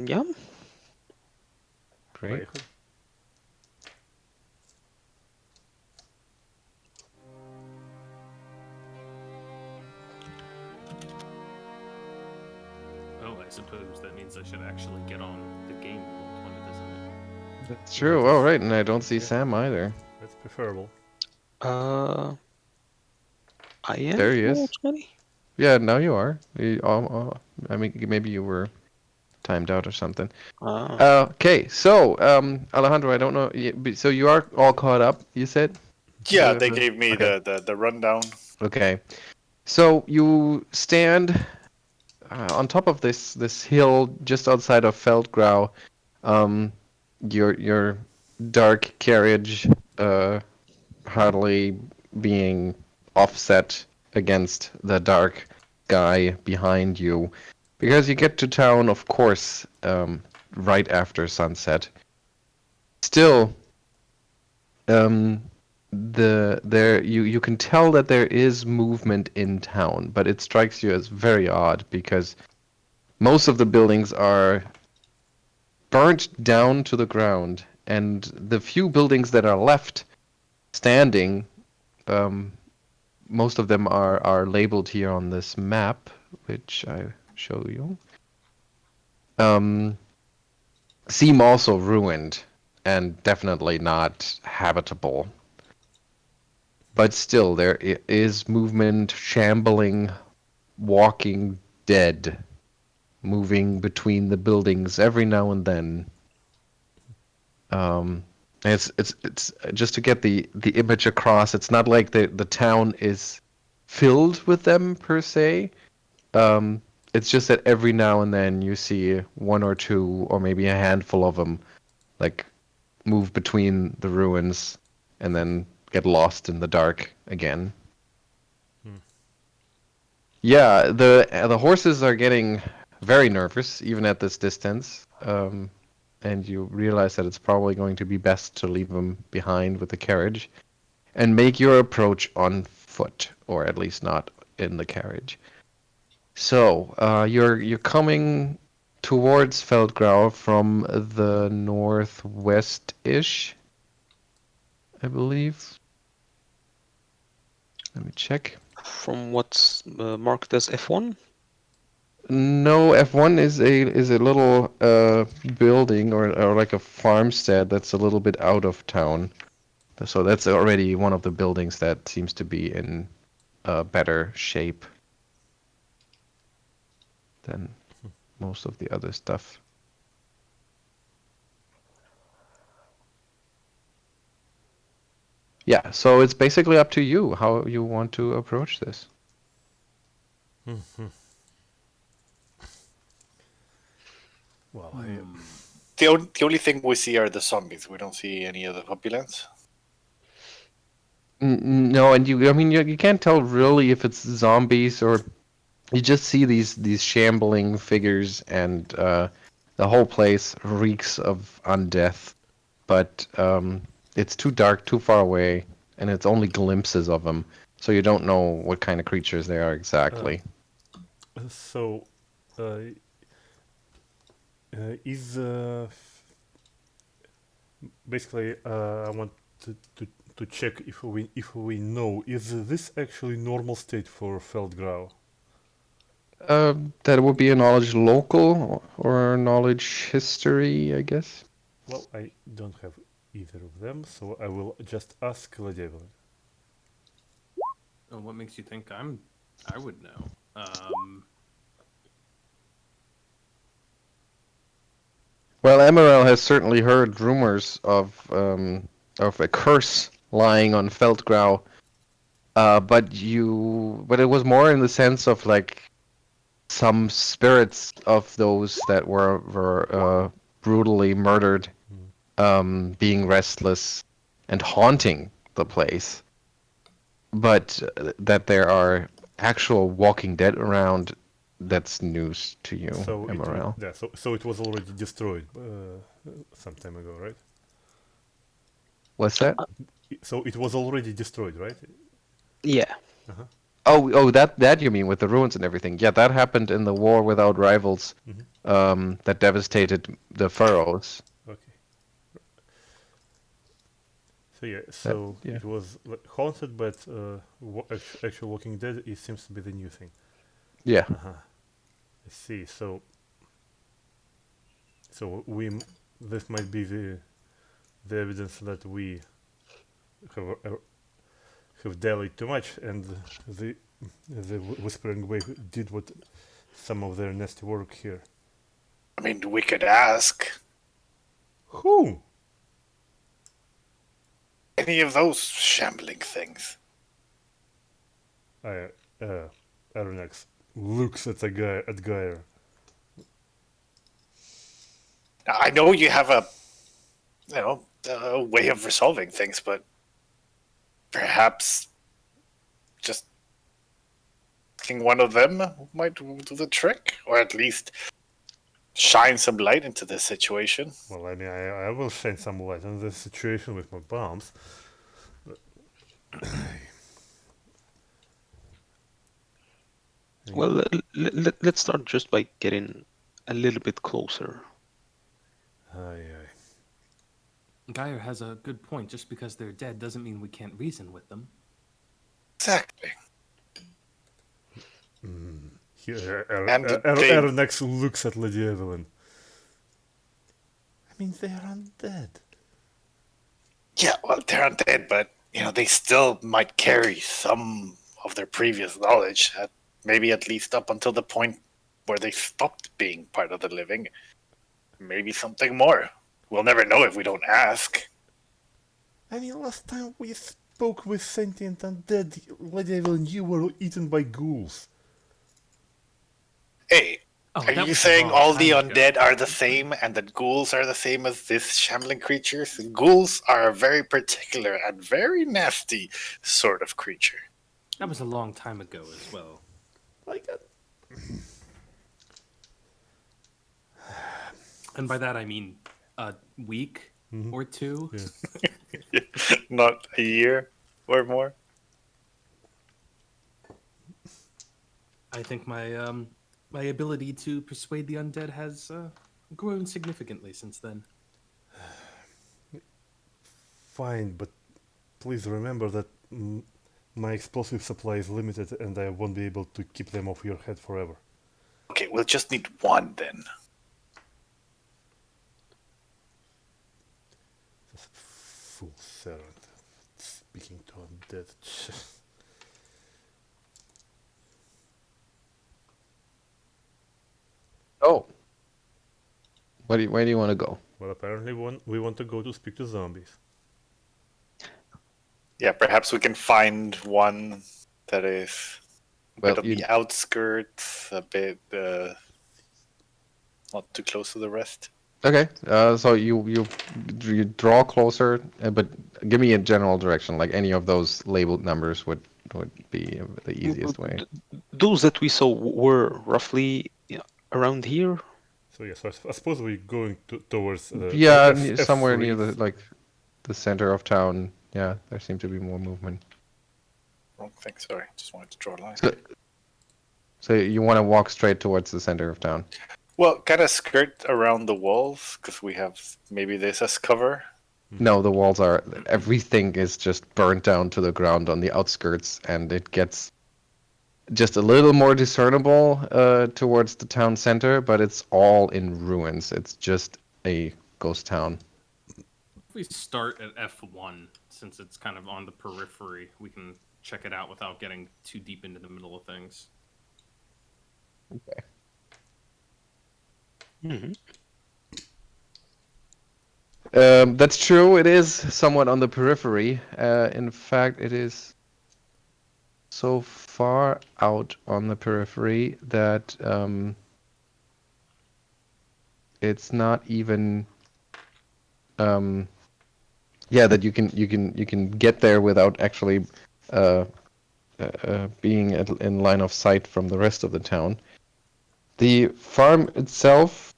Yeah. Great. Поехали. Oh, I suppose that means I should actually get on the game roll 20, doesn't it? That's true. That Oh, is- right, and I don't see yeah. Sam either. That's preferable. I am There he level is. 20. Yeah, now you are. I mean, maybe you were timed out or something. Okay, so Alejandro, I don't know. So you are all caught up, you said? Yeah, they gave me Okay. the rundown. Okay. So you stand on top of this hill just outside of Feldgrau. Your dark carriage hardly being offset against the dark sky behind you, because you get to town, of course, right after sunset. Still, you can tell that there is movement in town, but it strikes you as very odd because most of the buildings are burnt down to the ground, and the few buildings that are left standing, most of them are labeled here on this map, which I show you. Seem also ruined and definitely not habitable. But still, there is movement, shambling, walking dead, moving between the buildings every now and then. It's just to get the image across. It's not like the town is filled with them per se. It's just that every now and then you see one or two, or maybe a handful of them, like move between the ruins and then get lost in the dark again. Yeah, the horses are getting very nervous even at this distance, and you realize that it's probably going to be best to leave them behind with the carriage and make your approach on foot, or at least not in the carriage. So, you're coming towards Feldgrau from the northwest-ish, I believe. Let me check. From what's marked as F1? No, F1 is a little building or like a farmstead that's a little bit out of town. So that's already one of the buildings that seems to be in better shape than most of the other stuff. Yeah, so it's basically up to you how you want to approach this. Well, The only thing we see are the zombies. We don't see any of the populants. No, and I mean, you can't tell really if it's zombies or you just see these shambling figures, and the whole place reeks of undeath. But it's too dark, too far away, and it's only glimpses of them, so you don't know what kind of creatures they are exactly. so is basically I want to check if we know, is this actually normal state for Feldgrau? That would be a knowledge local or knowledge history, I guess. Well, I don't have either of them, so I will just ask Lady Evelyn. Oh, what makes you think I would know? Well, Emaírel has certainly heard rumors of a curse lying on Feldgrau, but it was more in the sense of like some spirits of those that were brutally murdered, being restless and haunting the place. But that there are actual Walking Dead around, that's news to you, So Emaírel. so it was already destroyed some time ago, right? What's that? So it was already destroyed, right? Yeah. Oh, that you mean with the ruins and everything? Yeah, that happened in the War Without Rivals, that devastated the Furrows. Okay. So Yeah. it was haunted, but actual Walking Dead it seems to be the new thing. Yeah. I see. So this might be the evidence that we have dallied too much, and the Whispering Wave did what some of their nasty work here. I mean, we could ask Who? any of those shambling things. Arronax looks at Geier. Now, I know you have a way of resolving things, but perhaps just asking one of them might do the trick, or at least shine some light into this situation. Well, I mean, I will shine some light on this situation with my bombs. Well, let's start just by getting a little bit closer. Aye. Geier has a good point. Just because they're dead doesn't mean we can't reason with them. Exactly. Arronax looks at Lady Evelyn. I mean, they're undead. Yeah, well, they're undead, but they still might carry some of their previous knowledge, maybe at least up until the point where they stopped being part of the living. Maybe something more. We'll never know if we don't ask. I mean, last time we spoke with sentient undead, Lady Evelyn, you were eaten by ghouls. Hey, Oh, are that you was a saying long all the time ago. undead are the same and that ghouls are the same as this shambling creatures? Ghouls are a very particular and very nasty sort of creature. That was a long time ago as well. Like, And by that I mean a week or two. yeah. Not a year or more. I think my my ability to persuade the undead has grown significantly since then. Fine, but please remember that my explosive supply is limited and I won't be able to keep them off your head forever. Okay, we'll just need one then. This fool servant speaking to undead. Oh. Where do you want to go? Well, apparently we want to go to speak to zombies. Yeah, perhaps we can find one that is a Well, bit of the outskirts, a bit not too close to the rest. Okay. So you draw closer, but give me a general direction. Like any of those labeled numbers would be the easiest way. Those that we saw were roughly around here. So yes, I suppose we're going towards Yeah, F- somewhere F3. near the center of town. Yeah, there seemed to be more movement. Wrong thing, sorry. Just wanted to draw a line. So you want to walk straight towards the center of town. Well, kind of skirt around the walls, because we have maybe this as cover. No, the walls are... Everything is just burnt down to the ground on the outskirts, and it gets just a little more discernible towards the town center, but it's all in ruins. It's just a ghost town. If we start at F1, since it's kind of on the periphery, we can check it out without getting too deep into the middle of things. Okay. Mm-hmm. That's true. It is somewhat on the periphery. In fact, it is so far out on the periphery that it's not even that you can get there without actually being in line of sight from the rest of the town. The farm itself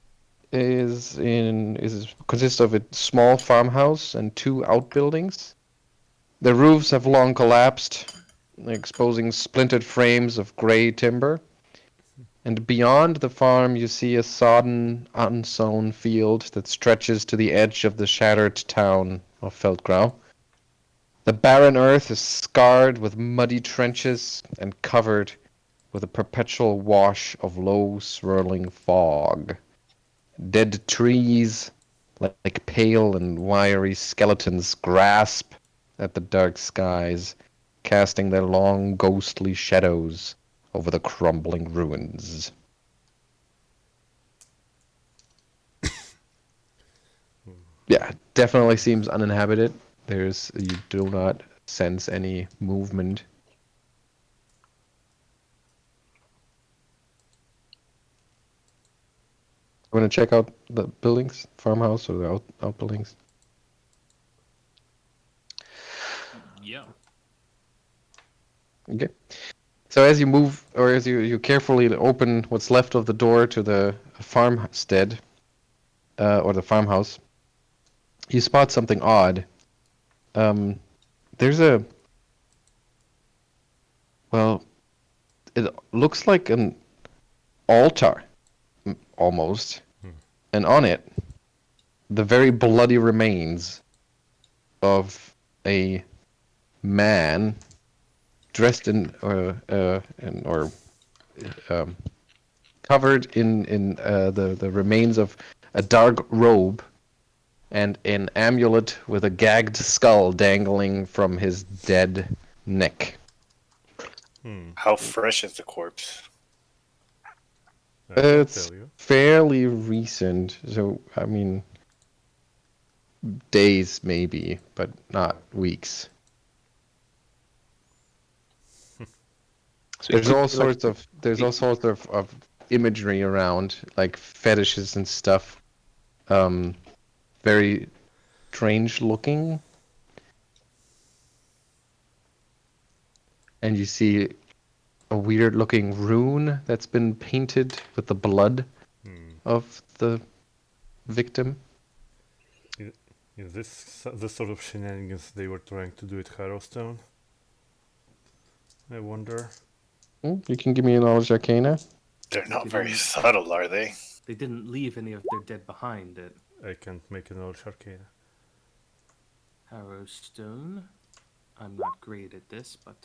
consists of a small farmhouse and 2 outbuildings. The roofs have long collapsed, exposing splintered frames of gray timber. And beyond the farm, you see a sodden, unsown field that stretches to the edge of the shattered town of Feldgrau. The barren earth is scarred with muddy trenches and covered with a perpetual wash of low, swirling fog. Dead trees, like pale and wiry skeletons, grasp at the dark skies, casting their long, ghostly shadows over the crumbling ruins. Yeah, definitely seems uninhabited. You do not sense any movement. Want to check out the buildings, farmhouse, or the outbuildings? Yeah. Okay. So as you move, or as you carefully open what's left of the door to the farmstead, or the farmhouse, you spot something odd. There's well, it looks like an altar, almost, and on it, the very bloody remains of a man dressed or covered in the remains of a dark robe and an amulet with a gagged skull dangling from his dead neck. How fresh is the corpse? I can It's tell you. fairly recent, so I mean, days maybe, but not weeks. So it There's could all be like sorts of of imagery around, like fetishes and stuff. Very strange looking. And you see a weird looking rune that's been painted with the blood of the victim. Is this the sort of shenanigans they were trying to do at Harrowstone? I wonder. You can give me a knowledge arcana. They're not very subtle, are they? They didn't leave any of their dead behind at I can't make a knowledge arcana. Harrowstone. I'm not great at this, but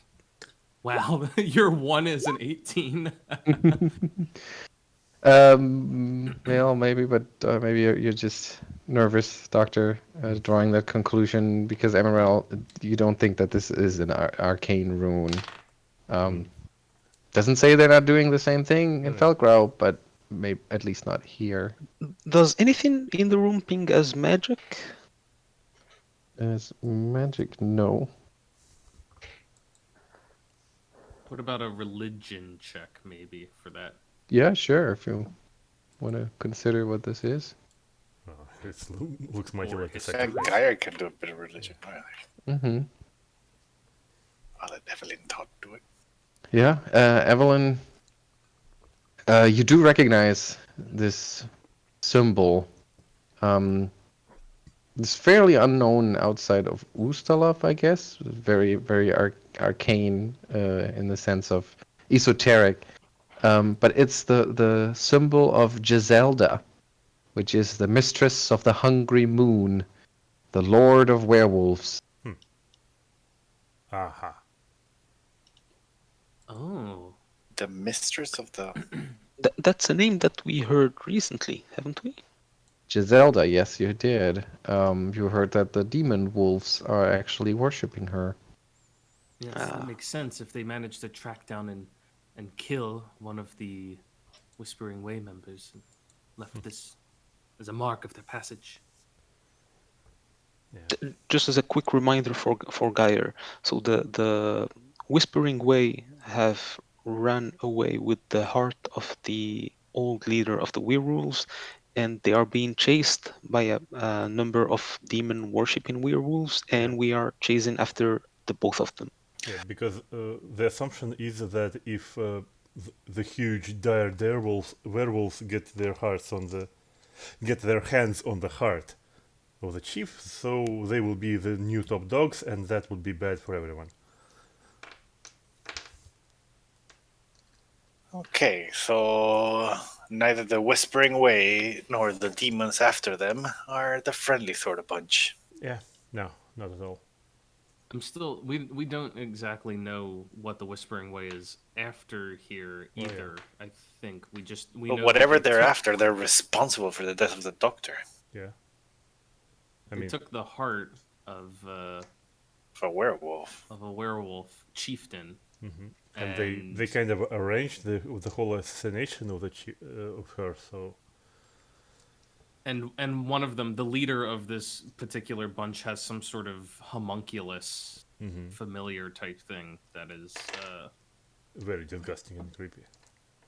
wow, your one is an 18. Well, maybe, but maybe you're just nervous, Doctor, drawing that conclusion because Emaírel, you don't think that this is an arcane rune. Doesn't say they're not doing the same thing in Feldgrau, but maybe at least not here. Does anything in the room ping as magic? As magic, no. What about a religion check, maybe, for that? Yeah, sure, if you want to consider what this is. It looks mighty Or like a his- sacrifice. Geier can do a bit of religion. Mm-hmm. I'll let Evelyn talk to it. Yeah, Evelyn, you do recognize this symbol. It's fairly unknown outside of Ustalav, I guess. Very, very arcane in the sense of esoteric. But it's the symbol of Giselda, which is the mistress of the hungry moon, the lord of werewolves. Aha. Oh. The mistress of the. That's a name that we heard recently, haven't we? Giselda, yes, you did. You heard that the demon wolves are actually worshipping her. Yes, that makes sense if they managed to track down and kill one of the Whispering Way members and left this as a mark of their passage. Just as a quick reminder for Geier, so the Whispering Way have run away with the heart of the old leader of the werewolves, and they are being chased by a number of demon worshipping werewolves, and we are chasing after the both of them. Yeah, because the assumption is that if the huge dire werewolves get their hands on the heart of the chief, so they will be the new top dogs, and that would be bad for everyone. Okay, so neither the Whispering Way nor the demons after them are the friendly sort of bunch. Yeah, no, not at all. I'm still we don't exactly know what the Whispering Way is after here Well, yeah. either. I think we But know whatever that they're after, they're responsible for the death of the doctor. Yeah. they took the heart of A werewolf. a werewolf chieftain, and they kind of arranged the whole assassination of of her. So and one of them, the leader of this particular bunch, has some sort of homunculus familiar type thing that is very disgusting and creepy.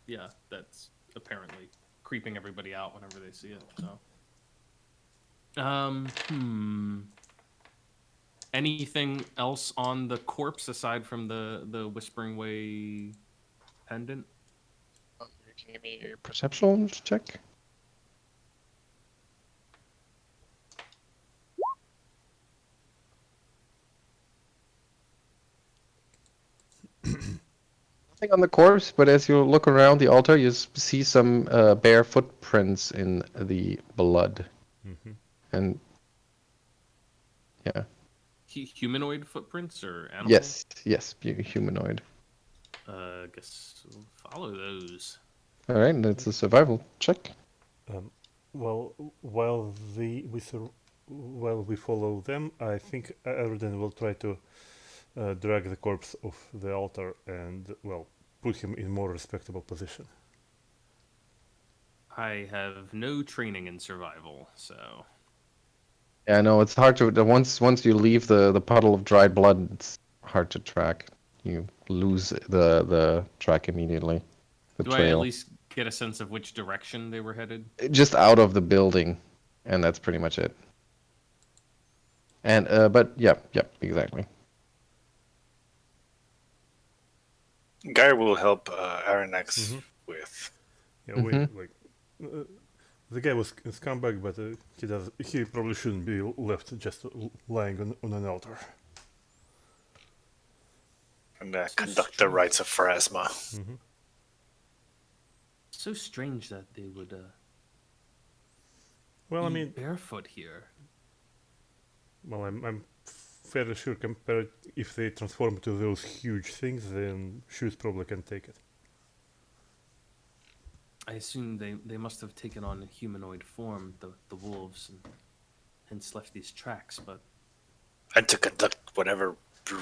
yeah, that's apparently creeping everybody out whenever they see it. So anything else on the corpse aside from the Whispering Way pendant? Can you give me a perception check? Nothing on the corpse, but as you look around the altar, you see some bare footprints in the blood. And yeah. Humanoid footprints or animal? Yes, humanoid. I guess we'll follow those. All right, that's a survival check. Well, while we follow them, I think Aroden will try to drag the corpse off the altar and put him in more respectable position. I have no training in survival, so Yeah, no, it's hard to once you leave the puddle of dried blood, it's hard to track. You lose the track immediately. The do trail. I at least get a sense of which direction they were headed? Just out of the building, and that's pretty much it. And but yeah, exactly. Geier will help Arronax with. Yeah, the guy was a scumbag, but he probably shouldn't be left just lying on an altar. And conduct the rites of Pharasma. So strange that they would Well, I mean, barefoot here. Well, I'm fairly sure compared if they transform to those huge things, then shoes probably can take it. I assume they must have taken on a humanoid form, the wolves, and hence left these tracks, but... And to conduct whatever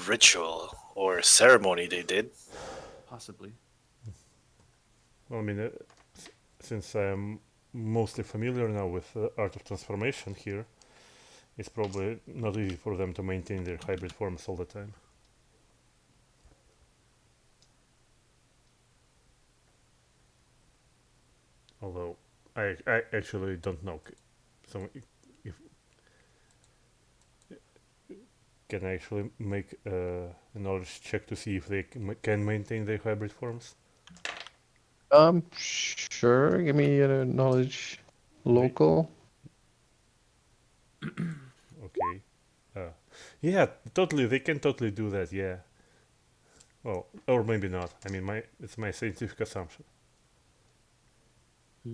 ritual or ceremony they did. Possibly. Well, I mean, since I'm mostly familiar now with the art of transformation here, it's probably not easy for them to maintain their hybrid forms all the time. Although, I actually don't know. So, if can I actually make a knowledge check to see if they can maintain their hybrid forms? Sure. Give me a knowledge local. Okay. Yeah, totally. They can totally do that. Yeah. Well, or maybe not. I mean, it's my scientific assumption. I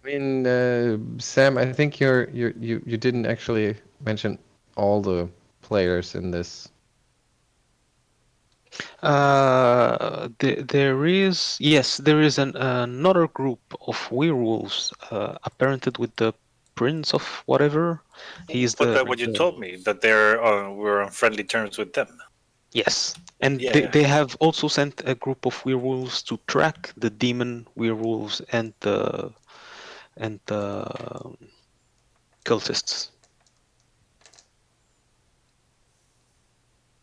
mean, Sam, I think you didn't actually mention all the players in this. There is another group of werewolves apparented with the prince of whatever. He's But what you told me, that we're on friendly terms with them. Yes, and Yeah. they have also sent a group of werewolves to track the demon werewolves and the cultists.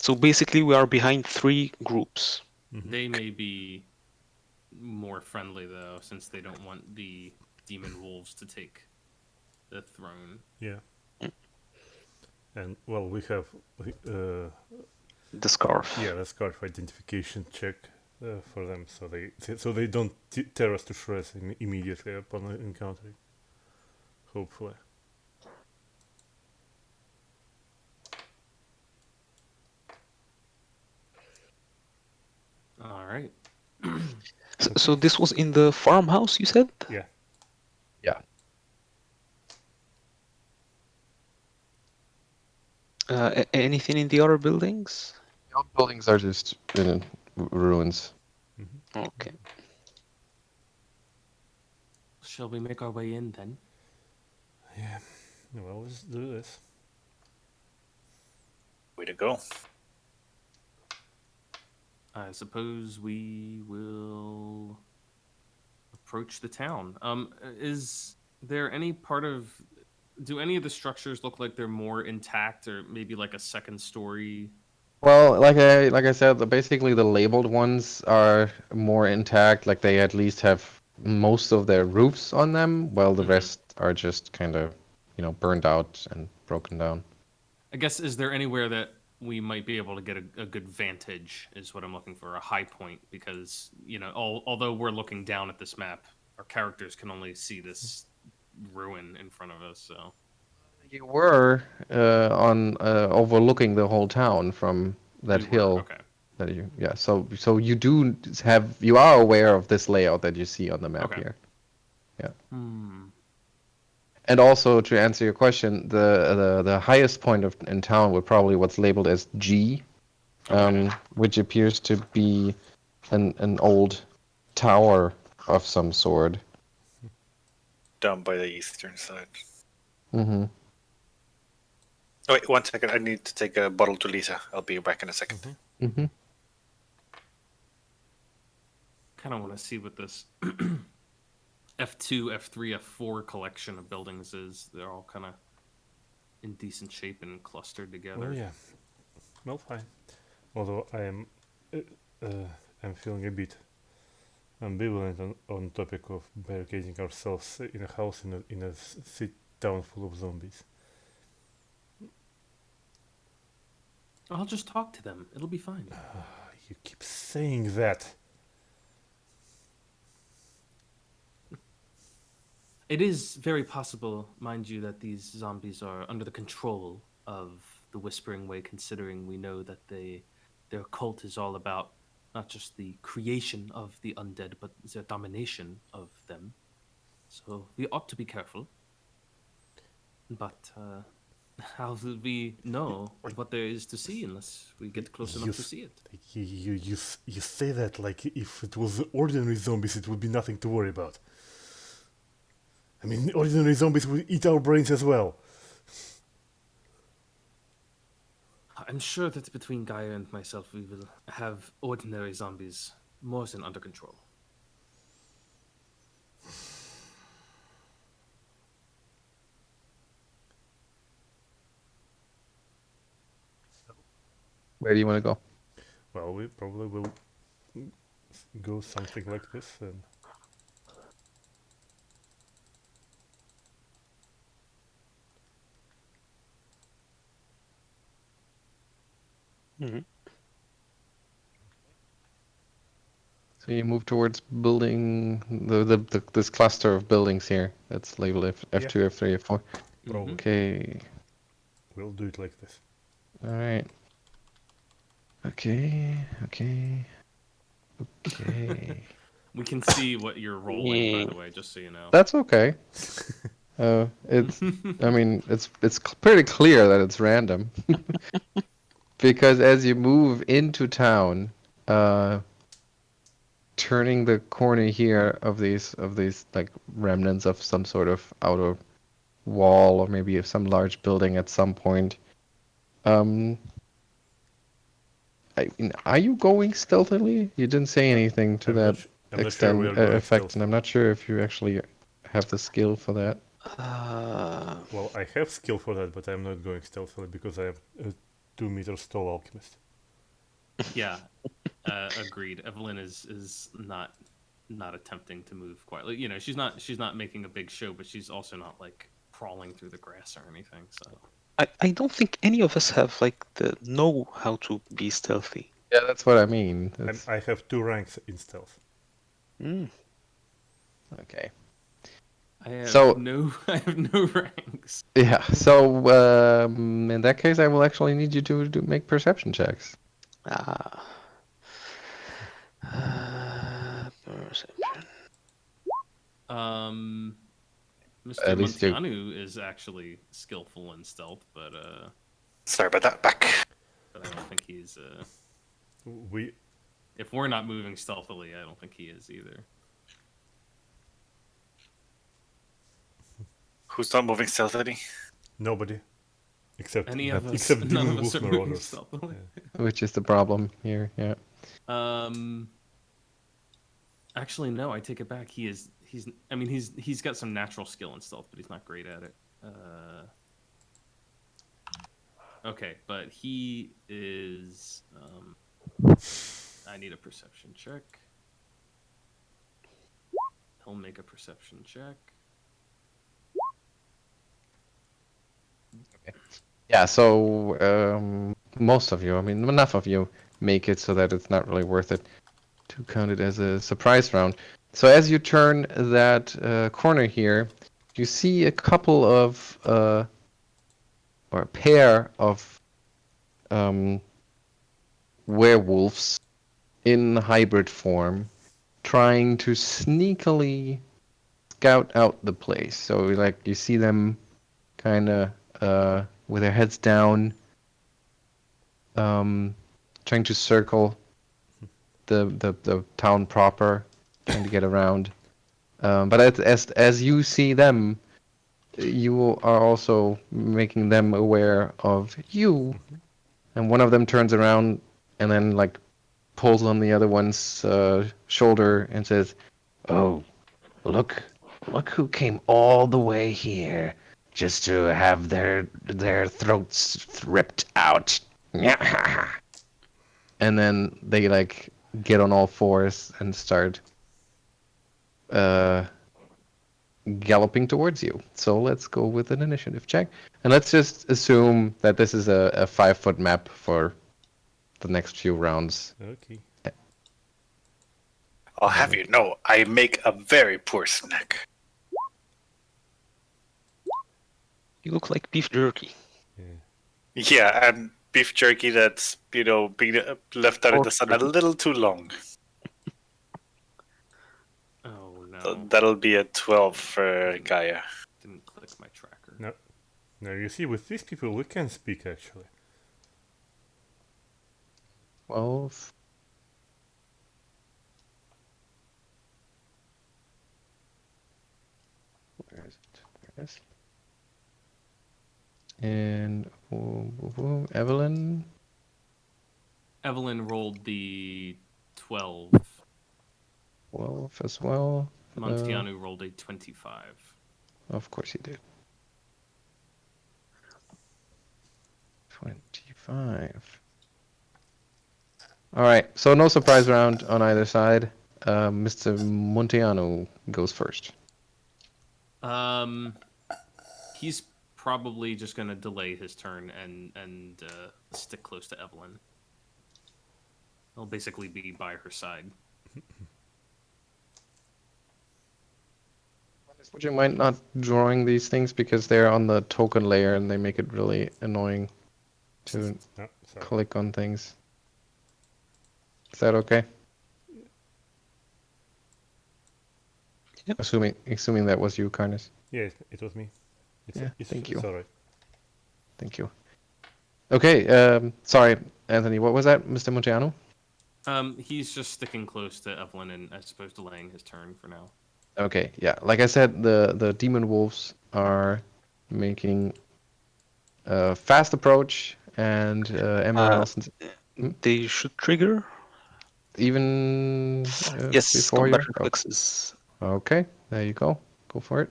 So basically, we are behind three groups. They may be more friendly, though, since they don't want the demon wolves to take the throne. Yeah. And, well, we have The scarf. yeah, the scarf identification check for them, so they don't tear us to shreds immediately upon encountering. Hopefully. So this was in the farmhouse, you said? Yeah. Yeah. Anything in the other buildings? The old buildings are just in ruins. Okay. Shall we make our way in then? Yeah. Well, let's do this. Way to go. I suppose we will approach the town. Is there any part of... Do any of the structures look like they're more intact, or maybe like a second story? Well, like I said, basically the labeled ones are more intact. Like they at least have most of their roofs on them, while the rest are just kind of, burned out and broken down. I guess, is there anywhere that we might be able to get a good vantage, is what I'm looking for, a high point, because, although we're looking down at this map, our characters can only see this ruin in front of us, so... You were on overlooking the whole town from that hill. Okay. That so you are aware of this layout that you see on the map here. Yeah. And also to answer your question, the highest point in town would probably what's labeled as G, which appears to be an old tower of some sort. Down by the eastern side. Mm-hmm. Oh, wait, 1 second. I need to take a bottle to Lisa. I'll be back in a second. Mm-hmm. Kind of want to see what this F2, F3, F4 collection of buildings is. They're all kind of in decent shape and clustered together. Well, yeah. Well, fine. Although I'm feeling a bit ambivalent on topic of barricading ourselves in a house in a town full of zombies. I'll just talk to them. It'll be fine. You keep saying that. It is very possible, mind you, that these zombies are under the control of the Whispering Way, considering we know that their cult is all about not just the creation of the undead, but their domination of them. So we ought to be careful. But how will we know what there is to see unless we get close enough to see it? You say that like if it was ordinary zombies, it would be nothing to worry about. I mean, ordinary zombies would eat our brains as well. I'm sure that between Geier and myself, we will have ordinary zombies more than under control. Where do you want to go? Well, we probably will go something like this and... Mm-hmm. So you move towards building this cluster of buildings here. That's labeled F2, F3, F4. Probably. Okay. We'll do it like this. All right. Okay. We can see what you're rolling, by the way, just so you know. That's okay. It's pretty clear that it's random. Because as you move into town, turning the corner here of these like remnants of some sort of outer wall or maybe of some large building at some point, are you going stealthily? You didn't say anything to that extent, effect, and I'm not sure if you actually have the skill for that. Well, I have skill for that, but I'm not going stealthily because I am a 2 meters tall alchemist. Yeah, agreed. Evelyn is not attempting to move quietly. You know, she's not making a big show, but she's also not like crawling through the grass or anything. So I don't think any of us have know how to be stealthy. Yeah, that's what I mean. I have 2 ranks in stealth. Okay. I have no ranks. Yeah. So in that case, I will actually need you to make perception checks. Mr. At least you- Montianu is actually skillful in stealth, but Sorry about that. Back. I don't think he's. We If we're not moving stealthily, I don't think he is either. Who's not moving stealthily? nobody except Any of us, except none Demon of Wolf us are moving Marauders. stealthily. Which is the problem here? Yeah. Actually, no. I take it back. He's. I mean, he's got some natural skill in stealth, but he's not great at it. Okay, but he is. I need a perception check. He'll make a perception check. Yeah. So most of you, I mean, enough of you make it so that it's not really worth it to count it as a surprise round. So as you turn that corner here, you see a couple of or a pair of werewolves in hybrid form trying to sneakily scout out the place. So like you see them kind of with their heads down, trying to circle the town proper, trying to get around. But as you see them, you are also making them aware of you, and one of them turns around and then like pulls on the other one's shoulder and says, "Oh, look who came all the way here just to have their throats ripped out." And then they like get on all fours and start galloping towards you. So let's go with an initiative check. And let's just assume that this is a 5-foot map for the next few rounds. Okay. I'll have you know, I make a very poor snack. You look like beef jerky. Yeah, and beef jerky that's, being left out in the sun a little too long. Oh no! So that'll be a 12 for Geier. Didn't click my tracker. No. Now you see, with these people we can speak actually. 12. Where is it? There it is. And Evelyn. Evelyn rolled the 12. 12 as well. Montianu rolled a 25. Of course he did. 25. All right, so no surprise round on either side. Mr. Montiano goes first. He's probably just gonna delay his turn and stick close to Evelyn. He'll basically be by her side. Would you mind not drawing these things because they're on the token layer and they make it really annoying to No, sorry. click on things? Is that okay? Yep. Assuming that was you, Carnes. Yeah, it was me. Thank you. It's alright. Thank you. Okay, sorry, Anthony, what was that, Mr. Montiano? He's just sticking close to Evelyn and I suppose delaying his turn for now. Okay, yeah. Like I said, the demon wolves are making a fast approach, and Emaírel, They should trigger. even Yes, before you. combat reflexes. Okay, there you go. Go for it.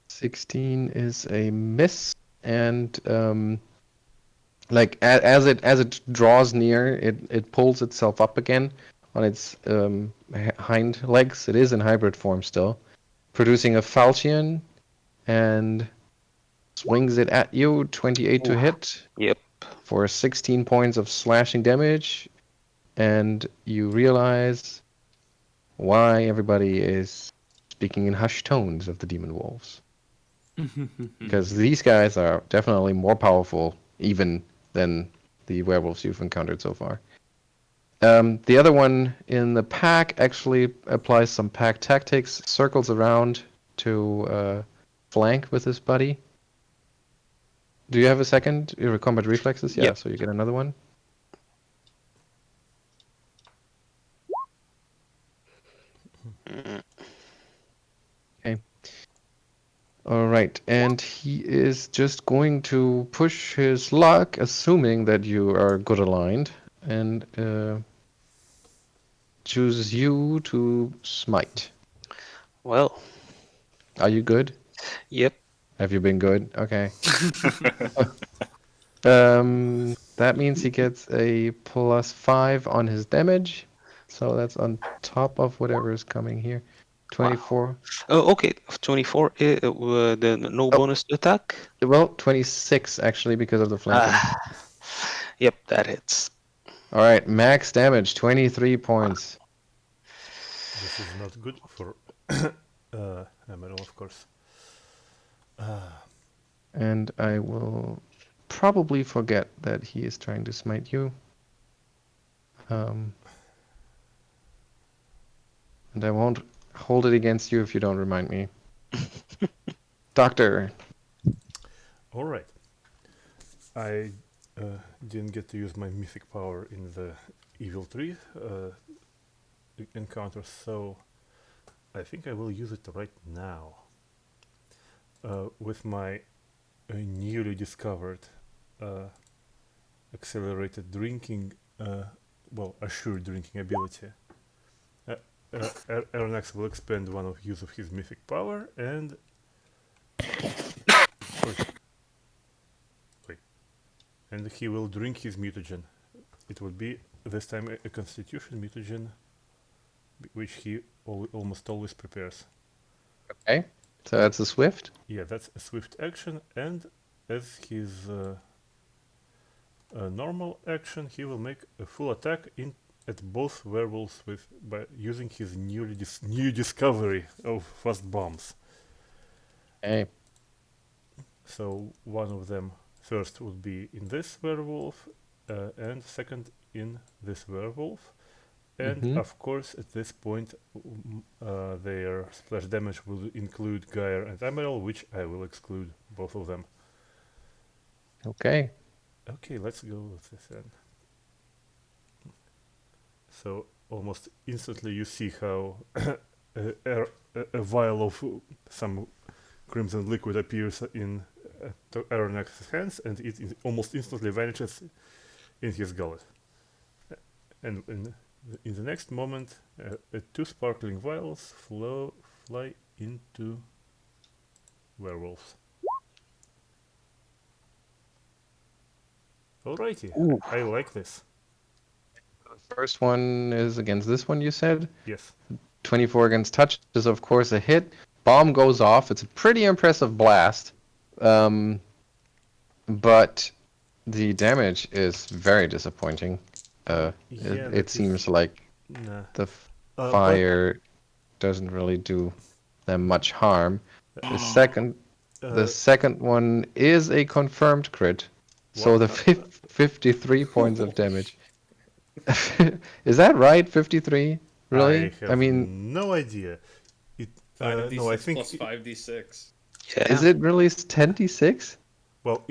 $16 is a miss, and like as it draws near, it pulls itself up again on its hind legs. It is in hybrid form still, producing a falchion, and swings it at you. 28 to Oof. hit. Yep. For 16 points of slashing damage, and you realize why everybody is speaking in hushed tones of the demon wolves. Because these guys are definitely more powerful even than the werewolves you've encountered so far. The other one in the pack actually applies some pack tactics, circles around to flank with his buddy. Do you have a second? Your combat reflexes? Yeah, Yep. so you get another one. Mm, Okay. All right, and he is just going to push his luck, assuming that you are good aligned, and chooses you to smite. Well, Are you good? yep. Have you been good? Okay. That means he gets a +5 on his damage, so that's on top of whatever is coming here. 24. Oh, okay. 24. The no Oh, bonus to attack. well, 26 actually because of the flanking. Ah, yep, that hits. All right, max damage, 23 points. This is not good for Emaírel, of course. And I will probably forget that he is trying to smite you. And I won't hold it against you if you don't remind me. Doctor. All right. I didn't get to use my mythic power in the Evil 3 encounter, so I think I will use it right now. With my newly discovered accelerated drinking, assured drinking ability, Aronax will expend one of use of his mythic power and and he will drink his mutagen. It will be this time a constitution mutagen, which he almost always prepares. Okay. So that's a swift. Yeah, that's a swift action, and as his normal action, he will make a full attack at both werewolves by using his new discovery of fast bombs. Okay. So one of them first would be in this werewolf, and second in this werewolf. And of course, at this point, their splash damage will include Geier and Emaírel, which I will exclude both of them. Okay. Okay, let's go with this then. So almost instantly you see how a vial of some crimson liquid appears in Aronax's hands, and it almost instantly vanishes in his gullet. And in the next moment, two sparkling vials fly into werewolves. Alrighty, Ooh. I like this. The first one is against this one, you said? Yes. 24 against touch is, of course, a hit. Bomb goes off. It's a pretty impressive blast. But the damage is very disappointing. It seems like the fire doesn't really do them much harm. The second one is a confirmed crit. So the 53 points of damage. Is that right? 53? Really? I mean, no idea. No, I think plus 5d6. Yeah. Is it really 10d6? Well,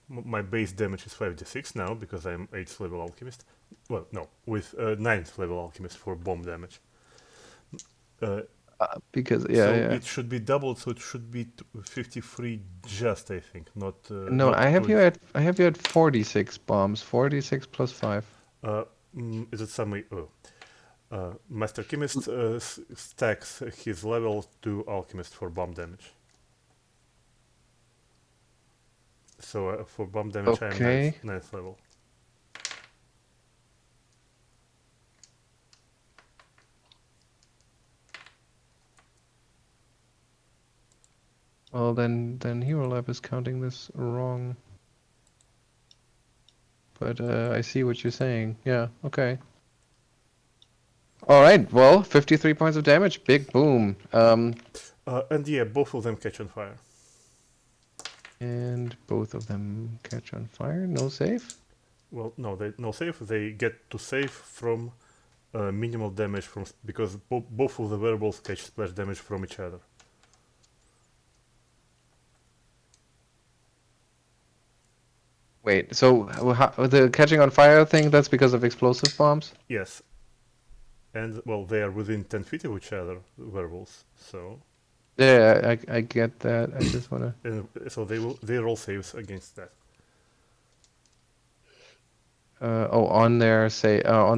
my base damage is 5d6 now because I'm 8th level alchemist. Well, no, with 9th level alchemist for bomb damage. Because it should be doubled, so it should be 53 just, I think, not. No, not I have you at 46 bombs. 46 plus 5. Is it some? Master Chemist stacks his level to Alchemist for bomb damage. So for bomb damage, Okay. I'm 9th level. Well, then Hero Lab is counting this wrong. But I see what you're saying. Yeah, okay. All right, well, 53 points of damage. Big boom. And yeah, both of them catch on fire. And both of them catch on fire. No save. Well, no, no save. They get to save from minimal damage from because both of the werewolves catch splash damage from each other. Wait, so the catching on fire thing, that's because of explosive bombs? Yes, and well, they are within 10 feet of each other, werewolves. So Yeah, I get that. I just want to... and so they roll saves against that. on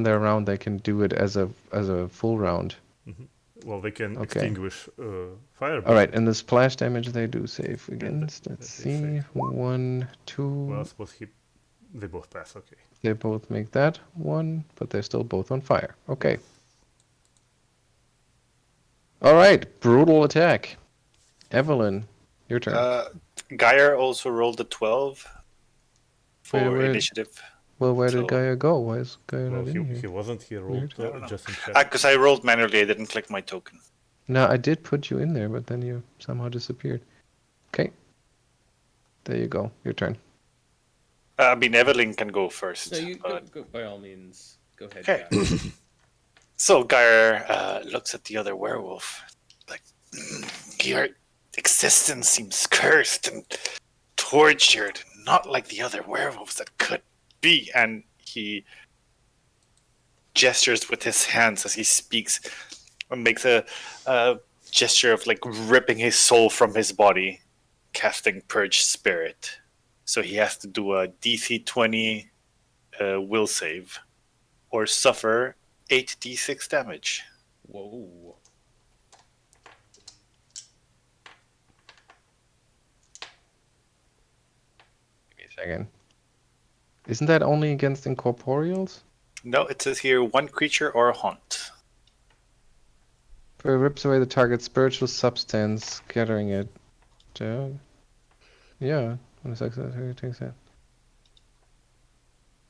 their round, they can do it as a full round. Well, they can Okay. extinguish fire. All right, and the splash damage they do save against. that Let's they see. save. 1, 2. Well, I suppose they both pass. Okay. They both make that one, but they're still both on fire. Okay. All right, brutal attack. Evelyn, your turn. Geier also rolled a 12 for Where- initiative. Well, where did so- Geier go? Why is Geier Well, not in he here? wasn't. He rolled I don't know. just in chat. Because I rolled manually, I didn't click my token. No, I did put you in there, but then you somehow disappeared. Okay. There you go. Your turn. I mean, Evelyn can go first. No, you but- go by all means. Go ahead. Okay. Jack. So Geier looks at the other werewolf, like, your existence seems cursed and tortured, not like the other werewolves that could be. And he gestures with his hands as he speaks, and makes a gesture of like ripping his soul from his body, casting Purge Spirit. So he has to do a DC 20 will save, or suffer 8d6 damage. Whoa. Give me a second. Isn't that only against incorporeals? No, it says here one creature or a haunt. For it rips away the target's spiritual substance, scattering it. Yeah. When it's accidentally takes that.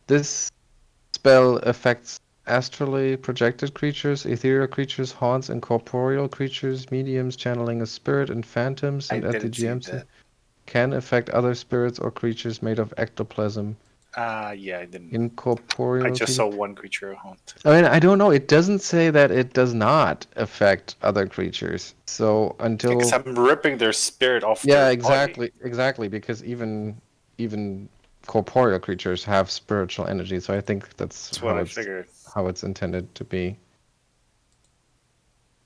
This spell affects astrally projected creatures, ethereal creatures, haunts, incorporeal creatures, mediums channeling a spirit, and phantoms. And at the GMC, can affect other spirits or creatures made of ectoplasm. Yeah, I didn't. Incorporeal. I just creatures- saw one creature or haunt. I mean, I don't know. It doesn't say that it does not affect other creatures. So until Because I'm ripping their spirit off. yeah, their exactly. Because even corporeal creatures have spiritual energy. So I think That's what I figured. how it's intended to be.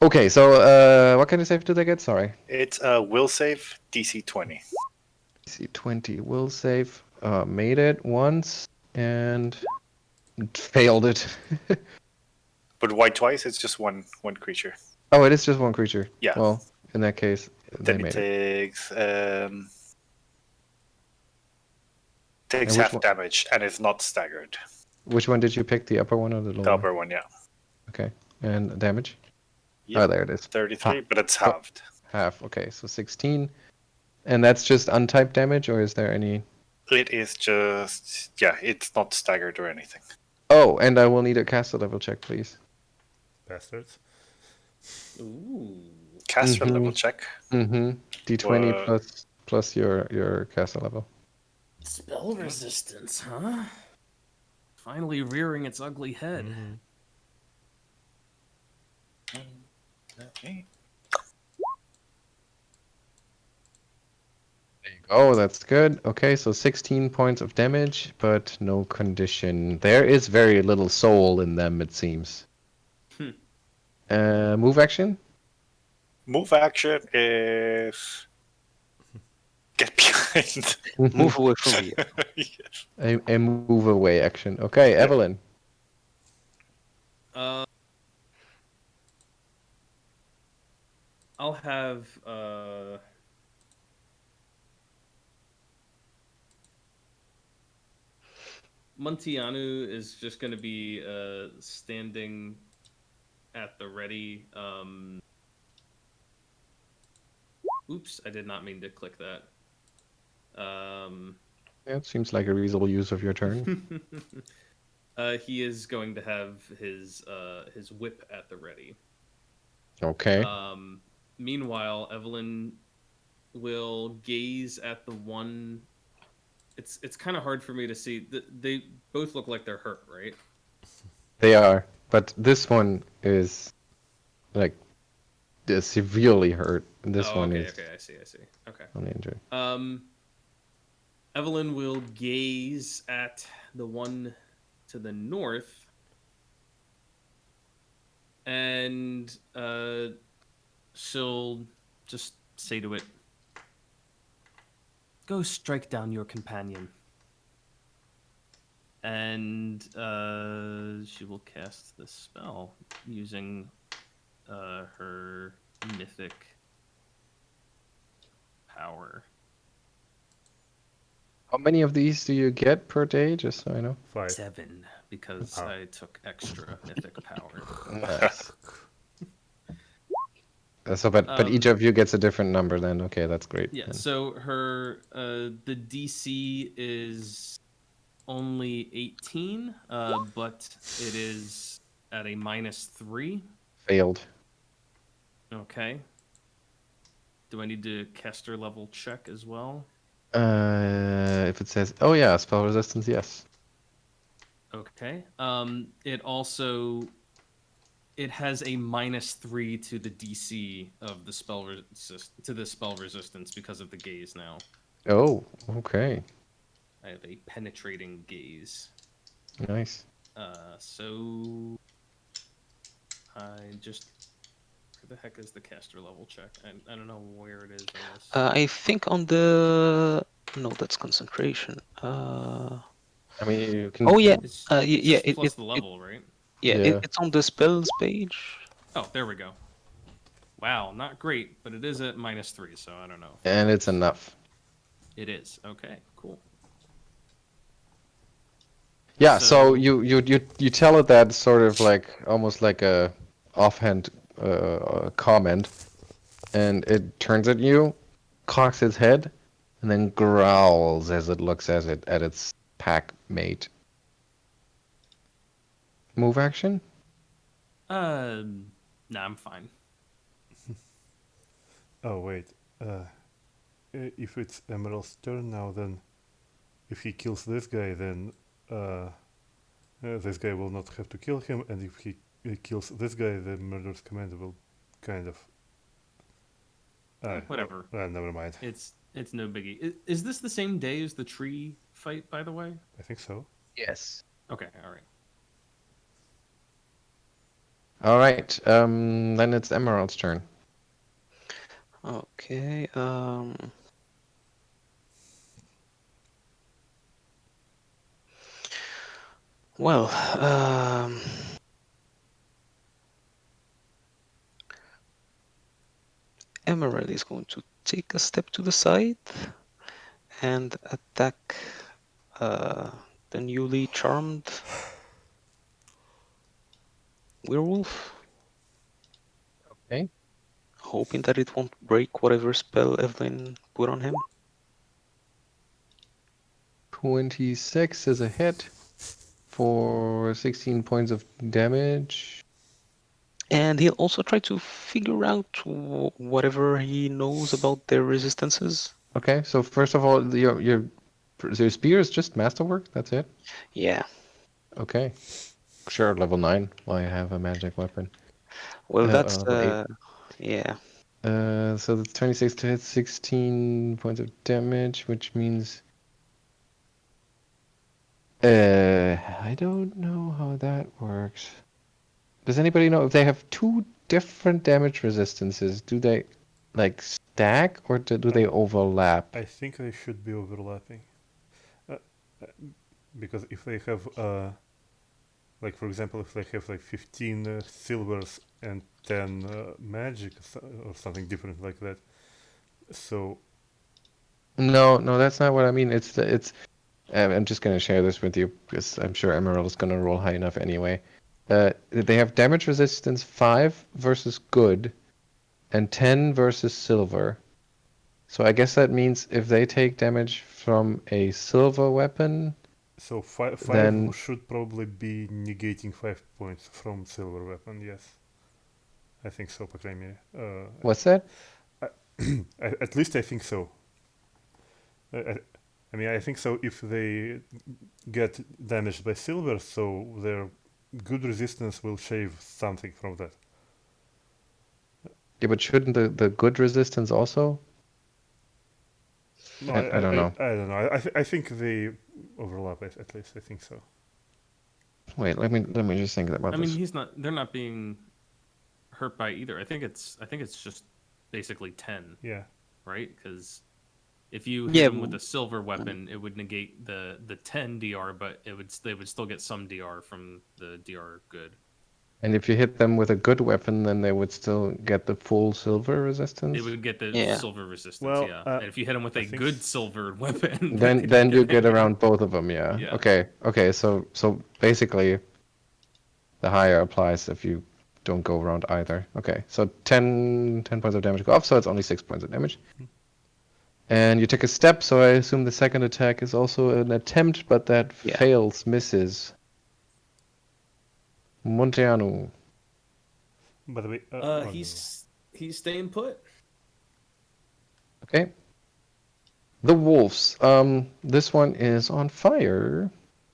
Okay, so what kind of save do they get? Sorry. It's a will save, DC 20. DC 20 will save. Made it once and failed it. But why twice? It's just one creature. Oh, it is just one creature. Yeah. Well, in that case, they Then it made it. takes which half one? damage and is not staggered. Which one did you pick? The upper one or the lower? The upper one, yeah. Okay. And damage? Yep. Oh, there it is. 33, but it's halved. Half. Okay, so 16. And that's just untyped damage, or is there any... It is just, yeah, it's not staggered or anything. Oh, and I will need a caster level check, please. Bastards. Ooh. Caster level check. Mm-hmm. D20 Whoa. plus your caster level. Spell resistance, huh? Finally rearing its ugly head. Okay. There you go, that's good. Okay, so 16 points of damage, but no condition. There is very little soul in them, it seems. Move action? Move action is get behind. Move away from me. Yes. A move away action. Okay, Evelyn. I'll have Montianu is just going to be standing at the ready. Oops, I did not mean to click that. Yeah, it seems like a reasonable use of your turn. He is going to have his whip at the ready. Okay. Meanwhile, Evelyn will gaze at the one. It's kind of hard for me to see. They both look like they're hurt, right? They are, but this one is like severely hurt, and this Oh, one okay, is okay, I see. Okay. only injured. Evelyn will gaze at the one to the north, and she'll just say to it, "Go strike down your companion." And she will cast the spell using her mythic power. How many of these do you get per day? Just so I know. 5. 7, because Oh. I took extra mythic power. Nice. But each of you gets a different number then. Okay, that's great. Yeah, then. so her the DC is only 18, but it is at a -3. Failed. Okay. Do I need to caster level check as well? If it says, oh yeah, spell resistance, yes. Okay. It also has a -3 to the DC of the spell spell resistance because of the gaze now. Oh, okay, I have a penetrating gaze. nice. So I just where the heck is the caster level check? I don't know where it is on this. I think on the no, that's concentration. I mean, you can. Oh yeah, It's yeah. just plus the level, right? Yeah. It's on the spells page. Oh, there we go. Wow, not great, but it is at -3, so I don't know. And it's enough. It is. Okay, cool. Yeah. So So- you tell it that sort of like almost like a offhand comment, and it turns at you, cocks its head, and then growls as it looks at its pack mate. Move action? Nah, I'm fine. Oh, wait. If it's Emerald's turn now, then if he kills this guy, then this guy will not have to kill him, and if he kills this guy, the murder's commander will kind of. Whatever. Never mind. It's no biggie. Is this the same day as the tree fight, by the way? I think so. Yes. Okay, all right. All right. Then it's Emerald's turn. Okay. Well, Emaírel is going to take a step to the side and attack the newly charmed werewolf, Okay. hoping that it won't break whatever spell Evelyn put on him. 26 is a hit for 16 points of damage. And he'll also try to figure out whatever he knows about their resistances. Okay, so first of all, your spear is just masterwork. That's it. Yeah. Okay, sure. Level 9. Why have a magic weapon? Well, that's level 8. yeah. So that's 26 to hit, 16 points of damage, which means I don't know how that works. Does anybody know if they have two different damage resistances? Do they like stack or do they overlap? I think they should be overlapping. Because if they have, like for example, if they have like 15 silvers and 10 magic or something different like that, so No, that's not what I mean. I'm just gonna share this with you because I'm sure Emerald is gonna roll high enough anyway. They have damage resistance 5 versus good, and 10 versus silver. So I guess that means if they take damage from a silver weapon, so five then should probably be negating 5 points from silver weapon. Yes, I think so, Paklemir. what's that? At least I think so. I mean, I think so if they get damaged by silver, so their good resistance will shave something from that. Yeah, but shouldn't the good resistance also? No, I don't know. I don't know. I think they overlap, at least. I think so. Wait, let me just think about I mean, this. they're not being hurt by either. I think it's just basically 10, Yeah. right? Because if you hit Yeah, him with a silver weapon, it would negate the 10 DR, but they would still get some DR from the DR good. And if you hit them with a good weapon, then they would still get the full silver resistance. They would get the yeah. silver resistance, Well, yeah. And if you hit him with I a think good silver weapon, Then you get hit. around both of them, yeah. Yeah. Okay. So basically, the higher applies if you don't go around either. Okay, so 10 points of damage go off, so it's only 6 points of damage. And you take a step, so I assume the second attack is also an attempt, but that Yeah. fails, misses. Monteanu. By the way, He's staying put. Okay. The wolves. This one is on fire,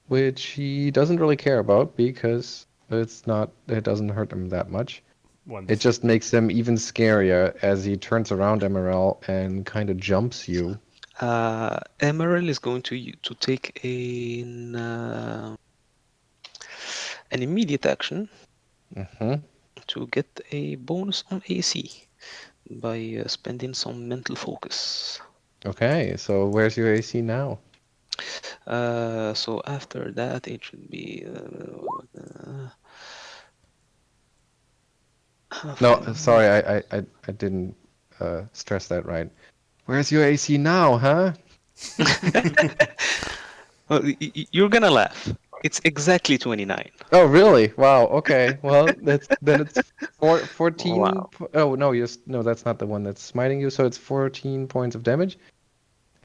which he doesn't really care about because it doesn't hurt him that much. It just makes him even scarier as he turns around Emaírel and kind of jumps you. Emaírel is going to take an immediate action to get a bonus on AC by spending some mental focus. Okay, so where's your AC now? So after that, it should be. No, sorry, I didn't stress that right. Where's your AC now, huh? Well, you're gonna laugh. It's exactly 29. Oh, really? Wow. Okay. Well, it's 14. Wow. Oh no, no, that's not the one that's smiting you. So it's 14 points of damage,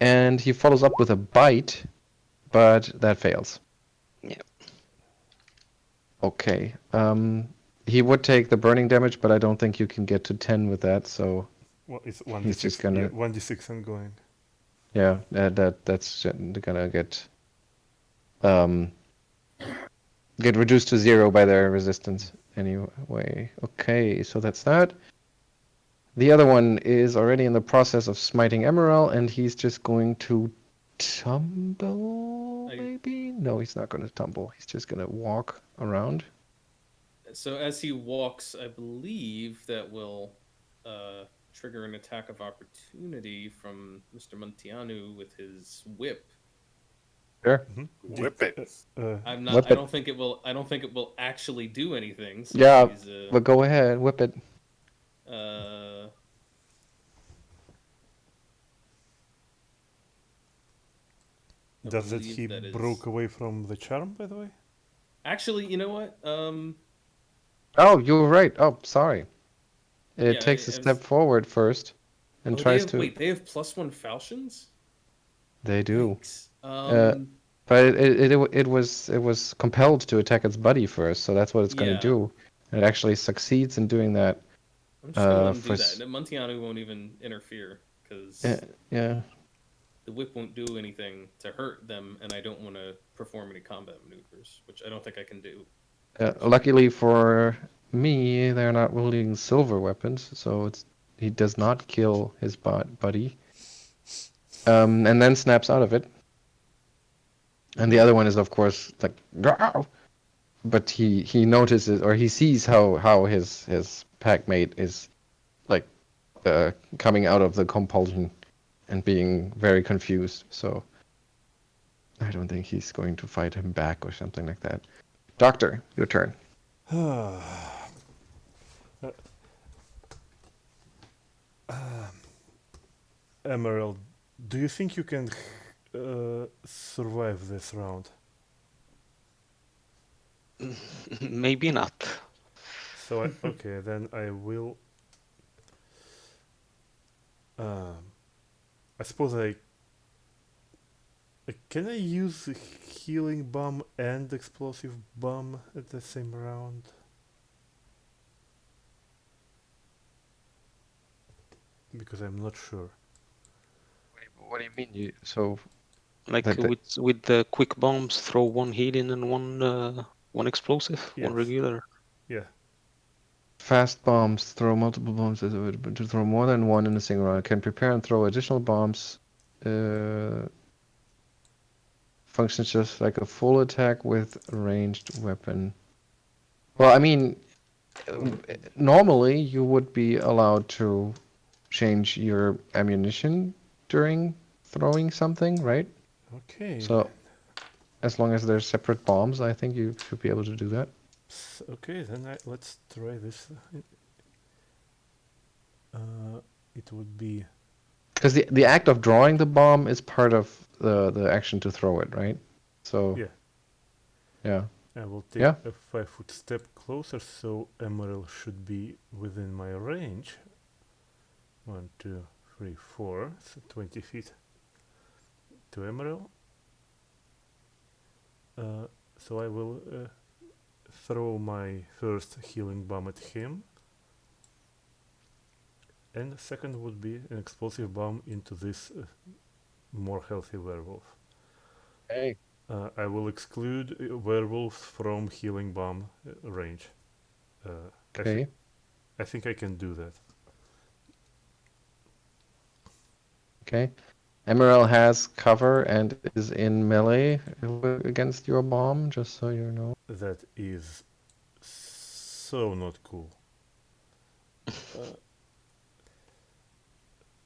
and he follows up with a bite, but that fails. Yeah. Okay. He would take the burning damage, but I don't think you can get to 10 with that. So well, it's 1d6. he's just gonna. Yeah, 1d6 and going. Yeah, that's gonna get reduced to 0 by their resistance anyway. Okay, so that's that. The other one is already in the process of smiting Emaírel, and he's just going to tumble, maybe? No, he's not going to tumble. He's just going to walk around. So as he walks, I believe that will trigger an attack of opportunity from Mr. Montianu with his whip. Sure. Whip it. I'm not. Whip I it. don't think it will. I don't think it will actually do anything. So Yeah, he's, but go ahead, whip it. Does that believe he that is- broke away from the charm, by the way? Actually, you know what? Oh, you were right. Oh, sorry. It Yeah, takes a it's- step forward first and tries to. Wait, they have +1 falchions? They do. Yikes. But it was compelled to attack its buddy first, so that's what it's going to Yeah. do. And it actually succeeds in doing that. I'm just gonna let him do for that. Montiano won't even interfere because Yeah. the whip won't do anything to hurt them, and I don't want to perform any combat maneuvers, which I don't think I can do. Luckily for me, they're not wielding silver weapons, so he does not kill his buddy. And then snaps out of it. And the other one is, of course, like, "Growl!" But he notices, or he sees how his pack mate is like coming out of the compulsion and being very confused. So I don't think he's going to fight him back or something like that. Doctor, your turn. Emaírel, do you think you can survive this round? Maybe not. So okay, then I will. I suppose can I use healing bomb and explosive bomb at the same round? because I'm not sure. What do you mean? So Like that the, with the quick bombs, throw one healing and one explosive, one Yes. regular. Yeah. fast bombs throw multiple bombs to throw more than one in a single round. Can prepare and throw additional bombs. Functions just like a full attack with a ranged weapon. Well, I mean, normally you would be allowed to change your ammunition during throwing something, right? Okay. So as long as there's separate bombs, I think you should be able to do that. Okay, then let's try this. It would be Because the act of drawing the bomb is part of the action to throw it, right? So yeah. yeah. I will take Yeah. a 5-foot step closer, so Emaírel should be within my range. 1, 2, 3, 4, so 20 feet to Emaírel. So I will throw my first healing bomb at him, and the second would be an explosive bomb into this more healthy werewolf. Hey. I will exclude werewolves from healing bomb range. Okay. I think I can do that. Okay. Emerald has cover and is in melee against your bomb, just so you know. That is so not cool.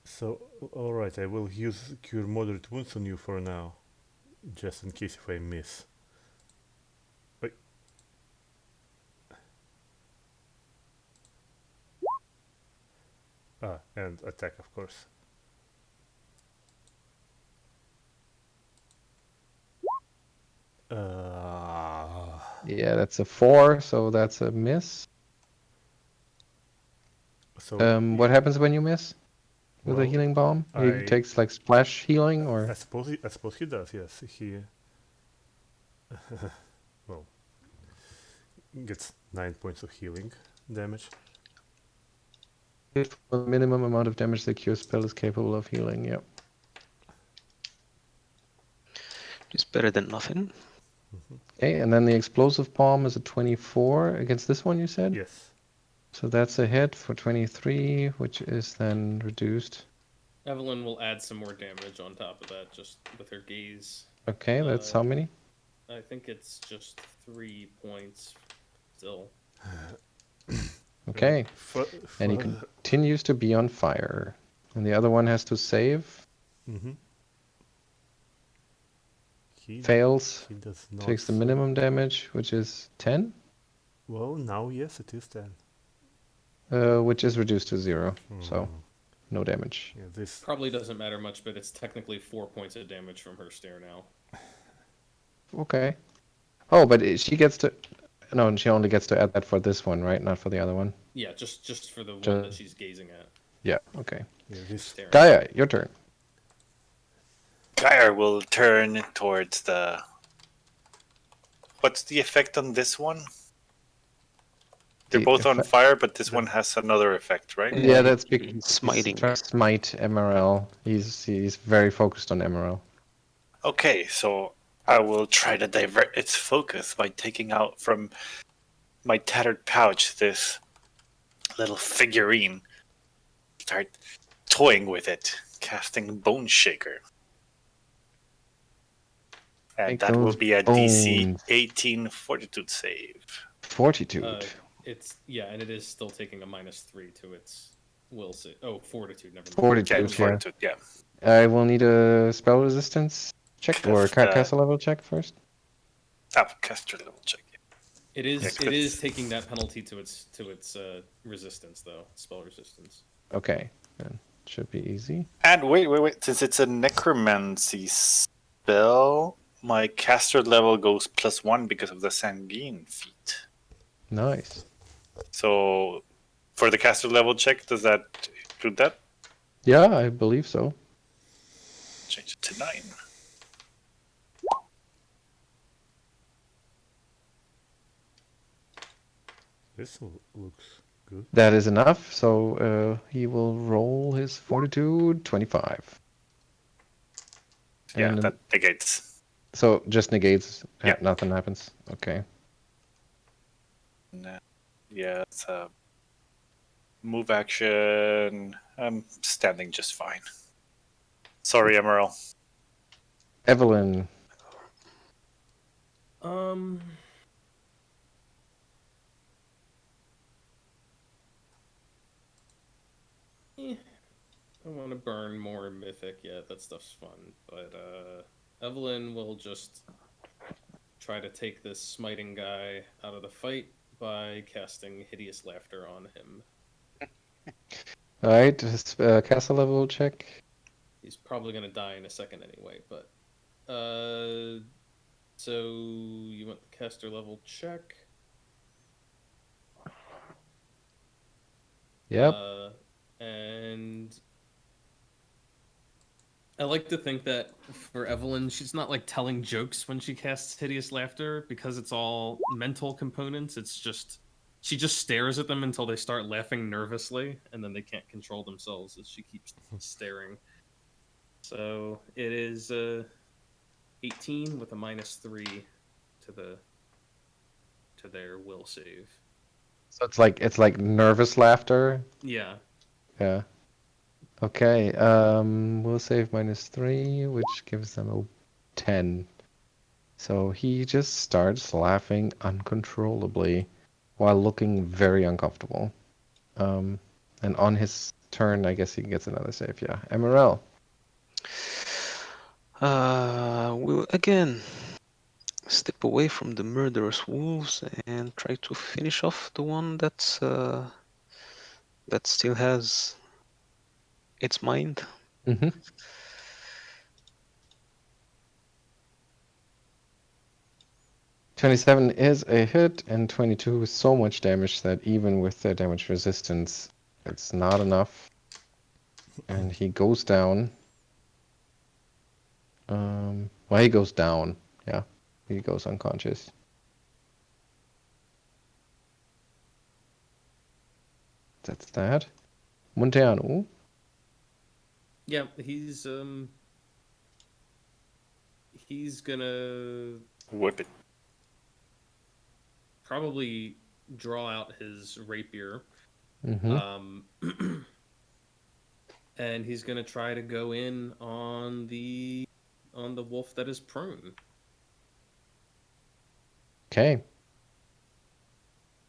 So, alright, I will use Cure Moderate Wounds on you for now, just in case if I miss. Wait. And attack, of course. Yeah, that's a 4, so that's a miss. So What happens when you miss with a well, healing bomb? He I takes like splash healing, or I suppose he does. Yes, he well gets 9 points of healing damage. if the minimum amount of damage the cure spell is capable of healing. Yep. It's better than nothing. Okay, and then the explosive bomb is a 24 against this one, you said? Yes. So that's a hit for 23, which is then reduced. Evelyn will add some more damage on top of that, just with her gaze. Okay, that's how many? I think it's just 3 points still. Okay, and he continues to be on fire. And the other one has to save. Mm-hmm. Fails. He does not Takes the minimum damage, which is 10. Well, now yes, it is 10. Which is reduced to 0, so no damage. Yeah, this Probably doesn't matter much, but it's technically 4 points of damage from her stare now. Okay. Oh, but she gets to... No, she only gets to add that for this one, right? Not for the other one. Yeah, just for the one that she's gazing at. Yeah, okay. yeah, this Staring. Geier, your turn. Geier will turn towards the. What's the effect on this one? They're both on fire, but this one has another effect, right? Yeah, that's because He's smiting. he's trying to smite Emaírel. He's very focused on Emaírel. Okay, so I will try to divert its focus by taking out from my tattered pouch this little figurine. Start toying with it, casting Bone Shaker. And Make that will those be a DC bones. 18 Fortitude save. Fortitude. And it is still taking a -3 to its will save. Oh, fortitude. Never mind. Fortitude, Yeah, Fortitude, yeah. I will need a spell resistance check or cast a level check first. Caster level check. It is taking that penalty to its resistance though, spell resistance. Okay, then should be easy. And wait. Since it's a necromancy spell, my caster level goes +1 because of the sanguine feat. Nice. So, for the caster level check, does that include that? Yeah, I believe so. Change it to 9. this looks Good. That is enough, so he will roll his fortitude 25. Yeah, And that negates. so just negates, Yeah. nothing happens. Okay. No. Yeah, it's a move action. I'm standing just fine. Sorry, Emaírel. Evelyn. Um. I want to burn more Mythic. Yeah, that stuff's fun. But Evelyn will just try to take this smiting guy out of the fight by casting Hideous Laughter on him. All right, just castle level check. He's probably gonna die in a second anyway. But so you want the caster level check? Yep. And I like to think that for Evelyn, she's not like telling jokes when she casts Hideous Laughter because it's all mental components. It's just she just stares at them until they start laughing nervously, and then they can't control themselves as she keeps staring. So it is 18 with a -3 to their will save. So it's like nervous laughter. Yeah. Yeah. Okay. We'll save -3, which gives them a 10. So he just starts laughing uncontrollably while looking very uncomfortable. And on his turn, I guess he gets another save. Yeah. Emaírel. We'll again step away from the murderous wolves and try to finish off the one that still has its mind. Mm-hmm. 27 is a hit, and 22 is so much damage that even with their damage resistance, it's not enough. And he goes down. Well, he goes down. Yeah, he goes unconscious. That's that. Monteano. Yeah, he's gonna Whip it. probably draw out his rapier. Mm-hmm. And he's gonna try to go in on the wolf that is prone. Okay.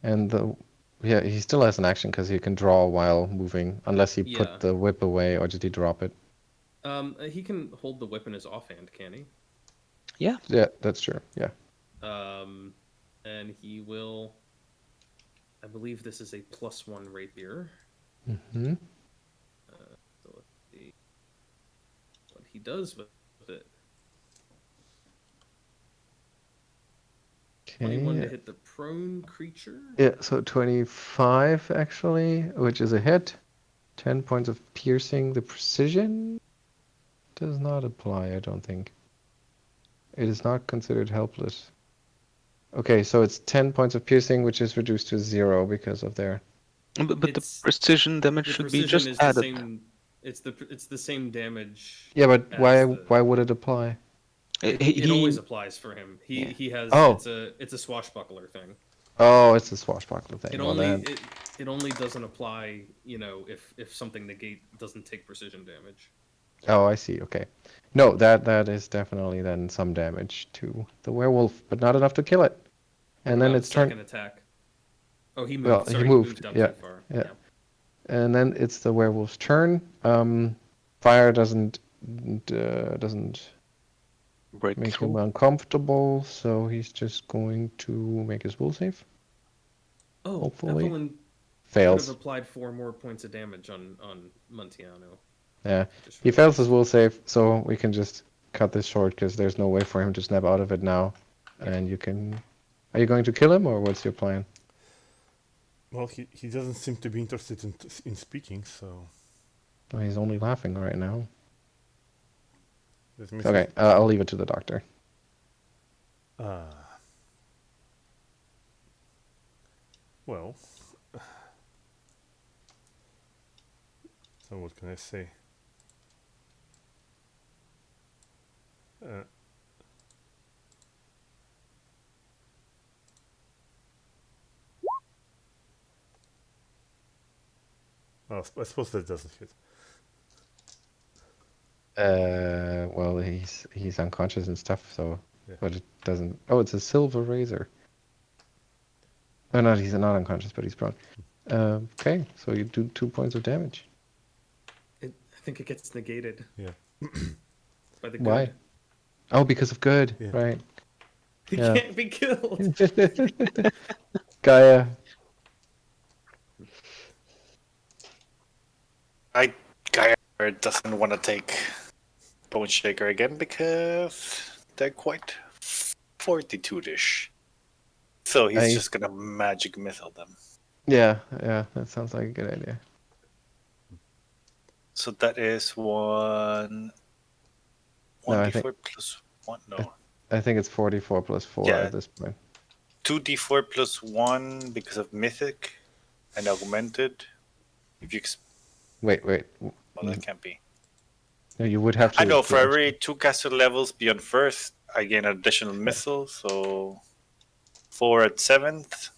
And yeah, he still has an action because he can draw while moving, unless he Yeah. put the whip away, or did he drop it? He can hold the whip in his offhand, can he? Yeah. Yeah, that's true. Yeah. And he will. I believe this is a +1 rapier. Mm-hmm. So let's see what he does with it. 21 to hit the prone creature. Yeah, so 25 actually, which is a hit. 10 points of piercing. The precision does not apply, I don't think. It is not considered helpless. Okay, so it's 10 points of piercing, which is reduced to 0 because of their... But the precision damage The should be precision just is added. the same. It's the same damage. Yeah, but as why would it apply? It always applies for him. He has Oh. it's a swashbuckler thing. Oh, it's a swashbuckler thing. It Well, only then... it only doesn't apply, if something negate doesn't take precision damage. Oh, I see. Okay. No, that is definitely then some damage to the werewolf, but not enough to kill it. And then it's second turn. attack. Oh, he moved. Well, Sorry, he moved. down Yeah, too far. yeah. And then it's the werewolf's turn. Fire doesn't Break make through. him uncomfortable, so he's just going to make his will save. Oh, Hopefully. Evelyn could Fails. have applied 4 more points of damage on Montiano. Yeah, he fails his will save, so we can just cut this short because there's no way for him to snap out of it now. Yeah. And you can... Are you going to kill him, or what's your plan? Well, he doesn't seem to be interested in speaking, so Oh, he's only laughing right now. let me Okay, I'll leave it to the doctor. Well, So what can I say? Oh, I suppose that doesn't hit. Well, he's unconscious and stuff, so Yeah. but it doesn't. Oh, it's a silver razor. Oh, no, he's not unconscious, but he's prone. Okay, so you do 2 points of damage. I think it gets negated Yeah. by the Why? good. Oh, because of good, Yeah. right? He Yeah. can't be killed. Geier. Geier doesn't want to take Bone Shaker again because they're quite fortitude-ish. So he's just gonna magic missile them. Yeah, that sounds like a good idea. So that is one No, I 1d4 plus 1. No, I think it's 44 plus 4 Yeah. at this point. 2d4 plus 1 because of Mythic and Augmented. If you Wait. well, that can't be. No, you would have to. I know for every 2 caster levels beyond first, I gain an additional missile. So 4 at 7th.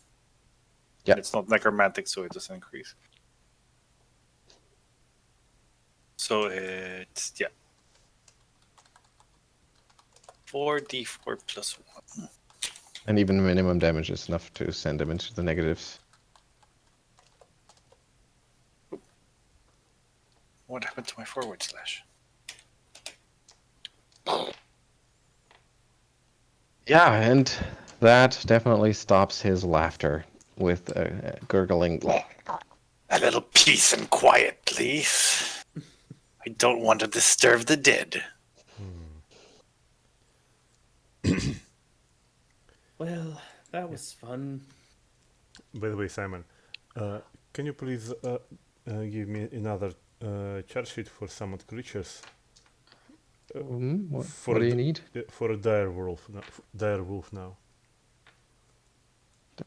Yeah. And it's not necromantic, so it doesn't increase. So it's 4d4 plus 1. And even minimum damage is enough to send them into the negatives. What happened to my forward slash? Yeah, and that definitely stops his laughter with a gurgling. A little peace and quiet, please. I don't want to disturb the dead. Well, that was fun. By the way, Simon, can you please give me another charge sheet for summoned creatures? What do you need? For a dire wolf. Dire wolf now.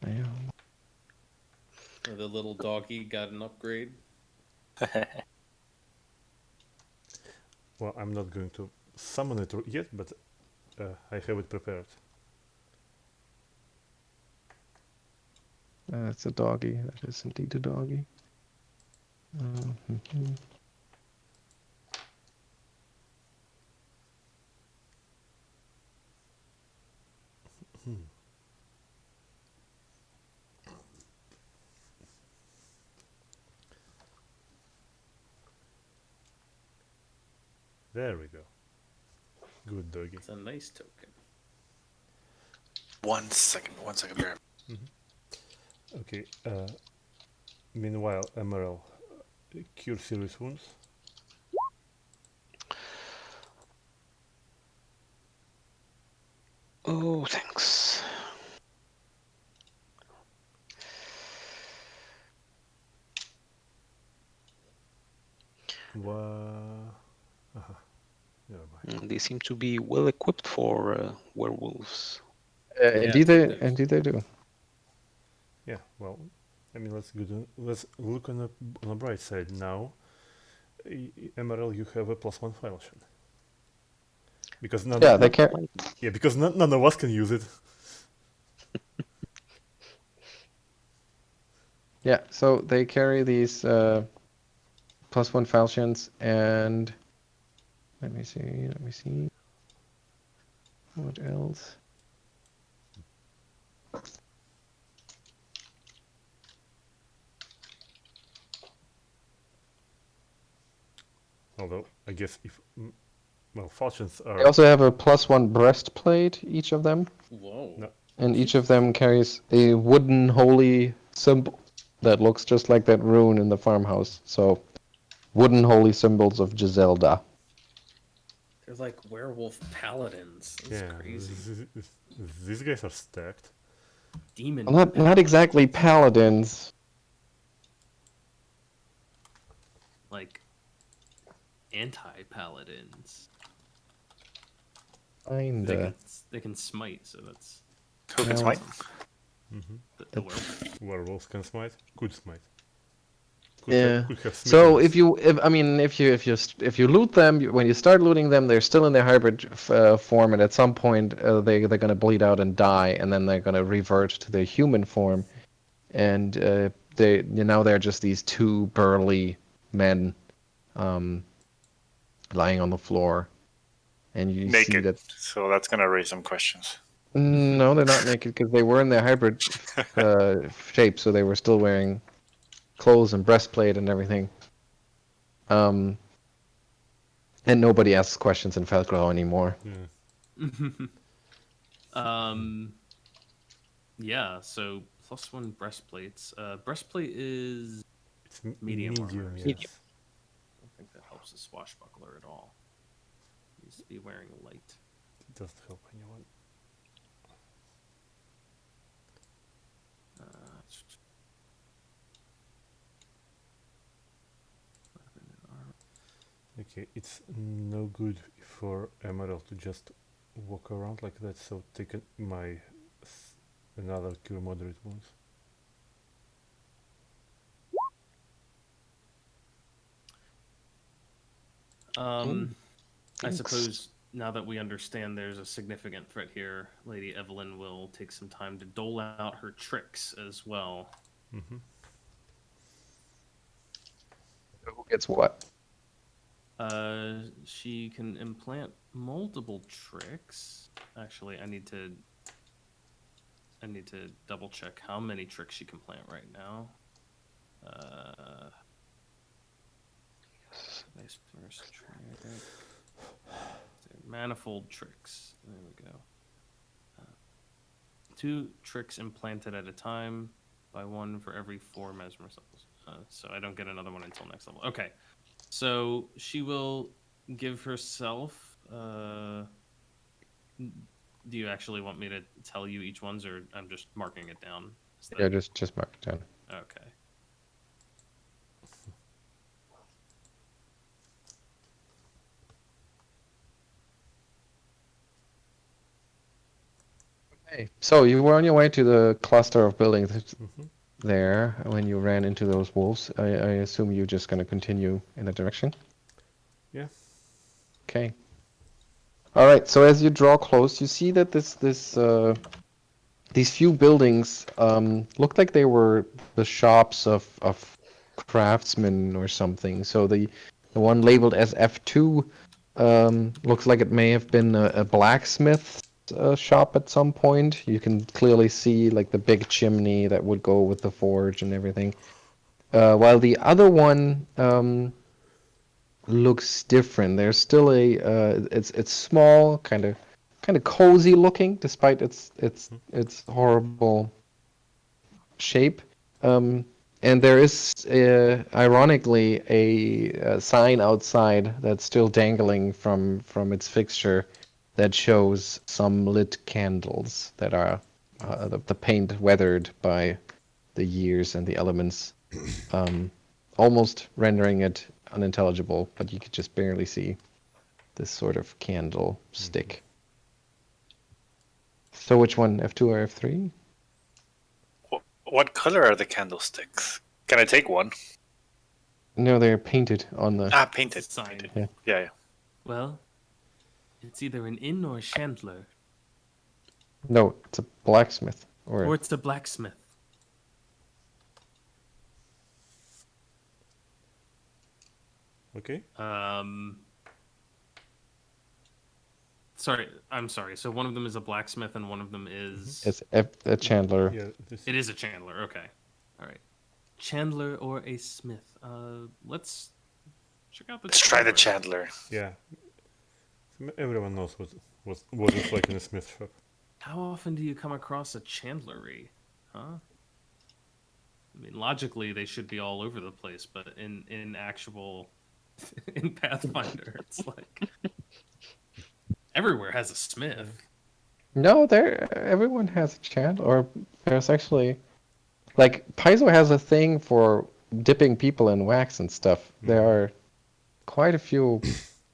Damn. The little doggy got an upgrade. Well, I'm not going to summon it yet, but I have it prepared. That's a doggy. That is indeed a doggy. There we go. Good doggy. It's a nice token. 1 second, Graham. Okay. Meanwhile, Emaírel, cure serious wounds. Oh, thanks. Never mind. They seem to be well equipped for werewolves. Indeed they do. Yeah. Well, I mean, let's look on the bright side now. Emaírel, you have a +1 falchion. Because none. Yeah, they can't. Yeah, because none of us can use it. Yeah, so they carry these +1 falchions, and let me see. What else? Although, I guess if falchions are. They also have a +1 breastplate, each of them. Whoa. No. And each of them carries a wooden holy symbol that looks just like that rune in the farmhouse. So, wooden holy symbols of Giselda. They're like werewolf paladins. That's crazy. These guys are stacked. Demon. Well, not exactly paladins. Like anti-paladins. Kinda. They can smite, so that's Who can smite? Mm-hmm. the werewolf. Werewolves can smite. Could smite. Yeah. Could have So smithers. if you loot them, when you start looting them, they're still in their hybrid form, and at some point they're gonna bleed out and die, and then they're gonna revert to their human form, and now they're just these two burly men, lying on the floor, and you see Naked. that. So that's gonna raise some questions. No, they're not naked because they were in their hybrid shape, so they were still wearing clothes and breastplate and everything. Um, and nobody asks questions in Felgrau anymore. Yeah. Yeah, so +1 breastplates. Breastplate is It's medium armor. medium, So yes. I don't think that helps a swashbuckler at all. He needs to be wearing a light. It doesn't help anyone. Weapon and armor. Okay, it's no good for Emaṛēl to just walk around like that, so take another cure moderate wounds. I Thanks. suppose now that we understand there's a significant threat here, Lady Evelyn will take some time to dole out her tricks as well. Mm-hmm. Who gets what? She can implant multiple tricks. Actually, I need to double check how many tricks she can plant right now. Nice first trick. Manifold tricks. There we go. 2 tricks implanted at a time, by 1 for every 4 mesmerism levels. So I don't get another one until next level. Okay. So she will give herself. Do you actually want me to tell you each one's, or I'm just marking it down? Yeah, just mark it down. Okay. Okay, so you were on your way to the cluster of buildings Mm-hmm. there when you ran into those wolves. I assume you're just going to continue in that direction? Yeah. Okay. All right, so as you draw close, you see that these few buildings look like they were the shops of craftsmen or something. So the one labeled as F2 looks like it may have been a blacksmith shop at some point. You can clearly see like the big chimney that would go with the forge and everything. While the other one looks different. There's still it's small, kind of cozy looking, despite its horrible shape. And there is, ironically, a sign outside that's still dangling from its fixture that shows some lit candles that are the paint weathered by the years and the elements, almost rendering it unintelligible, but you could just barely see this sort of candle stick. So which one, F2 or F3? What color are the candlesticks? Can I take one? No, they're painted on the... Painted. Sign. Painted. Yeah. Yeah. Well, it's either an inn or a chandler, No, it's a blacksmith. or it's a blacksmith. Okay. Sorry, I'm sorry. So one of them is a blacksmith, and one of them is. It's a chandler. Yeah. This. It is a chandler. Okay. All right. Chandler or a smith. Let's check out the. Let's try the chandler. Yeah. Everyone knows what it's like in a smith shop. How often do you come across a chandlery? Huh? I mean, logically, they should be all over the place, but in actual, in Pathfinder, it's like everywhere has a smith. No, everyone has a chandler. Or there's actually... Like, Paizo has a thing for dipping people in wax and stuff. There are quite a few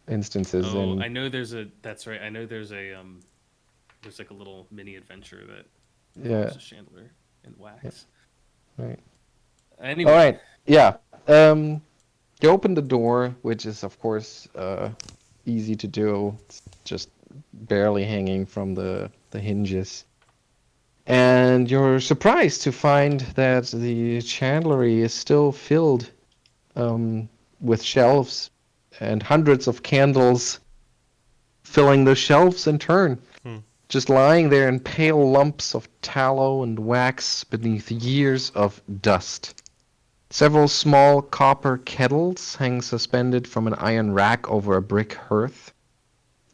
instances Oh, in... I know there's a. That's right. I know there's a. There's like a little mini adventure that Yeah. involves a chandler and wax. Right. Anyway, All right. Yeah. You open the door, which is of course easy to do. It's just barely hanging from the hinges. And you're surprised to find that the chandlery is still filled with shelves and hundreds of candles filling the shelves in turn, Hmm. just lying there in pale lumps of tallow and wax beneath years of dust. Several small copper kettles hang suspended from an iron rack over a brick hearth,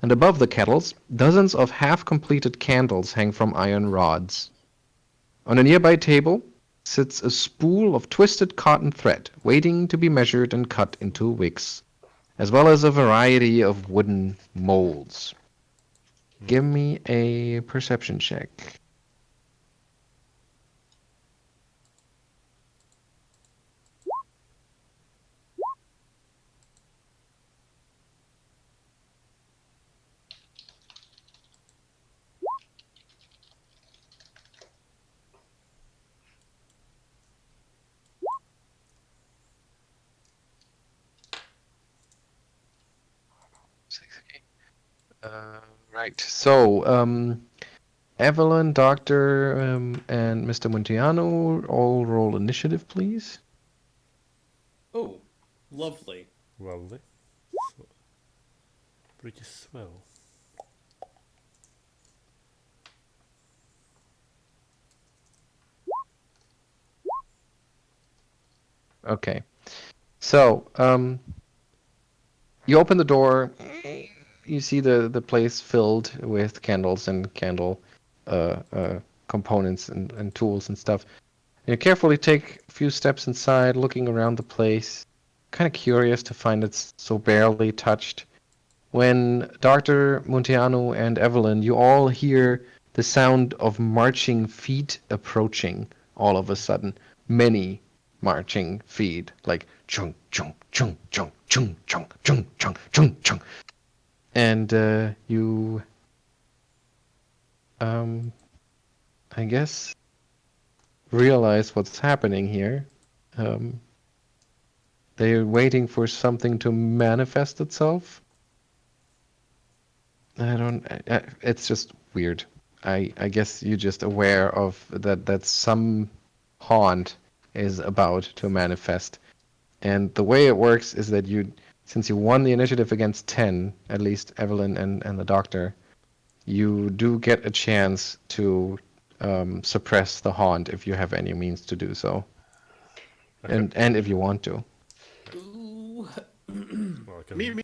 and above the kettles, dozens of half-completed candles hang from iron rods. On a nearby table sits a spool of twisted cotton thread, waiting to be measured and cut into wicks, as well as a variety of wooden molds. Give me a perception check. Right. So, Evelyn, Doctor, and Mr. Montiano, all roll initiative, please. oh, lovely. Lovely. So, pretty swell. Okay. So, you open the door. You see the place filled with candles and candle components and tools and stuff. You carefully take a few steps inside, looking around the place, kind of curious to find it's so barely touched. When Dr. Montiano and Evelyn, you all hear the sound of marching feet approaching all of a sudden. Many marching feet, like chung, chung, chung, chung, chung, chung, chung, chung, chung, chung. And you, I guess, realize what's happening here. They're waiting for something to manifest itself. It's just weird. I guess you're just aware of that some haunt is about to manifest. And the way it works is that since you won the initiative against 10, at least Evelyn and the doctor, you do get a chance to suppress the haunt if you have any means to do so. Okay. And if you want to. Ooh. Well, I can, Me.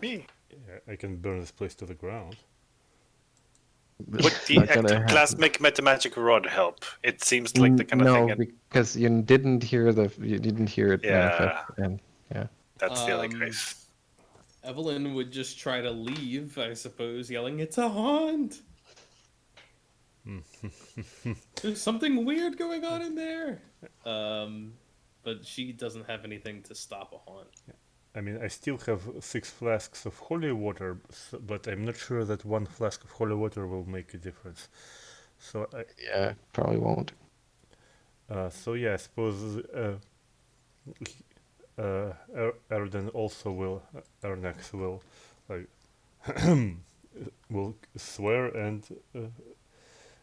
yeah, I can burn this place to the ground. Would the Not gonna ectoplasmic metamagic rod help? It seems like the kind of no, thing. because you didn't hear it Yeah. manifest, and yeah. That's the only case. Evelyn would just try to leave, I suppose, yelling, "It's a haunt! There's something weird going on in there!" But she doesn't have anything to stop a haunt. I mean, I still have 6 flasks of holy water, but I'm not sure that 1 flask of holy water will make a difference. So, Yeah, probably won't. so yeah, I suppose Aroden also will, Arronax will, like, will swear and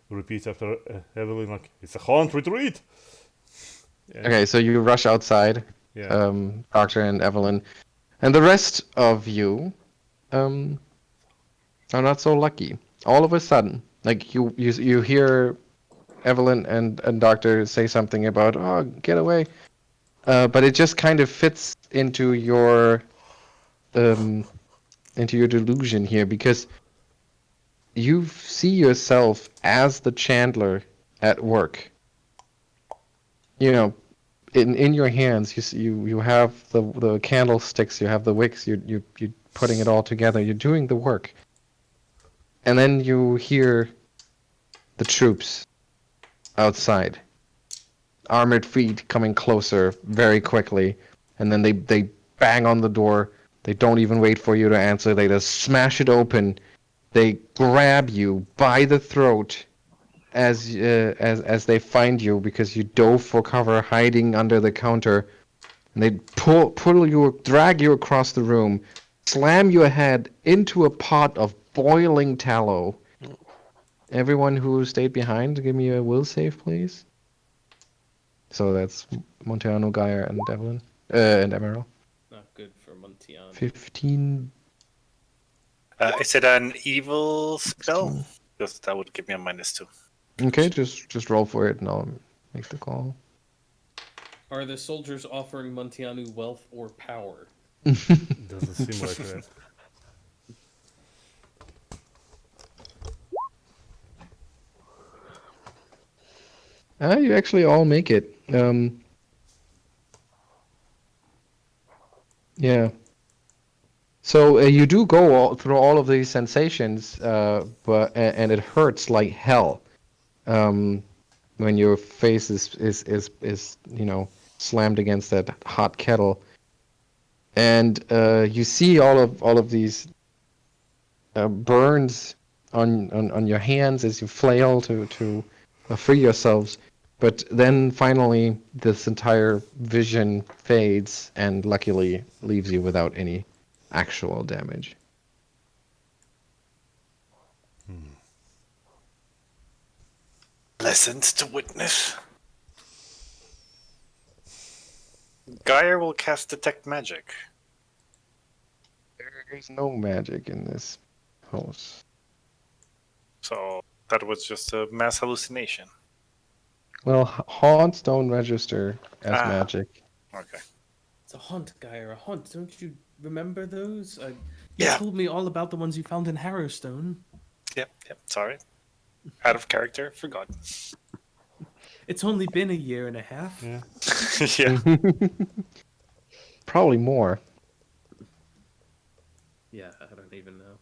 repeat after Evelyn, like, "It's a haunt, retreat!" And, Okay, so you rush outside, yeah. Doctor and Evelyn, and the rest of you are not so lucky. All of a sudden, like you hear Evelyn and Doctor say something about, "Oh, get away," but it just kind of fits into your delusion here, because you see yourself as the Chandler at work. You know, in your hands, you have the candlesticks, you have the wicks, you putting it all together, you're doing the work, and then you hear the troops outside, armored feet coming closer very quickly, and then they bang on the door. They don't even wait for you to answer. They just smash it open. They grab you by the throat as they find you because you dove for cover, hiding under the counter, and they drag you across the room, slam your head into a pot of boiling tallow. Everyone who stayed behind, give me a will save, please. So that's Monteano, Geier, and Evelyn, and Emaírel. Not good for Montiano. 15. Is it an evil spell? 16. Because that would give me a -2. Okay, just roll for it and I'll make the call. Are the soldiers offering Montiano wealth or power? Doesn't seem like that. You actually all make it. Yeah. So you do go through all of these sensations, and it hurts like hell. When your face is slammed against that hot kettle, and you see all of these burns on your hands as you flail to free yourselves. But then finally, this entire vision fades and luckily leaves you without any actual damage. Lessons to witness. Geier will cast Detect Magic. There's no magic in this house. So that was just a mass hallucination. Well, haunts don't register as Ah. magic. Okay. It's a haunt, Geier, a haunt. Don't you remember those? You Yeah. told me all about the ones you found in Harrowstone. Yep. Sorry. Out of character. Forgot. It's only been a year and a half. Yeah. Yeah. Probably more. Yeah, I don't even know.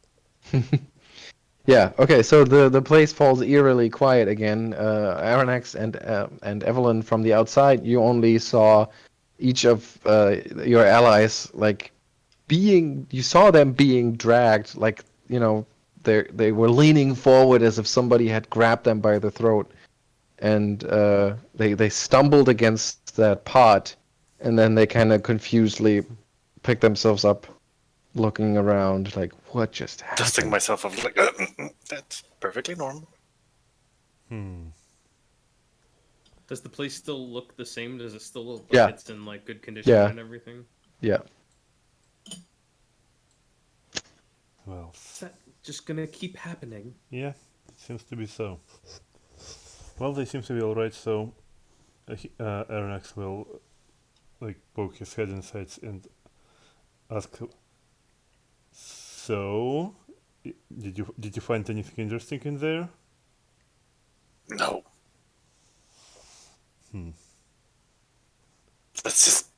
Yeah. Okay. So the place falls eerily quiet again. Arronax and Evelyn from the outside. You only saw each of your allies you saw them being dragged, they were leaning forward as if somebody had grabbed them by the throat, and they stumbled against that pot, and then they kind of confusedly picked themselves up, looking around like, what just happened? Dusting myself of that's perfectly normal. Does the place still look the same? Does it still look like Yeah. it's in good condition Yeah. and everything? Yeah. Well, Is that just gonna keep happening? yeah, it seems to be so. Well, they seem to be alright, so Aronax will poke his head inside and ask, so, did you find anything interesting in there? No. Let's just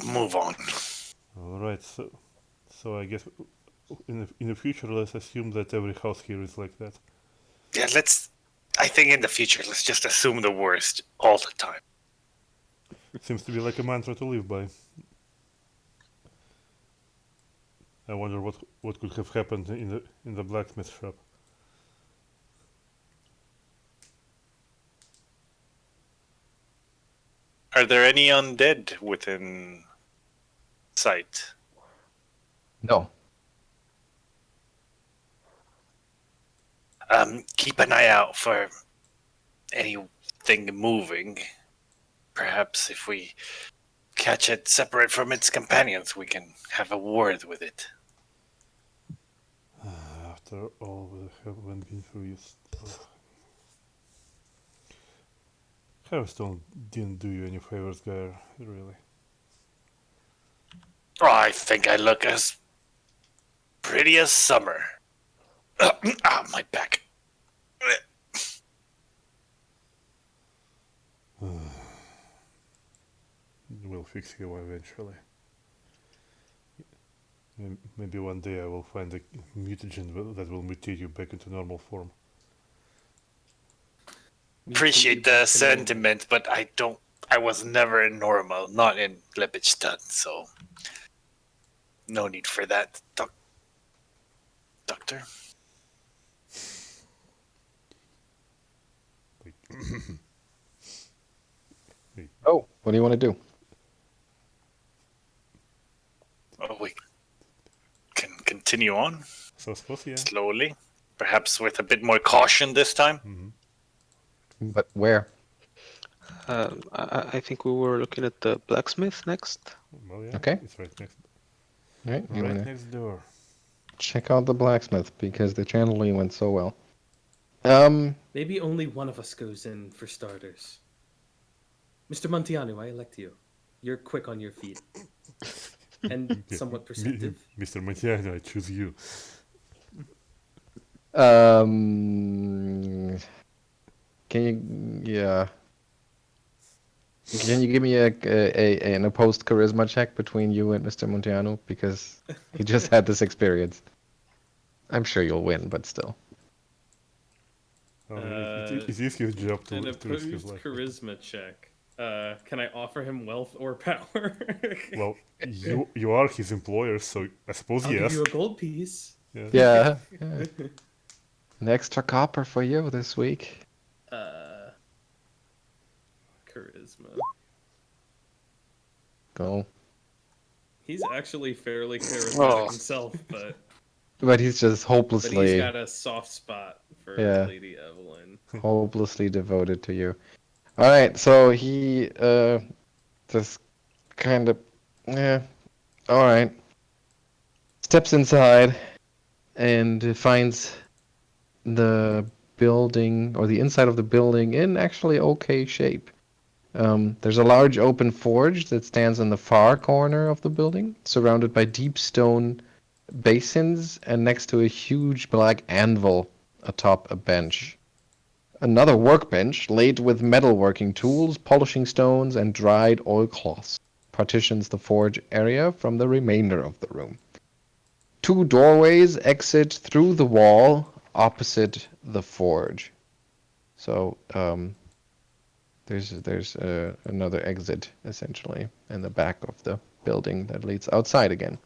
move on. Alright, so I guess in the future, let's assume that every house here is like that. Yeah, I think in the future, let's just assume the worst all the time. Seems to be like a mantra to live by. I wonder what could have happened in the blacksmith shop. Are there any undead within sight? No. Keep an eye out for anything moving. Perhaps if we catch it separate from its companions, we can have a word with it. After all we have been through, Harrowstone didn't do you any favors, Geier, really. Oh, I think I look as pretty as summer. My back. We'll fix you eventually. Maybe one day I will find a mutagen that will mutate you back into normal form. Appreciate the sentiment, but I was never normal, not in Lepidstadt, so no need for that, Doctor. Oh, what do you want to do? Oh, we can continue on So I suppose, yeah. slowly, perhaps with a bit more caution this time. But where? I think we were looking at the blacksmith next. Well, yeah. Okay. It's right next. Right, you Right want to next door. check out the blacksmith because the channeling went so well. Maybe only one of us goes in for starters. Mr. Montiano, I elect you. You're quick on your feet. And Yeah, somewhat perceptive. Mr. Montiano, I choose you. Can you, yeah. Can you give me an opposed charisma check between you and Mr. Montiano? Because he just had this experience. I'm sure you'll win, but still. It is his job to An risk his opposed life. charisma check. Can I offer him wealth or power? Well, you are his employer, so I suppose I'll yes. give you a gold piece. Yeah. An extra copper for you this week. Charisma. Go. He's actually fairly charismatic himself, But he's just but hopelessly, he's got a soft spot for Yeah. Lady Evelyn. hopelessly devoted to you. All right, so he just kind of, yeah, all right. Steps inside and finds the building or the inside of the building in actually okay shape. There's a large open forge that stands in the far corner of the building, surrounded by deep stone basins and next to a huge black anvil atop a bench. Another workbench laid with metalworking tools, polishing stones, and dried oilcloths partitions the forge area from the remainder of the room. Two doorways exit through the wall opposite the forge. So, there's another exit essentially in the back of the building that leads outside again.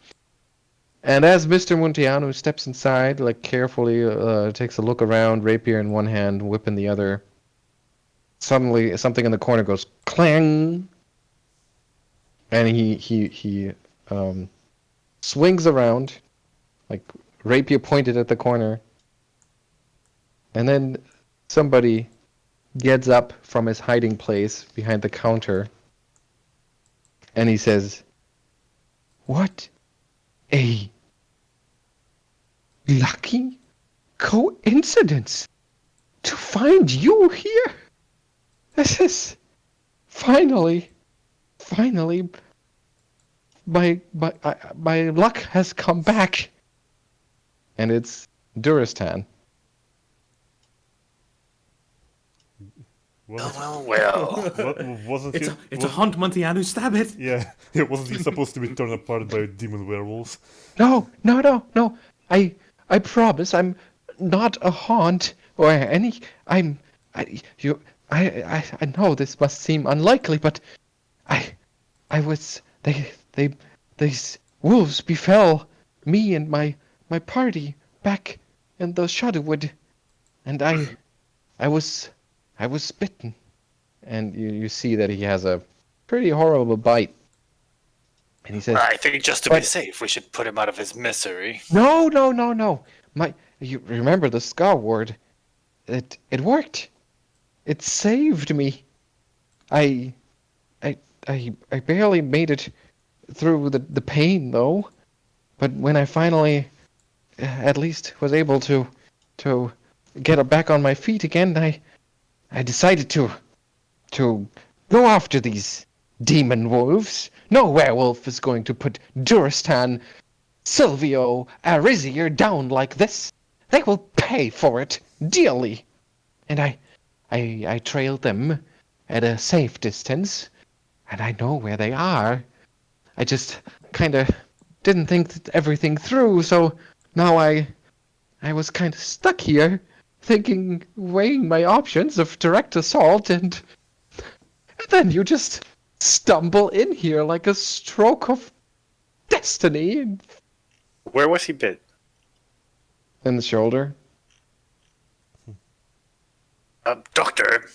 And as Mr. Montiano steps inside, like carefully takes a look around, rapier in one hand, whip in the other, suddenly something in the corner goes clang, and he swings around, like rapier pointed at the corner, and then somebody gets up from his hiding place behind the counter, and he says, "What a lucky coincidence to find you here. This is finally, my luck has come back." And it's Duristan. Well, well. Wasn't It's he? a hunt, Montiano. Stab it. Yeah, wasn't he supposed to be torn apart by demon werewolves? No. I promise I'm not a haunt or any. I know this must seem unlikely, but I was these wolves befell me and my party back in the Shadowwood, and I was bitten, and you see that he has a pretty horrible bite, and he says, I think just to be But- safe, we should put him out of his misery. "No. You remember the Scar Ward? It worked. It saved me. I barely made it through the pain though, but when I finally, at least, was able to get back on my feet again, I decided to go after these demon wolves. No werewolf is going to put Duristan, Silvio, Arizier down like this. They will pay for it dearly." And I trailed them at a safe distance, and I know where they are. I just kind of didn't think everything through, so now I was kind of stuck here, thinking, weighing my options of direct assault, and then you just stumble in here like a stroke of destiny in Where was he bit? the shoulder. Doctor,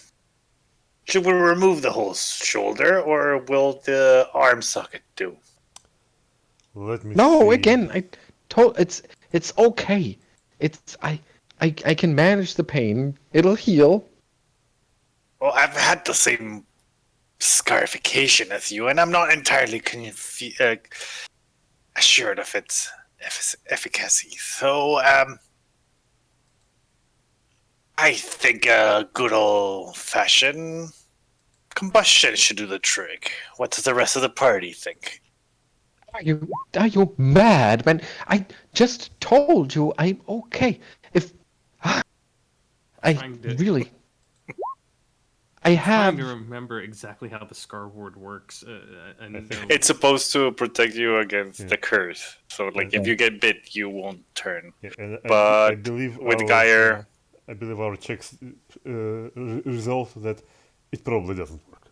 Should we remove the whole shoulder, or will the arm socket do? Let me No, see. again, I told it's okay. It's I can manage the pain. It'll heal. Well, I've had the same scarification as you, and I'm not entirely assured of its efficacy. So, I think a good old-fashioned combustion should do the trick. What does the rest of the party think? Are you mad, man? I just told you I'm okay. If I Trying to- really I Trying have to remember exactly how the Scar Ward works. And know- It's supposed to protect you against Yeah. the curse. So, like, Yeah. if you get bit, you won't turn. Yeah, and I But believe with our, Geier- I believe our checks resolve that it probably doesn't work.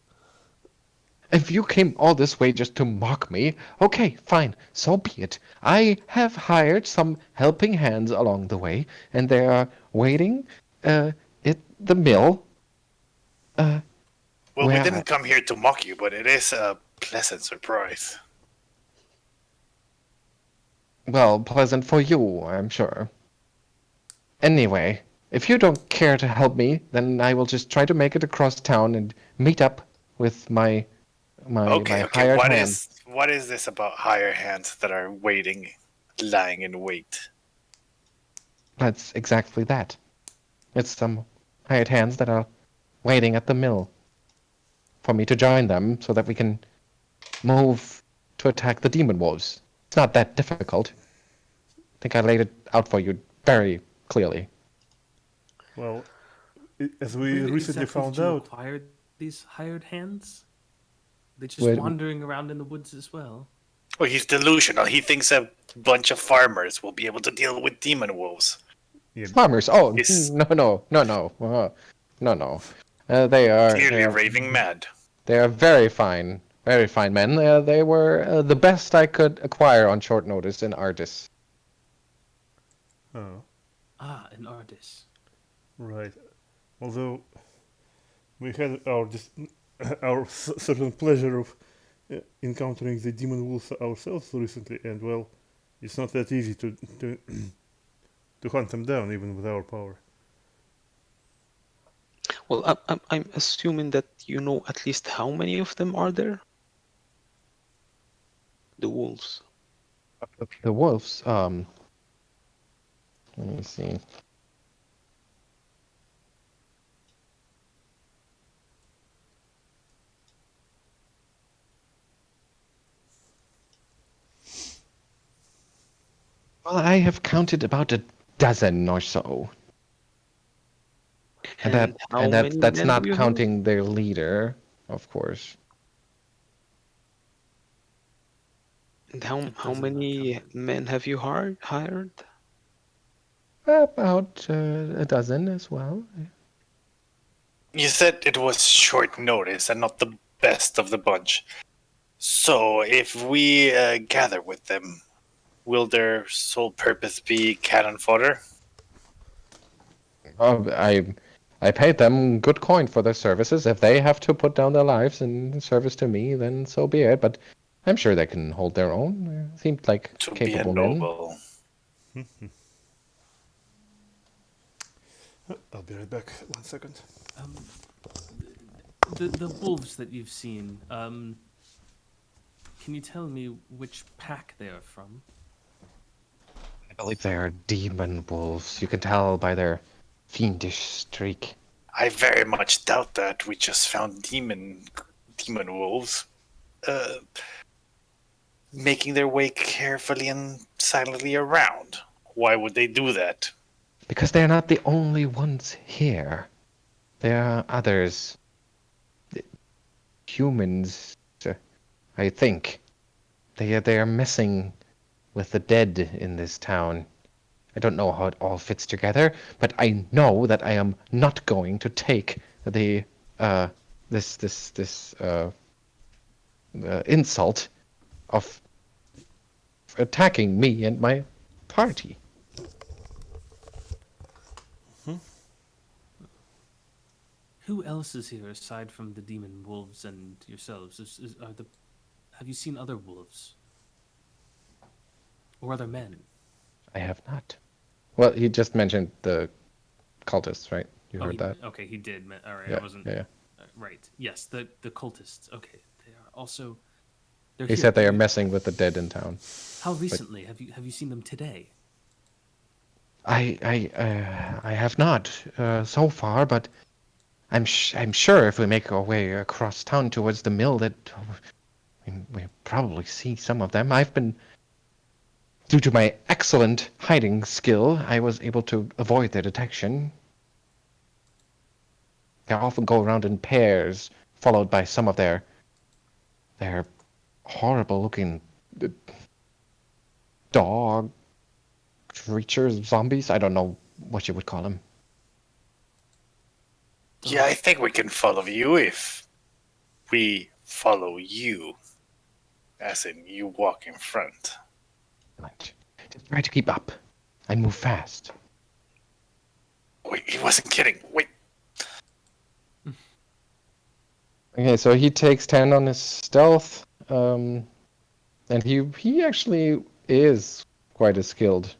if you came all this way just to mock me, okay, fine, so be it. I have hired some helping hands along the way, and they are waiting at the mill. Well, we Where didn't come here to mock you, but it is a pleasant surprise. Well, pleasant for you, I'm sure. Anyway, if you don't care to help me, then I will just try to make it across town and meet up with my Okay. hired hand. What is this about hired hands that are waiting, lying in wait? That's exactly that. It's some hired hands that are waiting at the mill for me to join them so that we can move to attack the demon wolves. It's not that difficult. I think I laid it out for you very clearly. Well, as we Where recently exactly found did you out, acquire these hired hands? They're just Where- wandering around in the woods as well. Well, he's delusional. He thinks a bunch of farmers will be able to deal with demon wolves. Farmers. Oh, Is- no. They Clearly are raving mad. they are very fine men. They were the best I could acquire on short notice in Artis. oh, Ah, an artist. right. Although we had our certain pleasure of encountering the demon wolves ourselves recently, and well, it's not that easy to to hunt them down even with our power. Well, I'm assuming that you know at least how many of them are there? The wolves. The wolves. Let me see. Well, I have counted about a dozen or so. And how many that's men not do you have? counting their leader, of course. And That how doesn't many count. men have you hired? About a dozen as well. You said it was short notice and not the best of the bunch. So, if we gather with them, will their sole purpose be cannon fodder? Oh, I paid them good coin for their services. If they have to put down their lives in service to me, then so be it. But I'm sure they can hold their own. Seemed like To be a capable men. noble. I'll be right back. 1 second. The wolves that you've seen, can you tell me which pack they are from? I believe they are demon wolves. You can tell by their fiendish streak. I very much doubt that. We just found demon wolves making their way carefully and silently around. Why would they do that? Because they're not the only ones here. There are others. Humans, I think. They are messing with the dead in this town. I don't know how it all fits together, but I know that I am not going to take the this insult of attacking me and my party. Who else is here aside from the demon wolves and yourselves? Have you seen other wolves? Or other men? I have not. Well, he just mentioned the cultists, right? You Oh, heard that? okay, he did. All right, I Yeah, wasn't yeah. right. Yes, the cultists. Okay, they are also. They're He here. said they are messing with the dead in town. How recently have you seen them today? I have not so far, but I'm sure if we make our way across town towards the mill, that we probably see some of them. Due to my excellent hiding skill, I was able to avoid their detection. They often go around in pairs, followed by some of their horrible-looking dog creatures, zombies. I don't know what you would call them. Yeah, I think we can follow you if we follow you. As in, you walk in front. Just try to keep up. I move fast. Wait, he wasn't kidding. Wait. Okay, so he takes 10 on his stealth, and he actually is quite a skilled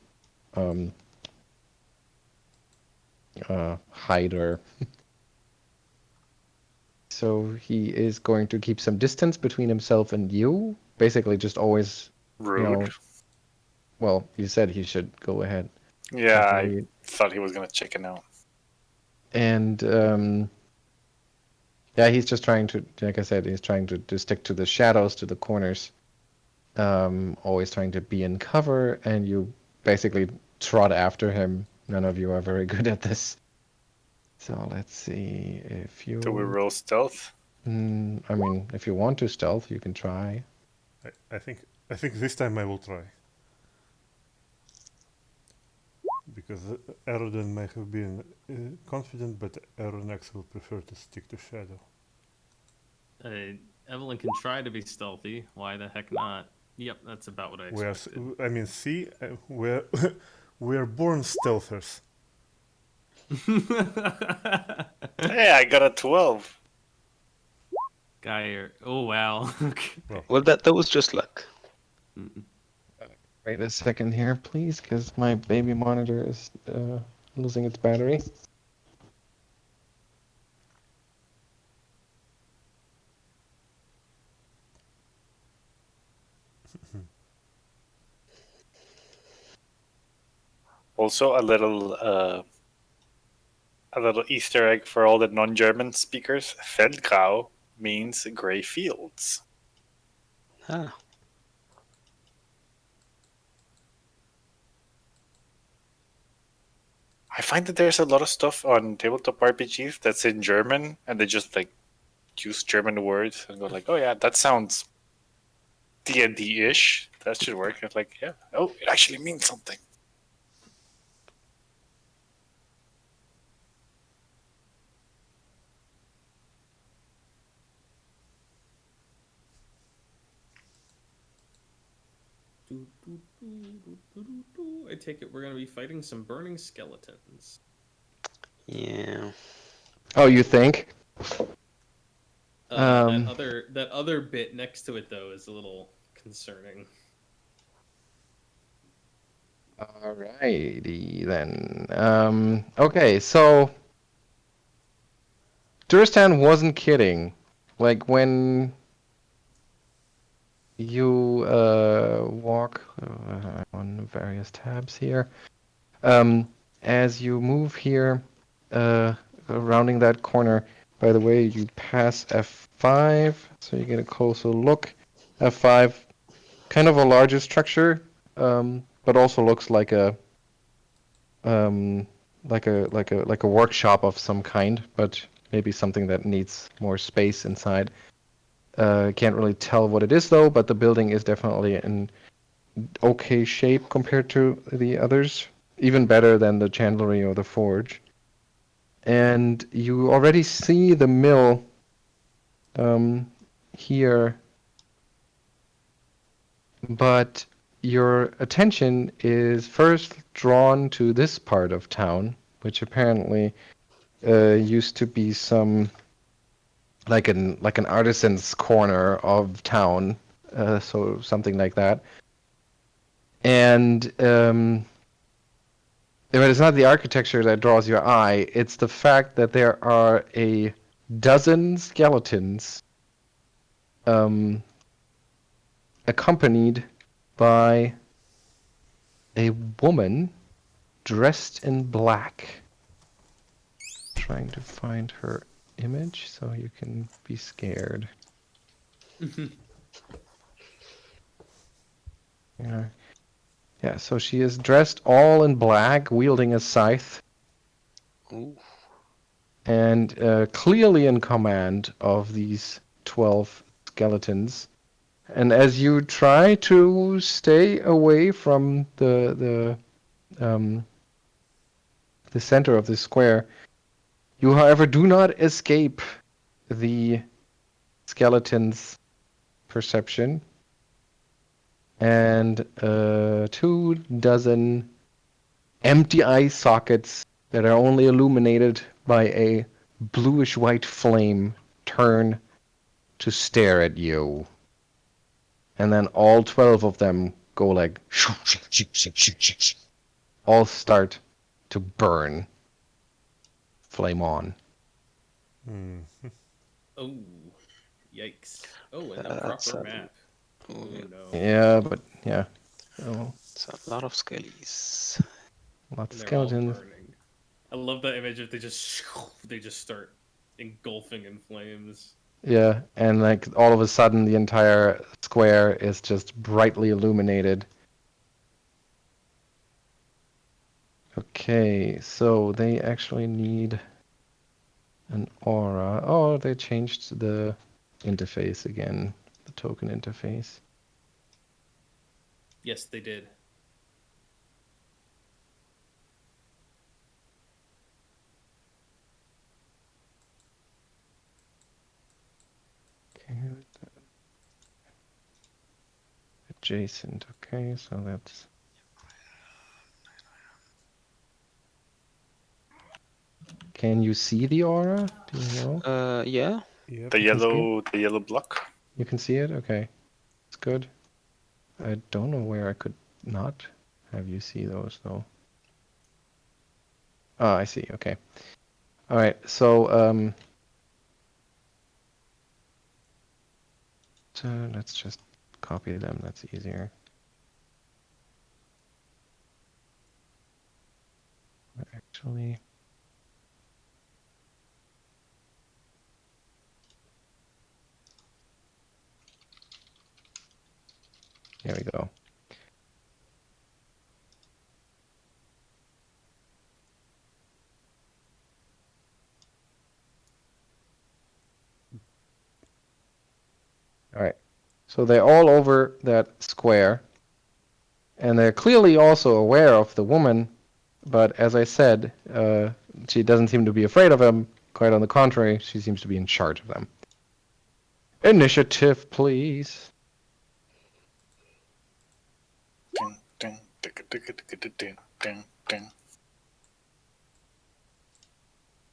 hider. So he is going to keep some distance between himself and you. Basically, just always, Rude. Well, you said he should go ahead. Yeah, Take the I lead. thought he was gonna chicken out. And yeah, he's just trying to, like I said, he's trying to stick to the shadows, to the corners. Always trying to be in cover, and you basically trot after him. None of you are very good at this. So let's see if you. Do we roll stealth? I mean, if you want to stealth, you can try. I think this time I will try. Because Aroden may have been confident, but Arronax will prefer to stick to shadow. Evelyn can try to be stealthy. Why the heck not? Yep, that's about what I expected. We're born stealthers. Hey, I got a 12. Geier. Oh wow. Well, that was just luck. Wait a second here, please, because my baby monitor is losing its battery. Also, a little Easter egg for all the non-German speakers. Feldgrau means gray fields. Ah, I find that there's a lot of stuff on tabletop RPGs that's in German, and they just like use German words and go like, "Oh yeah, that sounds D&D-ish. That should work." It's like, yeah, oh, it actually means something. I take it we're gonna be fighting some burning skeletons. yeah. Oh, you think? That other bit next to it though is a little concerning. Alrighty then. Okay, so Durstan wasn't kidding. Like when you walk on various tabs here, as you move here, rounding that corner. By the way, you pass F5, so you get a closer look. F5, kind of a larger structure, but also looks like a workshop of some kind, but maybe something that needs more space inside. Can't really tell what it is though, but the building is definitely in okay shape compared to the others, even better than the chandlery or the forge. And you already see the mill here, but your attention is first drawn to this part of town, which apparently used to be some like an artisan's corner of town, so something like that. And but it's not the architecture that draws your eye, it's the fact that there are a dozen skeletons accompanied by a woman dressed in black. Trying to find her image so you can be scared. Yeah. Yeah, so she is dressed all in black, wielding a scythe, Ooh. and clearly in command of these 12 skeletons. And as you try to stay away from the center of the square, you, however, do not escape the skeleton's perception. And 24 empty eye sockets that are only illuminated by a bluish-white flame turn to stare at you. And then all 12 of them go like... all start to burn. Flame on. Hmm. Oh, yikes! Oh, and a That's proper a, map. oh, Oh yeah, no! Yeah, but yeah. Oh, it's a lot of skellies. lots And of they're all skeletons. burning. I love that image of they just start engulfing in flames. Yeah, and like all of a sudden the entire square is just brightly illuminated. Okay, so they actually need an aura. Oh, they changed the interface again, the token interface. Yes, they did. Okay, adjacent. Okay, so that's... Can you see the aura? Do you know? Yeah. Yep. The You can see it? yellow block. You can see it? Okay. It's good. I don't know where I could not have you see those though. Oh, I see. Okay. All right. So let's just copy them. That's easier. Actually, there we go. All right. So they're all over that square, and they're clearly also aware of the woman. But as I said, she doesn't seem to be afraid of him. Quite on the contrary, she seems to be in charge of them. Initiative, please. Ding, ding, ding, ding, ding, ding, ding, ding.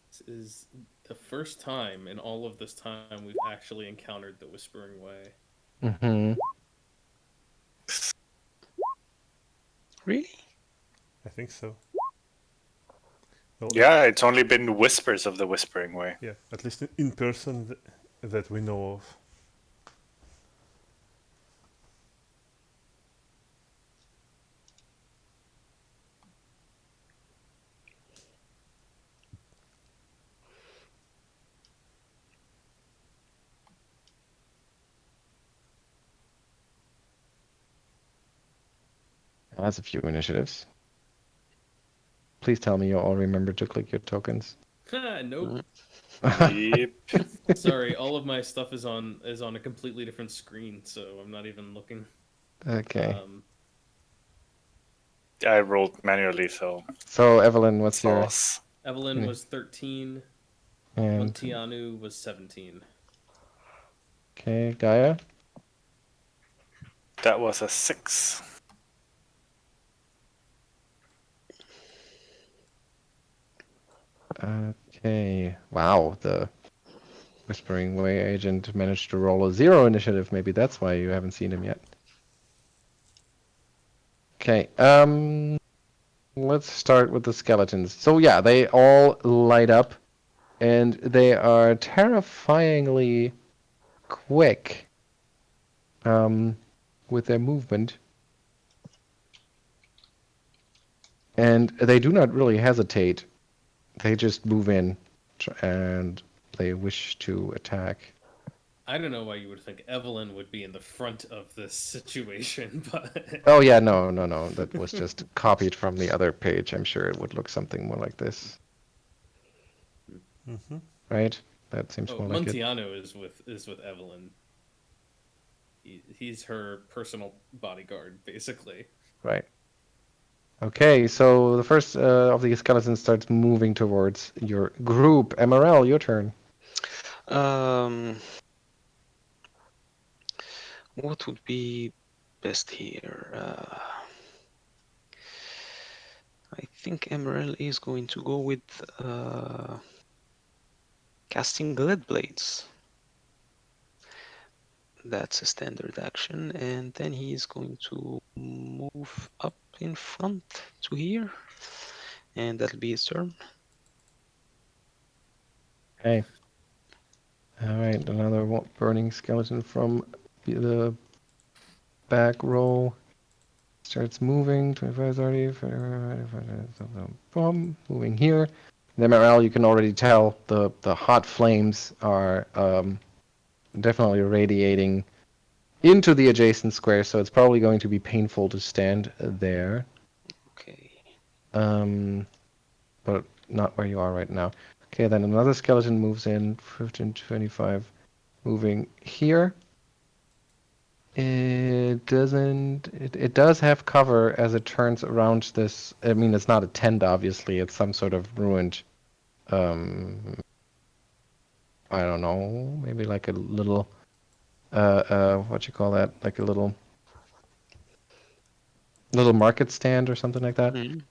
This is the first time in all of this time we've actually encountered the Whispering Way. Mm-hmm. Really? I think so. Well, Yeah, it's only been whispers of the Whispering Way. yeah. At least in person that we know of. That's a few initiatives. Please tell me you all remember to click your tokens. Nope. Yep. Sorry, all of my stuff is on a completely different screen, so I'm not even looking. Okay. I rolled manually, so So Evelyn, what's it's your... loss. Evelyn was 13. And Montianu was 17. okay, Gaia. That was a 6. Okay. Okay. Wow, the Whispering Way agent managed to roll a 0 initiative. Maybe that's why you haven't seen him yet. Okay. Let's start with the skeletons. So yeah, they all light up, and they are terrifyingly quick with their movement. And they do not really hesitate. They just move in, and they wish to attack. I don't know why you would think Evelyn would be in the front of this situation, but Oh yeah, no. That was just copied from the other page. I'm sure it would look something more like this, Mm-hmm. right? That seems oh, more like it. Montiano is with Evelyn. He's her personal bodyguard, basically. Right. Okay, so the first of the skeletons starts moving towards your group. Emaṛel, your turn. Um, what would be best here? I think Emaṛel is going to go with casting Lead Blades. That's a standard action, and then he is going to move up in front to here, and that'll be his turn. Okay. All right, another burning skeleton from the back row starts moving. 25, 30, 45, moving here. Then Emaṛel, you can already tell the hot flames are definitely radiating into the adjacent square, so it's probably going to be painful to stand there. Okay. But not where you are right now. Okay, then another skeleton moves in, 15, 25, moving here. It doesn't. It does have cover as it turns around this. I mean, it's not a tent, obviously. It's some sort of ruined. I don't know. Maybe like a little. What you call that? Like a little market stand or something like that. Mhm.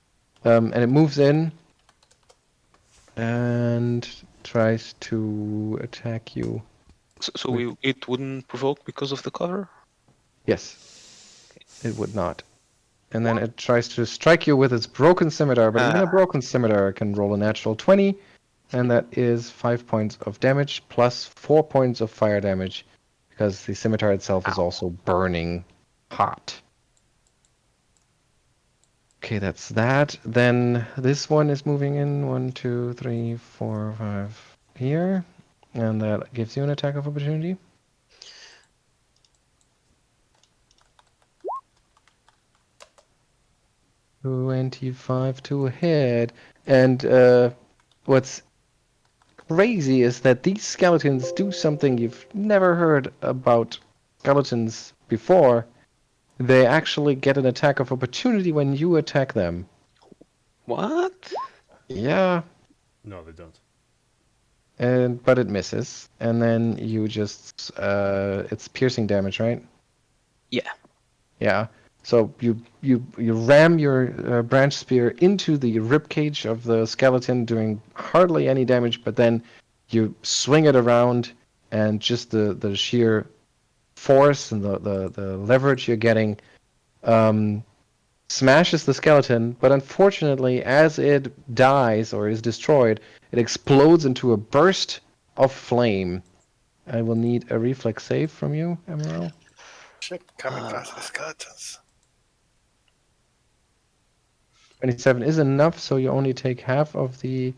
And it moves in and tries to attack you. So it wouldn't provoke because of the cover? Yes, it would not. And then it tries to strike you with its broken scimitar, but even a broken scimitar can roll a natural 20, and that is 5 points of damage plus 4 points of fire damage, because the scimitar itself is also burning hot. Okay, that's that. Then this one is moving in 1, 2, 3, 4, 5 here, and that gives you an attack of opportunity. $25 to hit. And what's crazy is that these skeletons do something you've never heard about skeletons before. They actually get an attack of opportunity when you attack them. What? Yeah, No, they don't. but it misses. And then you just it's piercing damage, right? Yeah. Yeah. So you ram your branch spear into the ribcage of the skeleton, doing hardly any damage, but then you swing it around, and just the sheer force and the leverage you're getting smashes the skeleton. But unfortunately, as it dies or is destroyed, it explodes into a burst of flame. I will need a reflex save from you, Emaṛel. Shit, coming past the skeletons. 27 is enough, so you only take half of the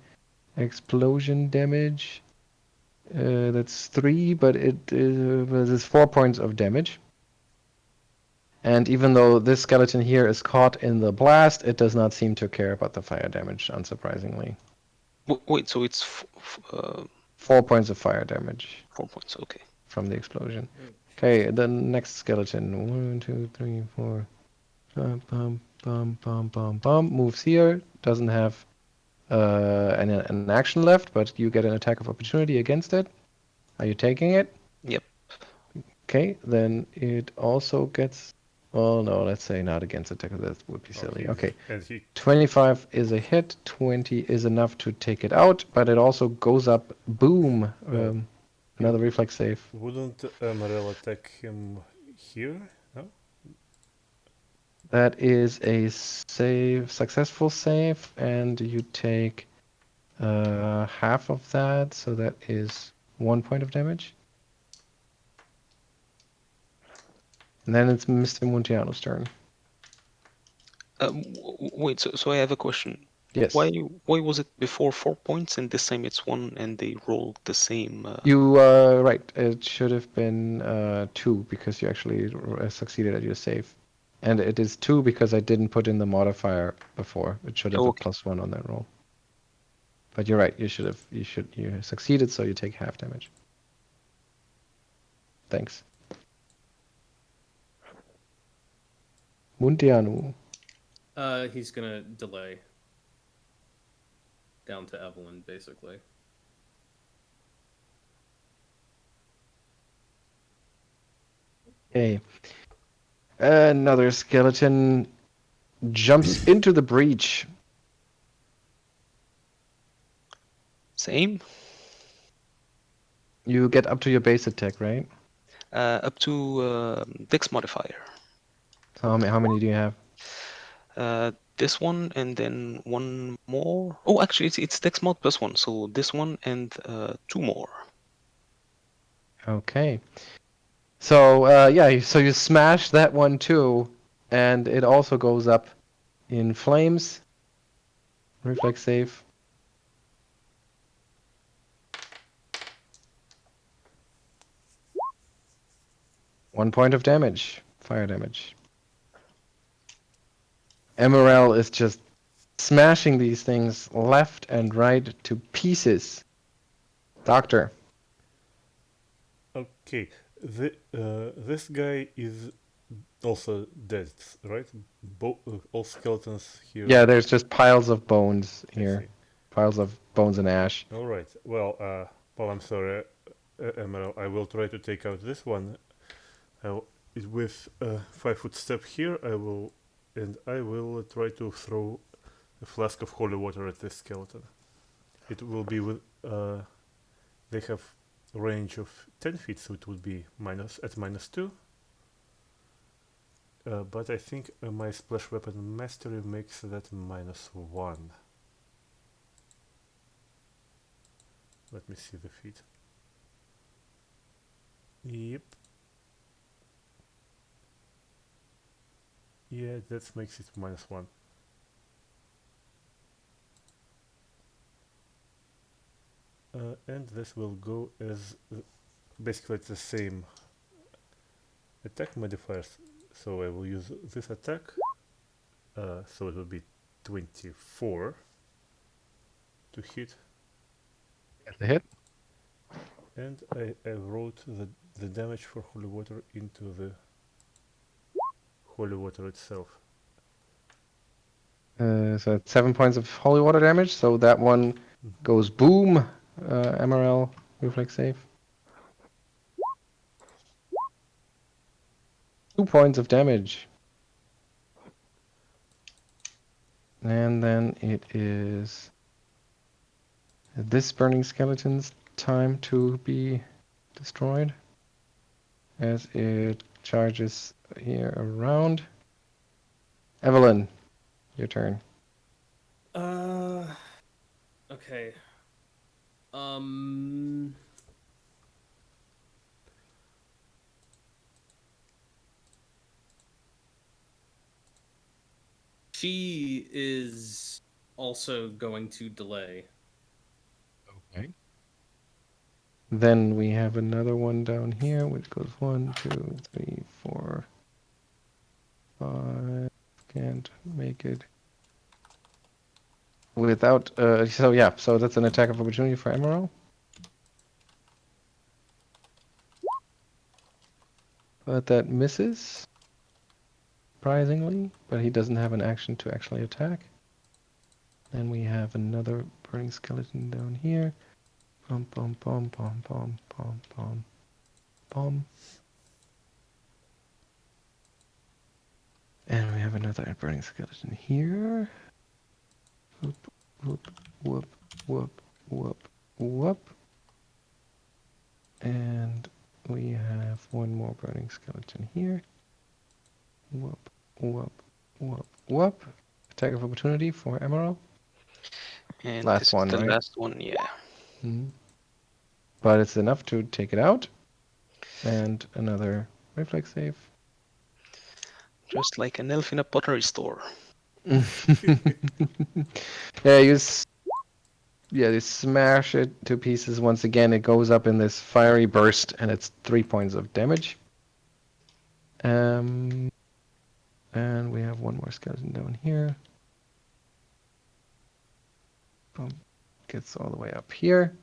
explosion damage. That's 3, but it is 4 points of damage. And even though this skeleton here is caught in the blast, it does not seem to care about the fire damage, unsurprisingly. Wait, so it's 4 points of fire damage 4 points. Okay. from the explosion. Okay, the next skeleton. 1, 2, 3, 4. Moves here. Doesn't have an action left, but you get an attack of opportunity against it. Are you taking it? Yep. Okay, then it also gets Oh no, let's say not against attack. That would be Oh, silly. he's, Okay. and he 25 is a hit. 20 is enough to take it out, but it also goes up. Boom. Another reflex save. wouldn't Emaṛel attack him here? No. That is a successful save, and you take half of that, so that is 1 point of damage. And then it's Mr. Muntiano's turn. Wait, so I have a question. Yes. Why was it before 4 points and this time it's 1 and they rolled the same? You are right. It should have been 2 because you actually succeeded at your save. And it is 2 because I didn't put in the modifier before. It should have Oh, a okay. +1 on that roll. But you're right. You succeeded, so you take half damage. Thanks. Muntianu. He's gonna delay down to Evelyn, basically. Okay. Another skeleton jumps into the breach. Same? You get up to your base attack, right? Up to Dex modifier. So how many do you have? This one and then one more. Oh, actually, it's Dex mod +1. So this one and 2 more. Okay. So yeah, so you smash that one too, and it also goes up in flames. Reflex save. One point of damage. Fire damage. Emaṛel is just smashing these things left and right to pieces. Doctor. Okay. This guy is also dead, right? All skeletons here. Yeah, there's just piles of bones I here. see. Piles of bones and ash. All right. Well, I'm sorry, Emaṛel. I will try to take out this one. With a 5-foot step here, I will try to throw a flask of holy water at this skeleton. It will be with. They have a range of 10 feet, so it would be -2. But I think my splash weapon mastery makes that -1. Let me see the feat. Yep. Yeah, that makes it -1. And this will go as basically it's the same attack modifiers. So I will use this attack. So it will be 24 to hit. That's a hit. And I wrote the damage for holy water into the holy water itself. So it's 7 points of holy water damage. So that one goes boom. Emaṛel, reflex save. 2 points of damage. And then it is this burning skeleton's time to be destroyed as it charges here around. Evelyn, your turn. Okay. She is also going to delay. Okay. Then we have another one down here, which goes 1, 2, 3, 4, 5. Can't make it. Without, so yeah, so that's an attack of opportunity for Emaṛel. But that misses, surprisingly, but he doesn't have an action to actually attack. Then we have another burning skeleton down here. Bum, bum, bum, bum, bum, bum, bum, bum. And we have another burning skeleton here. Whoop, whoop, whoop, whoop, whoop, whoop. And we have one more burning skeleton here. Whoop, whoop, whoop, whoop. Attack of opportunity for Emaírel. And Last this is one, the right? last one, yeah. Mhm. But it's enough to take it out. And another reflex save. Just like an elf in a pottery store. Yeah, you smash it to pieces once again. It goes up in this fiery burst, and it's 3 points of damage. And we have one more skeleton down here. Boom. Gets all the way up here.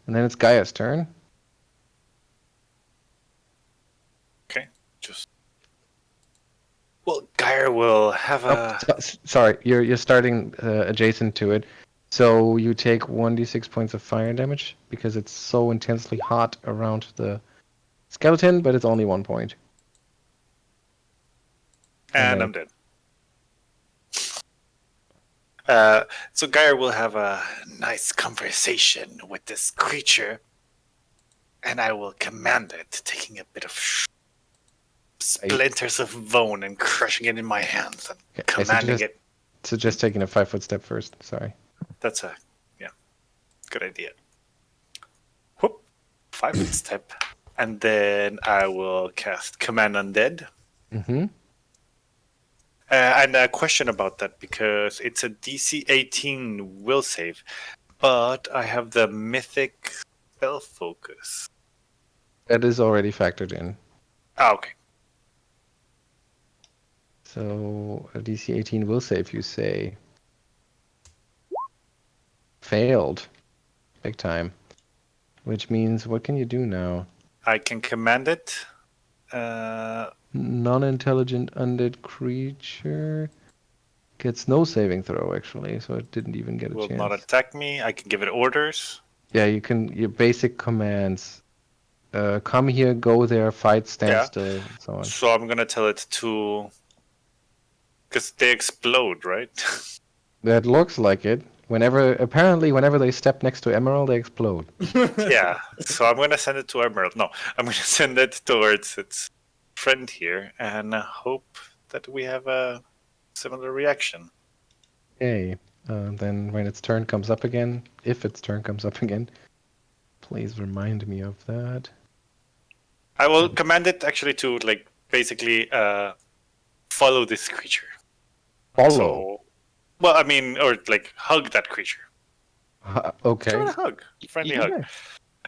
And then it's Gaia's turn. Okay, just. Well, Geier will have a. Sorry, you're starting adjacent to it. So you take 1d6 points of fire damage because it's so intensely hot around the skeleton, but it's only 1 point. And then- I'm dead. So Geier will have a nice conversation with this creature, and I will command it, taking a bit of splinters of bone and crushing it in my hands and Okay, commanding it. Suggest taking a 5-foot step first. Sorry. That's a good idea. Whoop, 5-foot step, and then I will cast Command Undead. Mm-hmm. And a question about that, because it's a DC 18 will save, but I have the Mythic spell focus. That is already factored in. Ah, okay. So a DC 18 will save, you say. Failed. Big time. Which means, what can you do now? I can command it. Non-intelligent undead creature gets no saving throw, actually, so it didn't even get a Will chance. not attack me. I can give it orders. Yeah, you can. Your basic commands: come here, go there, fight, stand Yeah. still, and so on. So I'm gonna tell it to, because they explode, right? That looks like it. Whenever they step next to Emaírel, they explode. Yeah. So I'm gonna send it to Emerald. No, I'm gonna send it towards its friend here and hope that we have a similar reaction. Okay. Then when its turn comes up again, if its turn comes up again, please remind me of that. I will command it actually to basically follow this creature. Follow. So, well, I mean, or hug that creature. Okay. Try to hug, friendly hug. Yeah,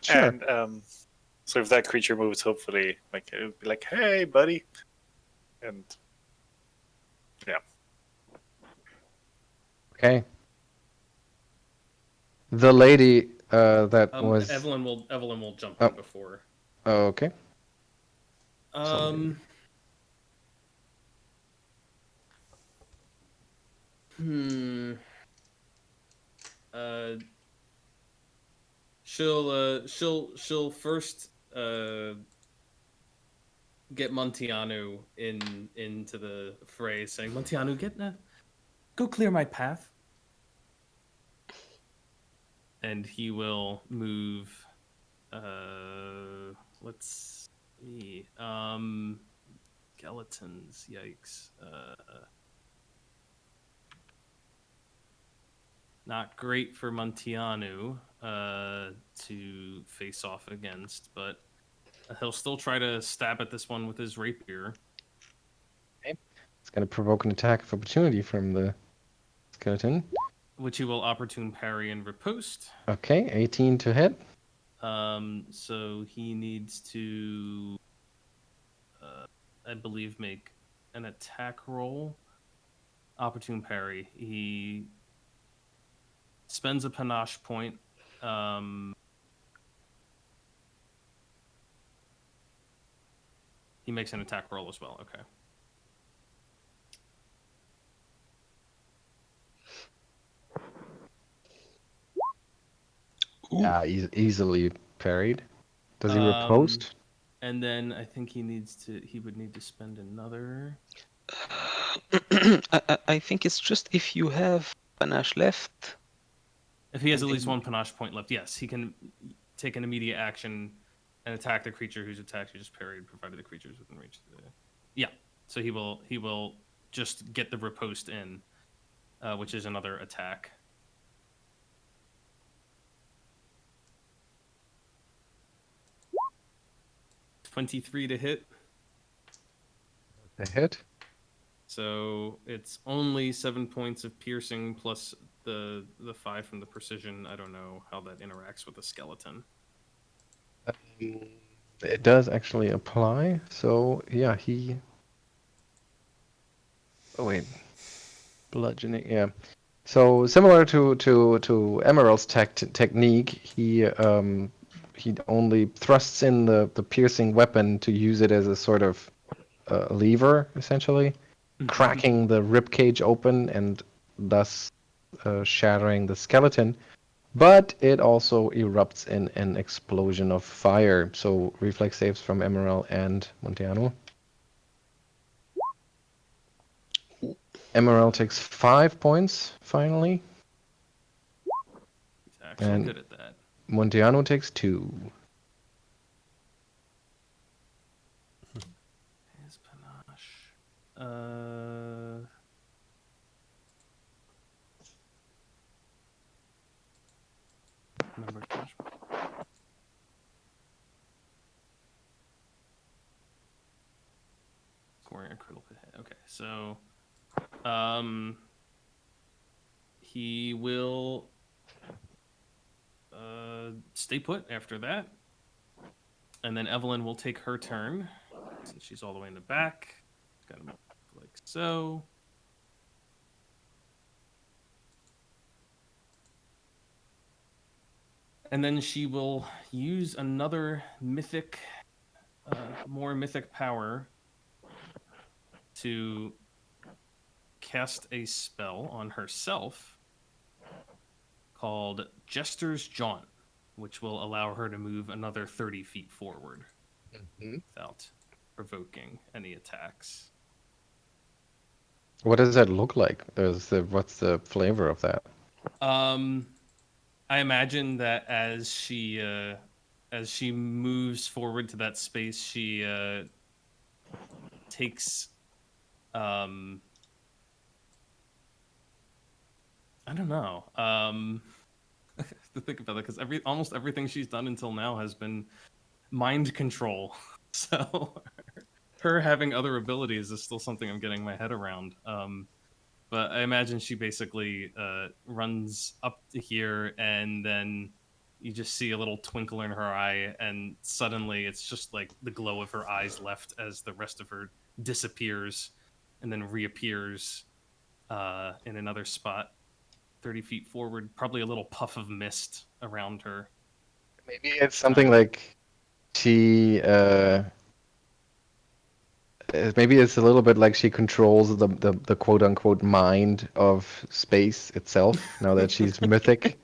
sure. And so if that creature moves, hopefully, it would be like, "Hey, buddy," and yeah. Okay. The lady that was Evelyn will jump Oh. in before. okay. Hmm. She'll first get Montiano into the fray, saying, "Montiano, go clear my path." And he will move. Let's see. Skeletons. Yikes. Not great for Montiano to face off against, but he'll still try to stab at this one with his rapier. It's going to provoke an attack of opportunity from the skeleton. Which he will opportune parry and riposte. Okay, 18 to hit. So he needs to, I believe, make an attack roll. Opportune parry. He spends a panache point. He makes an attack roll as well. Okay. Yeah, easily parried. Does he riposte? And then I think he would need to spend another. I think it's just if you have panache left. If he has And at least then- one panache point left, yes, he can take an immediate action and attack the creature whose attack you just parried, provided the creature is within reach. Yeah, so he will just get the riposte in, which is another attack. $23 to hit. The hit. So it's only 7 points of piercing plus the 5 from the precision. I don't know how that interacts with the skeleton. It does actually apply. So yeah, he. Oh wait, bludgeoning. Yeah. So similar to Emaírel's technique, he only thrusts in the piercing weapon to use it as a sort of lever, essentially, cracking the rib cage open and thus shattering the skeleton. But it also erupts in an explosion of fire. So reflex saves from Emaírel and Montiano. Emaírel takes 5 points finally. He's actually And- good at that. Montiano takes 2. His panache. Number panache. Scoring a critical hit. Okay, so he will stay put after that. And then Evelyn will take her turn, since she's all the way in the back. Got to move like so. And then she will use another mythic, more mythic power to cast a spell on herself called Jester's Jaunt, which will allow her to move another 30 feet forward without provoking any attacks. What does that look like? What's the flavor of that? I imagine that as she moves forward to that space, she takes I don't know. To think about it, because almost everything she's done until now has been mind control. So her having other abilities is still something I'm getting my head around. But I imagine she basically runs up to here, and then you just see a little twinkle in her eye, and suddenly it's just like the glow of her eyes left as the rest of her disappears, and then reappears in another spot 30 feet forward, probably a little puff of mist around her. Maybe it's something like she. Maybe it's a little bit like she controls the quote unquote mind of space itself now that she's mythic,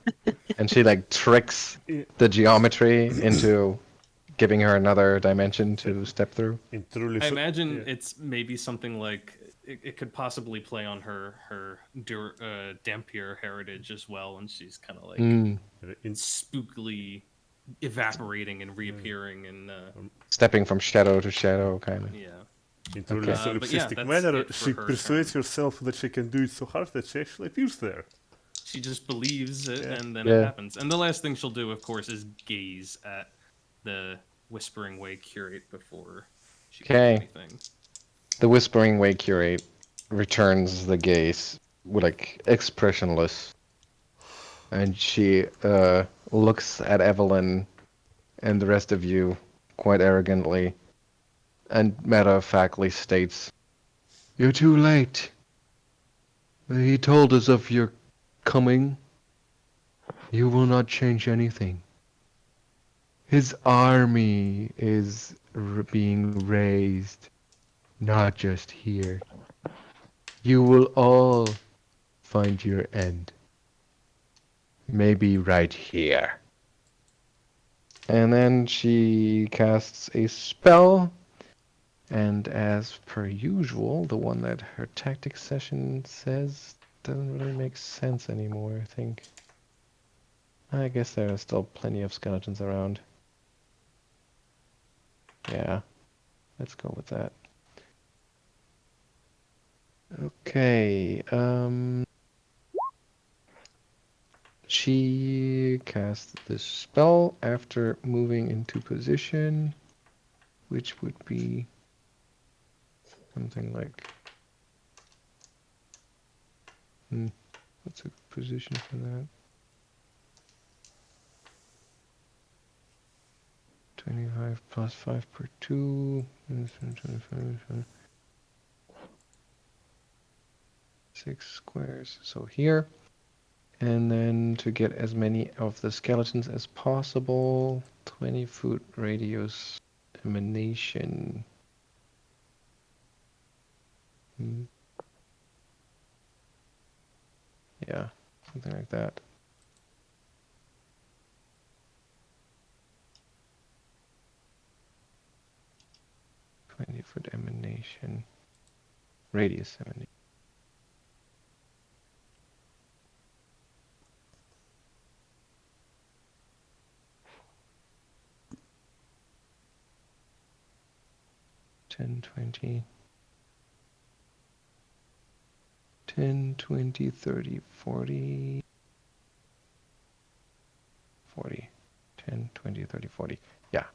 and she like tricks the geometry into giving her another dimension to step through. In truly, I imagine it's maybe something like it could possibly play on her Dampier heritage as well, and she's kind of like Mm. spookily evaporating and reappearing, and Stepping from shadow to shadow, kind of. yeah. in truly Okay. But yeah, solipsistic that's manner, it for she her persuades turn. herself that she can do it so hard that she actually appears there. She just believes it, Yeah. and then Yeah. it happens. And the last thing she'll do, of course, is gaze at the Whispering Way curate before she can Okay. do anything. The Whispering Way curate returns the gaze, like expressionless, and she looks at Evelyn and the rest of you quite arrogantly, and matter-of-factly states, "You're too late. He told us of your coming. You will not change anything. His army is being raised, not just here. You will all find your end. Maybe right here." And then she casts a spell, And as per usual, the one that her tactics session says doesn't really make sense anymore, I think. I guess there are still plenty of skeletons around. Yeah, let's go with that. Okay, she cast this spell after moving into position, which would be something like... what's a good position for that? 25 plus 5 per 2. 6 squares. So here. And then to get as many of the skeletons as possible, 20-foot radius emanation. Yeah, something like that. Foot emanation. Radius emanation. Ten, 20. 10, 20, 30, 40. 40. 10, 20, 30, 40. Yeah.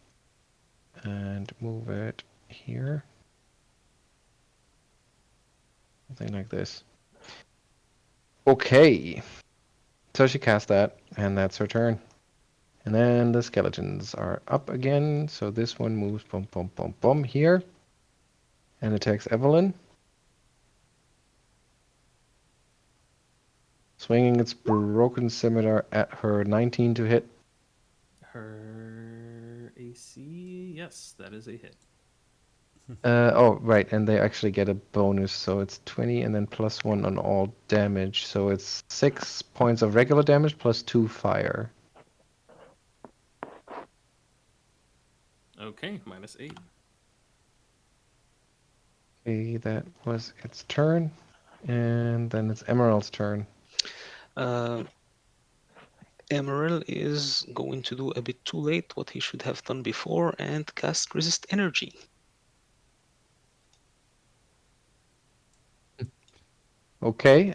And move it here. Something like this. Okay. So she cast that, and that's her turn. And then the skeletons are up again. So this one moves bum bum bum bum here. And attacks Evelyn. Swinging its broken scimitar at her 19 to hit. Her AC, yes, that is a hit. Oh, right, and they actually get a bonus, so it's 20 and then plus 1 on all damage. So it's 6 points of regular damage plus 2 fire. Okay, -8. Okay, that was its turn. And then it's Emerald's turn. Emaírel is going to do a bit too late what he should have done before and cast Resist Energy. Okay,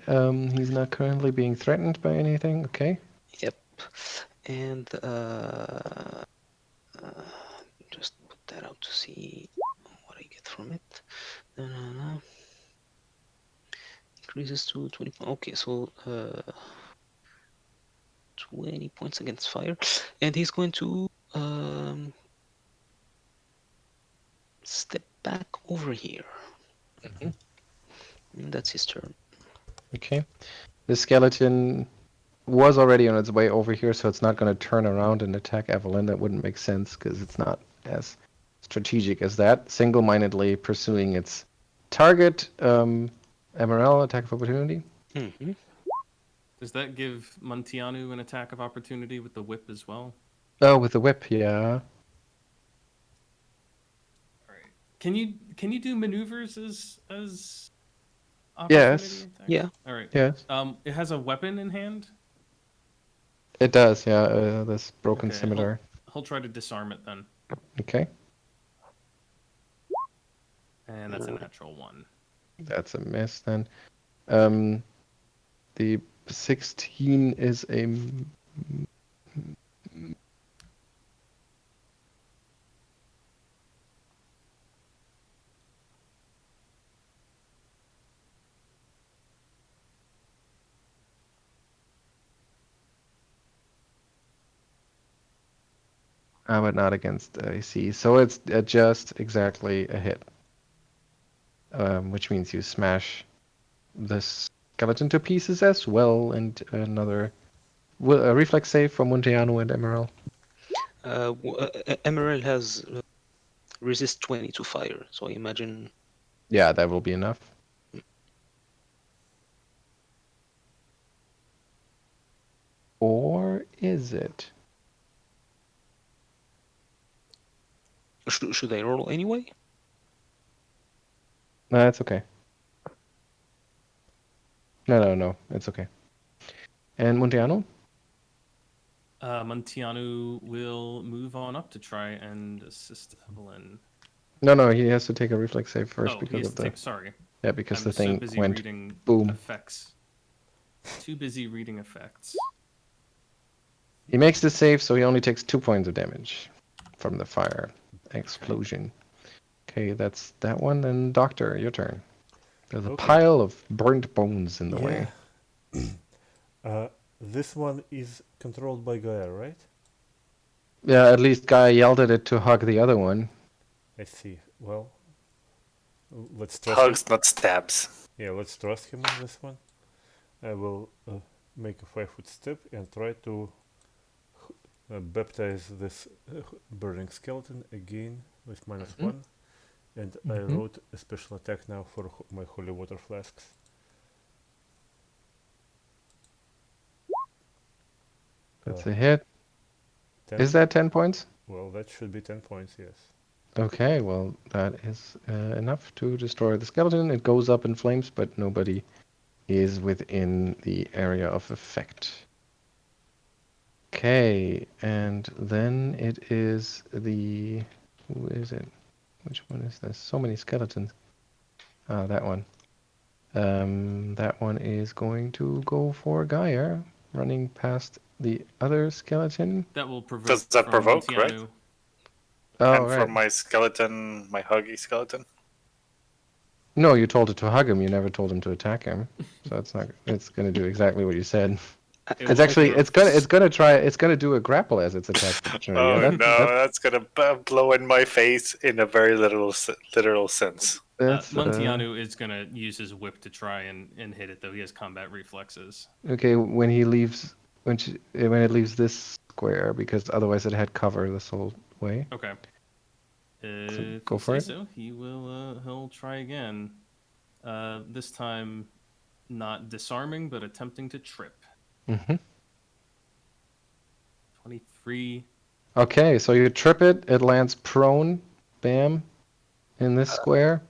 he's not currently being threatened by anything. Okay. Yep. And just put that out to see what I get from it. Increases to 20 points. Okay, so 20 points against fire. And he's going to step back over here. Mhm. And that's his turn. Okay. The skeleton was already on its way over here, so it's not going to turn around and attack Evelyn. That wouldn't make sense because it's not as strategic as that. Single-mindedly pursuing its target. Emaírel, attack of opportunity. Mm-hmm. Does that give Montianu an attack of opportunity with the whip as well? Oh, with the whip, yeah. All right. Can you do maneuvers as opportunity Yes. attacks? Yeah. All right. Yes. It has a weapon in hand. It does, yeah. This broken Okay, scimitar. he'll try to disarm it then, Okay. and that's a natural 1. That's a miss then. The 16 is a... but not against AC. So it's just exactly a hit. Which means you smash the skeleton to pieces as well, and another reflex save from Montiano and Emaírel. Emaírel has resist 20 to fire, so I imagine. Yeah, that will be enough. Or is it? Should I roll anyway? No, that's okay. No, it's okay. And Montiano? Montiano will move on up to try and assist Evelyn. No, he has to take a reflex save first Oh, he because has of to the... take. Sorry, Yeah, because I'm the so thing busy went reading boom. effects. Too busy reading effects. He makes the save, so he only takes 2 points of damage from the fire explosion. Okay, that's that one. And Doctor, your turn. There's a Okay. pile of burnt bones in the way. This one is controlled by Geier, right? Yeah, at least Guy yelled at it to hug the other one. I see. Well, let's trust him. Hugs, not stabs. Yeah, let's trust him on this one. I will make a 5-foot step and try to baptize this burning skeleton again with -1. And I wrote a special attack now for my holy water flasks. That's a hit. 10. Is that 10 points? Well, that should be 10 points, yes. Okay, well, that is enough to destroy the skeleton. It goes up in flames, but nobody is within the area of effect. Okay, and then it is the... Who is it? Which one is this? So many skeletons. Ah, that one. That one is going to go for Geier, running past the other skeleton. That will provoke. Does that from provoke, Montiano. right? Oh, And right. for my skeleton, my huggy skeleton. No, you told it to hug him. You never told him to attack him. So it's not. It's going to do exactly what you said. It It's will actually. provoke- It's gonna try. It's gonna do a grapple as its attack opportunity. Oh Yeah, no, that's gonna blow in my face in a very literal sense. that's Montiano is gonna use his whip to try and hit it, though he has combat reflexes. okay. When he leaves, when it leaves this square, because otherwise it had cover this whole way. Okay. If go you for say it. so, he'll try again. This time, not disarming, but attempting to trip. Mm-hmm. 23. Okay, so you trip it. It lands prone. Bam. In this square.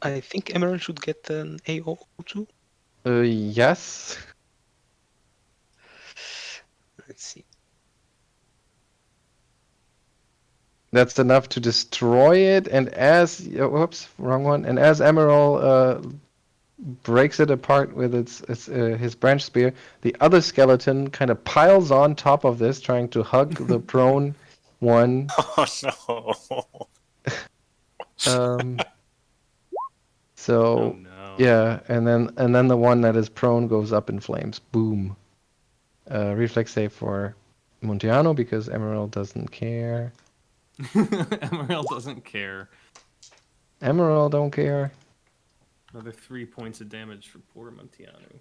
I think Emaṛēl should get an AO too. Yes. Let's see. That's enough to destroy it. And as whoops, wrong one. And as Emaṛēl breaks it apart with his branch spear, the other skeleton kind of piles on top of this, trying to hug the prone one. Oh no. So Oh no. yeah, and then the one that is prone goes up in flames. Boom. Reflex save for Montiano because Emaṛēl doesn't care. Emaṛēl doesn't care. Emaṛēl don't care. Another 3 points of damage for poor Montiano.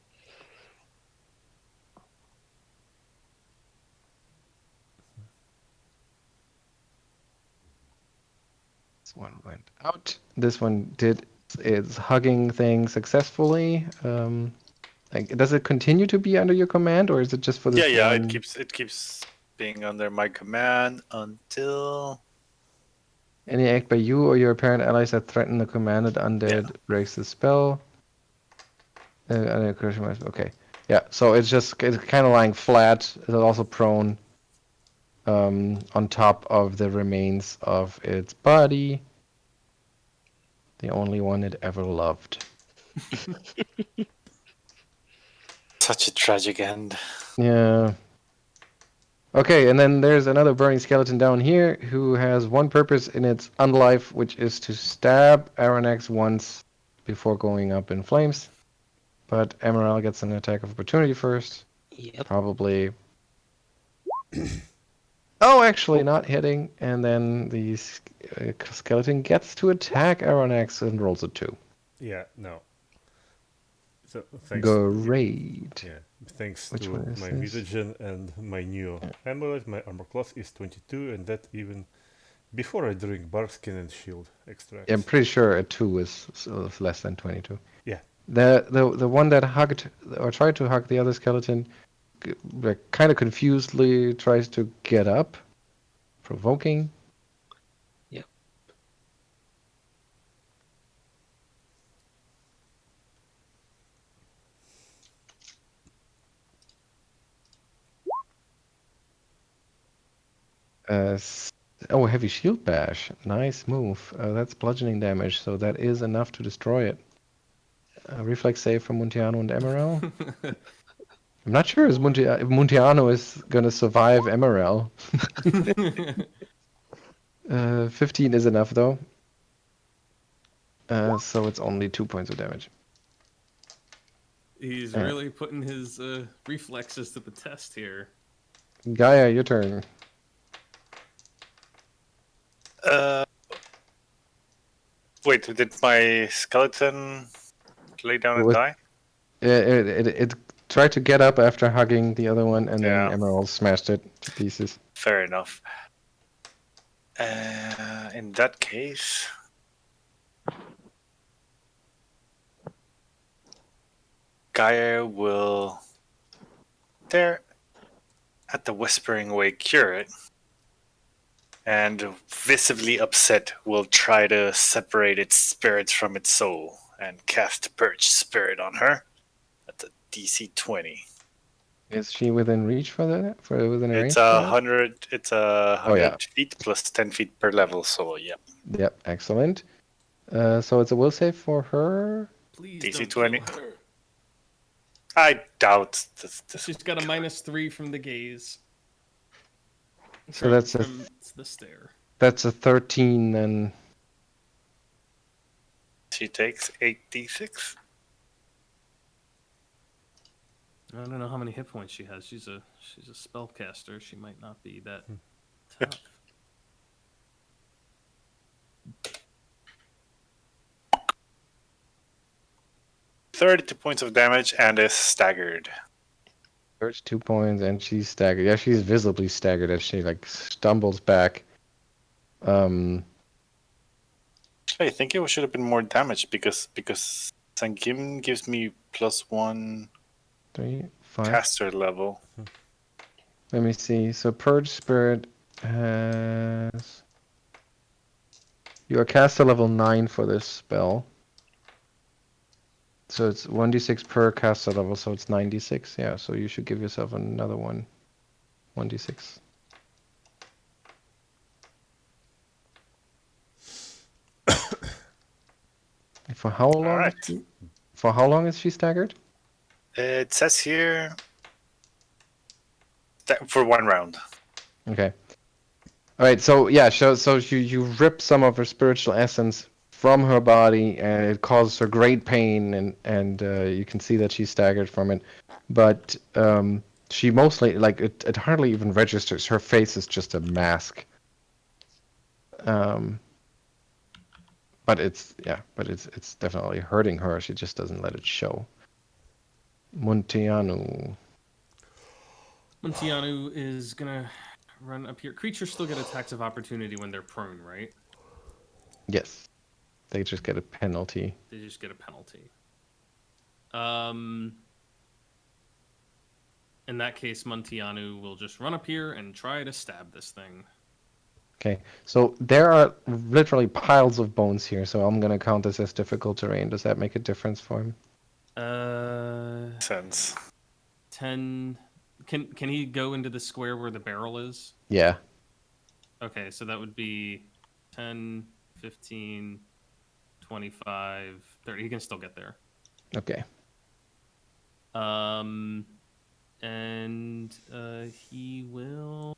This one went out. This one did its hugging thing successfully. Does it continue to be under your command, or is it just for this Yeah, one? it keeps being under my command until Any act by you or your apparent allies that threaten the commanded undead breaks the spell. Okay. Yeah, so it's kind of lying flat. It's also prone on top of the remains of its body. The only one it ever loved. such a tragic end. Yeah. Okay, and then there's another burning skeleton down here who has one purpose in its unlife, which is to stab Arronax once before going up in flames. But Emaṛēl gets an attack of opportunity first. Yep. Probably. Oh, actually not hitting. And then the skeleton gets to attack Arronax and rolls a 2. Yeah, no. So thanks. Great. Yeah, thanks Which to one is my this? mutagen and my new amulet, my armor class is 22, and that even before I drink barkskin and shield extracts. Yeah, I'm pretty sure a 2 is less than 22. Yeah. The one that hugged or tried to hug the other skeleton kind of confusedly tries to get up, provoking. Yep. Oh, heavy shield bash. Nice move. That's bludgeoning damage, so that is enough to destroy it. Reflex save from Muntiano and Emaírel. I'm not sure if Muntiano is gonna survive Emaírel. 15 is enough though. So it's only 2 points of damage. He's really putting his reflexes to the test here. Geier, your turn. Wait, did my skeleton lay down and With- die? It tried to get up after hugging the other one, and then Yeah. Emaírel smashed it to pieces. Fair enough. In that case, Geier will there at the Whispering Way cure it, and visibly upset will try to separate its spirit from its soul and cast Purge Spirit on her at the DC 20. Is she within reach for that? For within a range? It's for that? 100. It's 100 Oh, yeah. feet plus 10 feet per level. So yeah, Yep, excellent. So it's a will save for her. Please DC don't 20. kill her. I doubt this. She's got a -3 from the gaze. So that's a from the stare. That's a 13 then. She takes 8d6. I don't know how many hit points she has. She's a spellcaster. She might not be that tough. 32 points of damage and is staggered. First 2 points and she's staggered. Yeah, she's visibly staggered as she like stumbles back. I think it should have been more damage because Sangim gives me +1 3, 5. caster level. Let me see. So Purge Spirit has. You are caster level 9 for this spell. So it's 1d6 per caster level, so it's 96. Yeah, so you should give yourself another one. 1d6. For how long? Alright. For how long is she staggered? It says here for 1 round. Okay. All right. So yeah. So you rip some of her spiritual essence from her body, and it causes her great pain, and you can see that she's staggered from it. But she mostly it hardly even registers. Her face is just a mask. But it's definitely hurting her. She just doesn't let it show. Muntiano. Muntiano is gonna run up here. Creatures still get attacks of opportunity when they're prone, right? Yes. They just get a penalty. They just get a penalty. In that case, Muntiano will just run up here and try to stab this thing. Okay, so there are literally piles of bones here, so I'm gonna count this as difficult terrain. Does that make a difference for him? Sense. 10. Can he go into the square where the barrel is? Yeah. Okay, so that would be 10, 15, 25, 30. He can still get there. Okay. And he will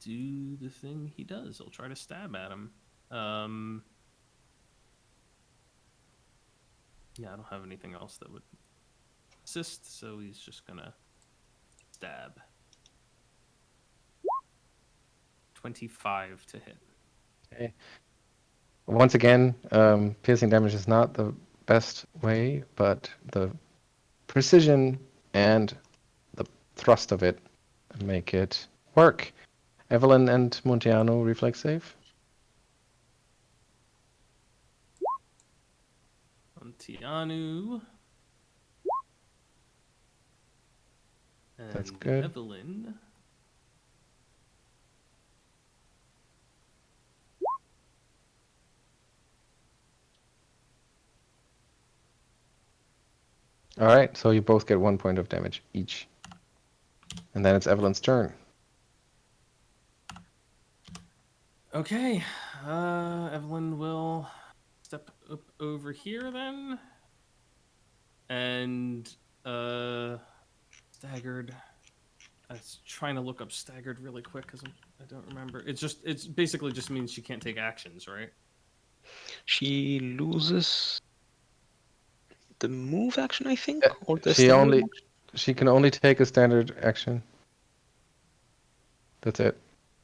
do the thing he does. He'll try to stab at him. Yeah, I don't have anything else that would assist, so he's just gonna stab. 25 to hit. Okay. Once again, piercing damage is not the best way, but the precision and the thrust of it make it work. Evelyn and Muntiano reflex save. Muntiano. And That's good. Evelyn. All right, so you both get 1 point of damage each. And then it's Evelyn's turn. Okay, Evelyn will step up over here then, and staggered. I was trying to look up staggered really quick because I don't remember. It's basically just means she can't take actions, right? She loses the move action, I think, Yeah, or the standard action. she can only take a standard action. That's it.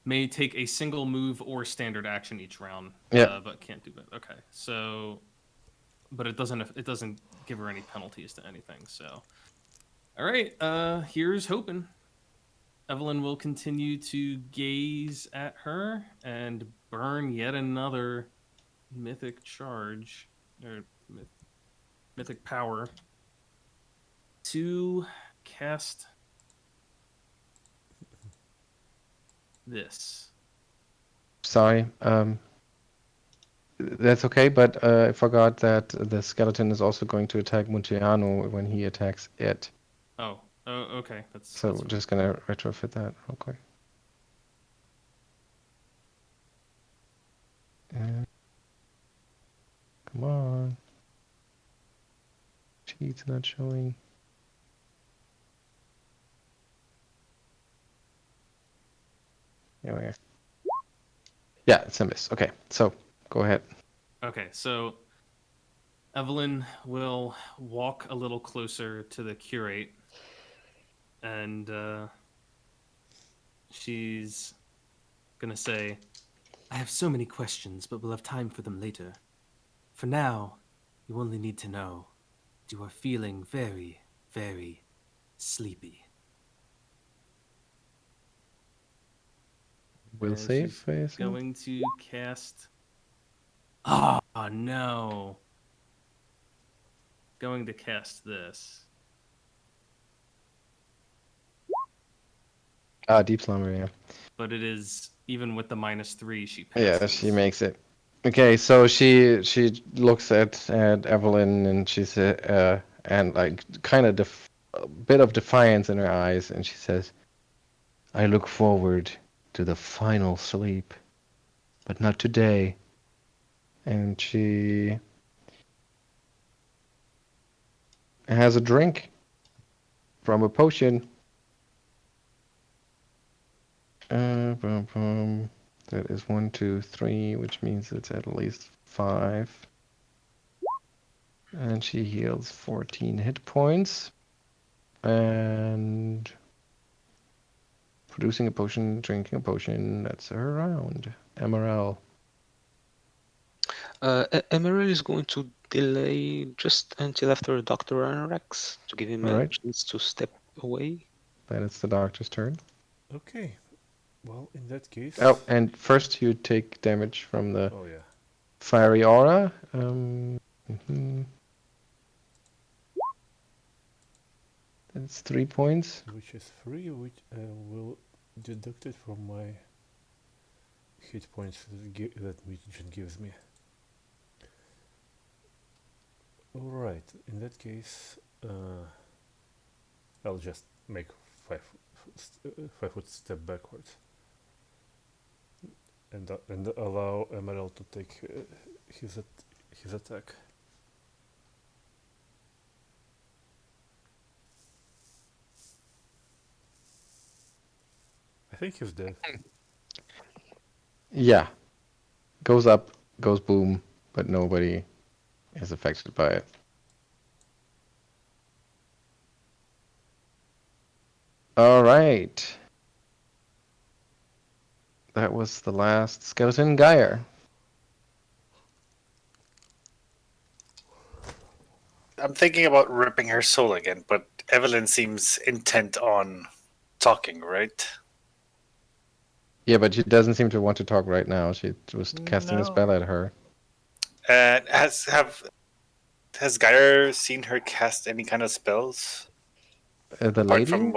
May take a single move or standard action each round. Yeah. But can't do it. Okay, so, but it doesn't give her any penalties to anything. So, all right. Here's hoping. Evelyn will continue to gaze at her and burn yet another mythic charge or mythic power to cast this. Sorry. That's okay, but I forgot that the skeleton is also going to attack Muntiano when he attacks it. Oh, okay. So that's we're just gonna retrofit that real quick. And come on. Cheats not showing. There we are. Yeah, it's a miss. Okay, so go ahead. okay. So Evelyn will walk a little closer to the curate, and she's gonna say, "I have so many questions, but we'll have time for them later. For now, you only need to know that you are feeling very, very sleepy." Will And save. she's I assume? going to cast. Oh no! Going to cast this. Deep slumber. Yeah. But it is even with the -3 she Yeah, passes. she makes it. Okay, so she looks at Evelyn and she's and like kind of a bit of defiance in her eyes, and she says, "I look forward to the final sleep, but not today." And she has a drink from a potion. Bum, bum. That is 1, 2, 3, which means it's at least 5. And she heals 14 hit points. And producing a potion, drinking a potion, that's her round. Emaírel. Emaírel is going to delay just until after Dr. Arnorax to give him a Alright, chance to step away. then it's the doctor's turn. Okay. Well, in that case. Oh, and first you take damage from the Oh yeah. fiery aura. Mhm. That's 3 points. Which is free, which will deduct it from my hit points that Mythic gives me. Alright, in that case, I'll just make 5 foot step backwards and allow Emaírel to take his attack. I think he's dead. Yeah. Goes up, goes boom, but nobody is affected by it. All right. That was the last skeleton. Geier. I'm thinking about ripping her soul again, but Evelyn seems intent on talking, right? Yeah, but she doesn't seem to want to talk right now. She was casting a No. spell at her. Has Geier seen her cast any kind of spells The apart lady? from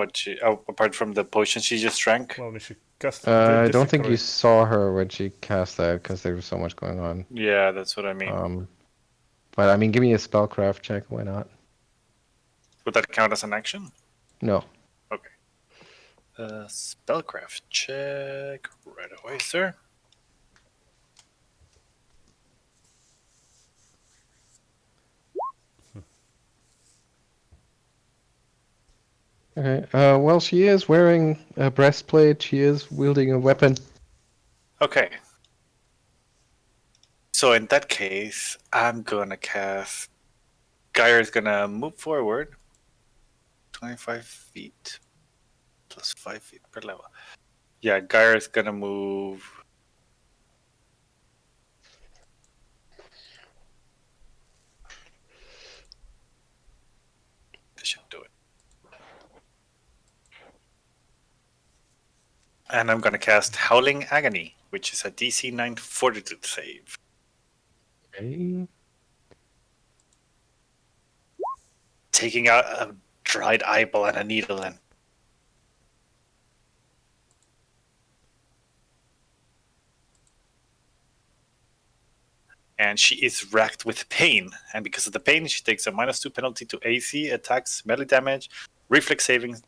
apart from the potion she just drank? Well, I mean, she cast. I don't think you saw her when she cast that because there was so much going on. Yeah, that's what I mean. But I mean, give me a spellcraft check. Why not? Would that count as an action? No. Okay. Spellcraft check right away, sir. Okay. Well, she is wearing a breastplate. She is wielding a weapon. Okay. So in that case, I'm gonna cast. Geier is gonna move forward 25 feet plus 5 feet per level. Yeah, Geier is gonna move. This should do it. And I'm gonna cast Howling Agony, which is a DC 9 Fortitude save. Okay. Taking out a dried eyeball and a needle in. And she is racked with pain. And because of the pain, she takes a -2 penalty to AC, attacks, melee damage, reflex saving.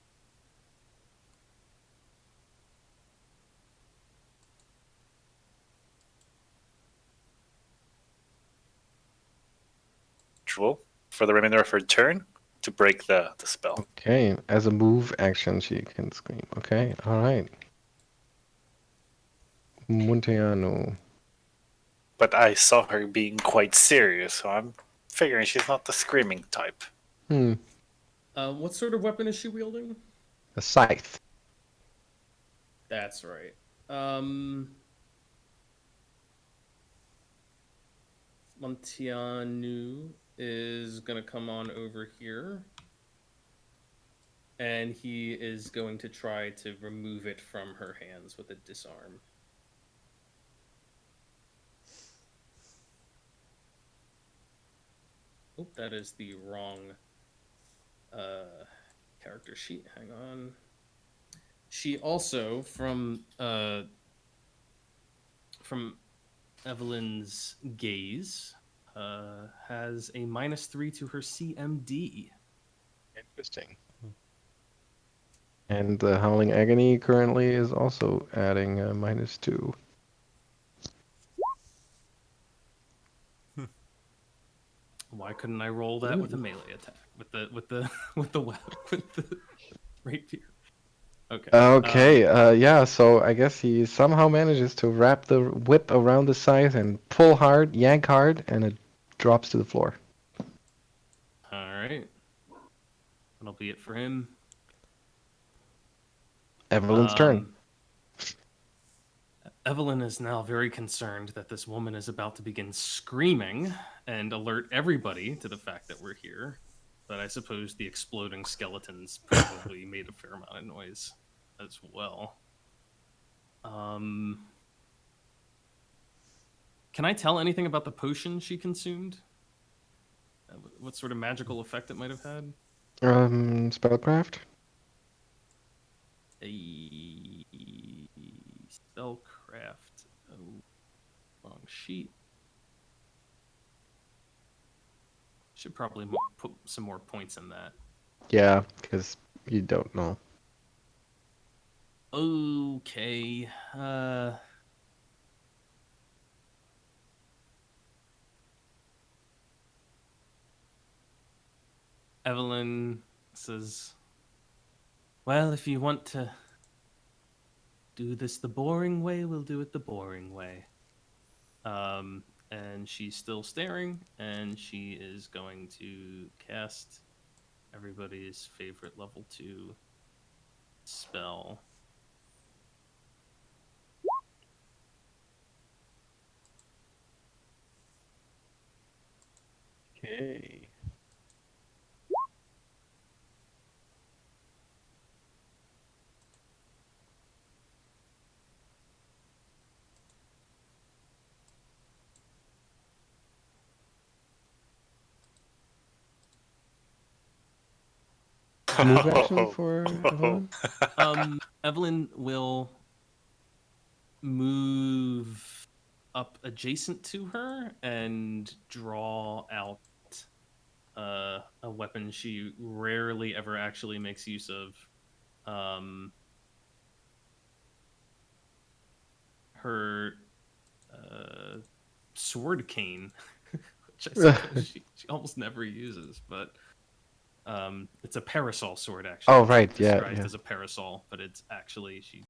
For the remainder of her turn to break the spell. Okay. As a move action, she can scream. Okay. All right. Monteano. But I saw her being quite serious, so I'm figuring she's not the screaming type. What sort of weapon is she wielding? A scythe. That's right. Montianu is gonna come on over here, and he is going to try to remove it from her hands with a disarm. Oh, that is the wrong character sheet. Hang on. She also, from Evelyn's gaze, has a -3 to her CMD. Interesting. And the Howling Agony currently is also adding a -2. Why couldn't I roll that with a melee attack with the with the rapier? Okay. Okay, yeah, so I guess he somehow manages to wrap the whip around the scythe and pull hard, yank hard, and it drops to the floor. All right. That'll be it for him. Evelyn's turn. Evelyn is now very concerned that this woman is about to begin screaming and alert everybody to the fact that we're here. But I suppose the exploding skeletons probably made a fair amount of noise as well. Can I tell anything about the potion she consumed? What sort of magical effect it might have had? Spellcraft? A spellcraft. Oh, wrong sheet. Should probably put some more points in that. Yeah, because you don't know. Okay. Evelyn says, well, if you want to do this the boring way, we'll do it the boring way. And she's still staring, and she is going to cast everybody's favorite level 2 spell. Okay. Move action for Evelyn? Evelyn will move up adjacent to her and draw out a weapon she rarely ever actually makes use of. Her sword cane, which I suppose she almost never uses, but It's a parasol sword, actually. Oh, right, It's yeah, described yeah. as a parasol, but it's actually she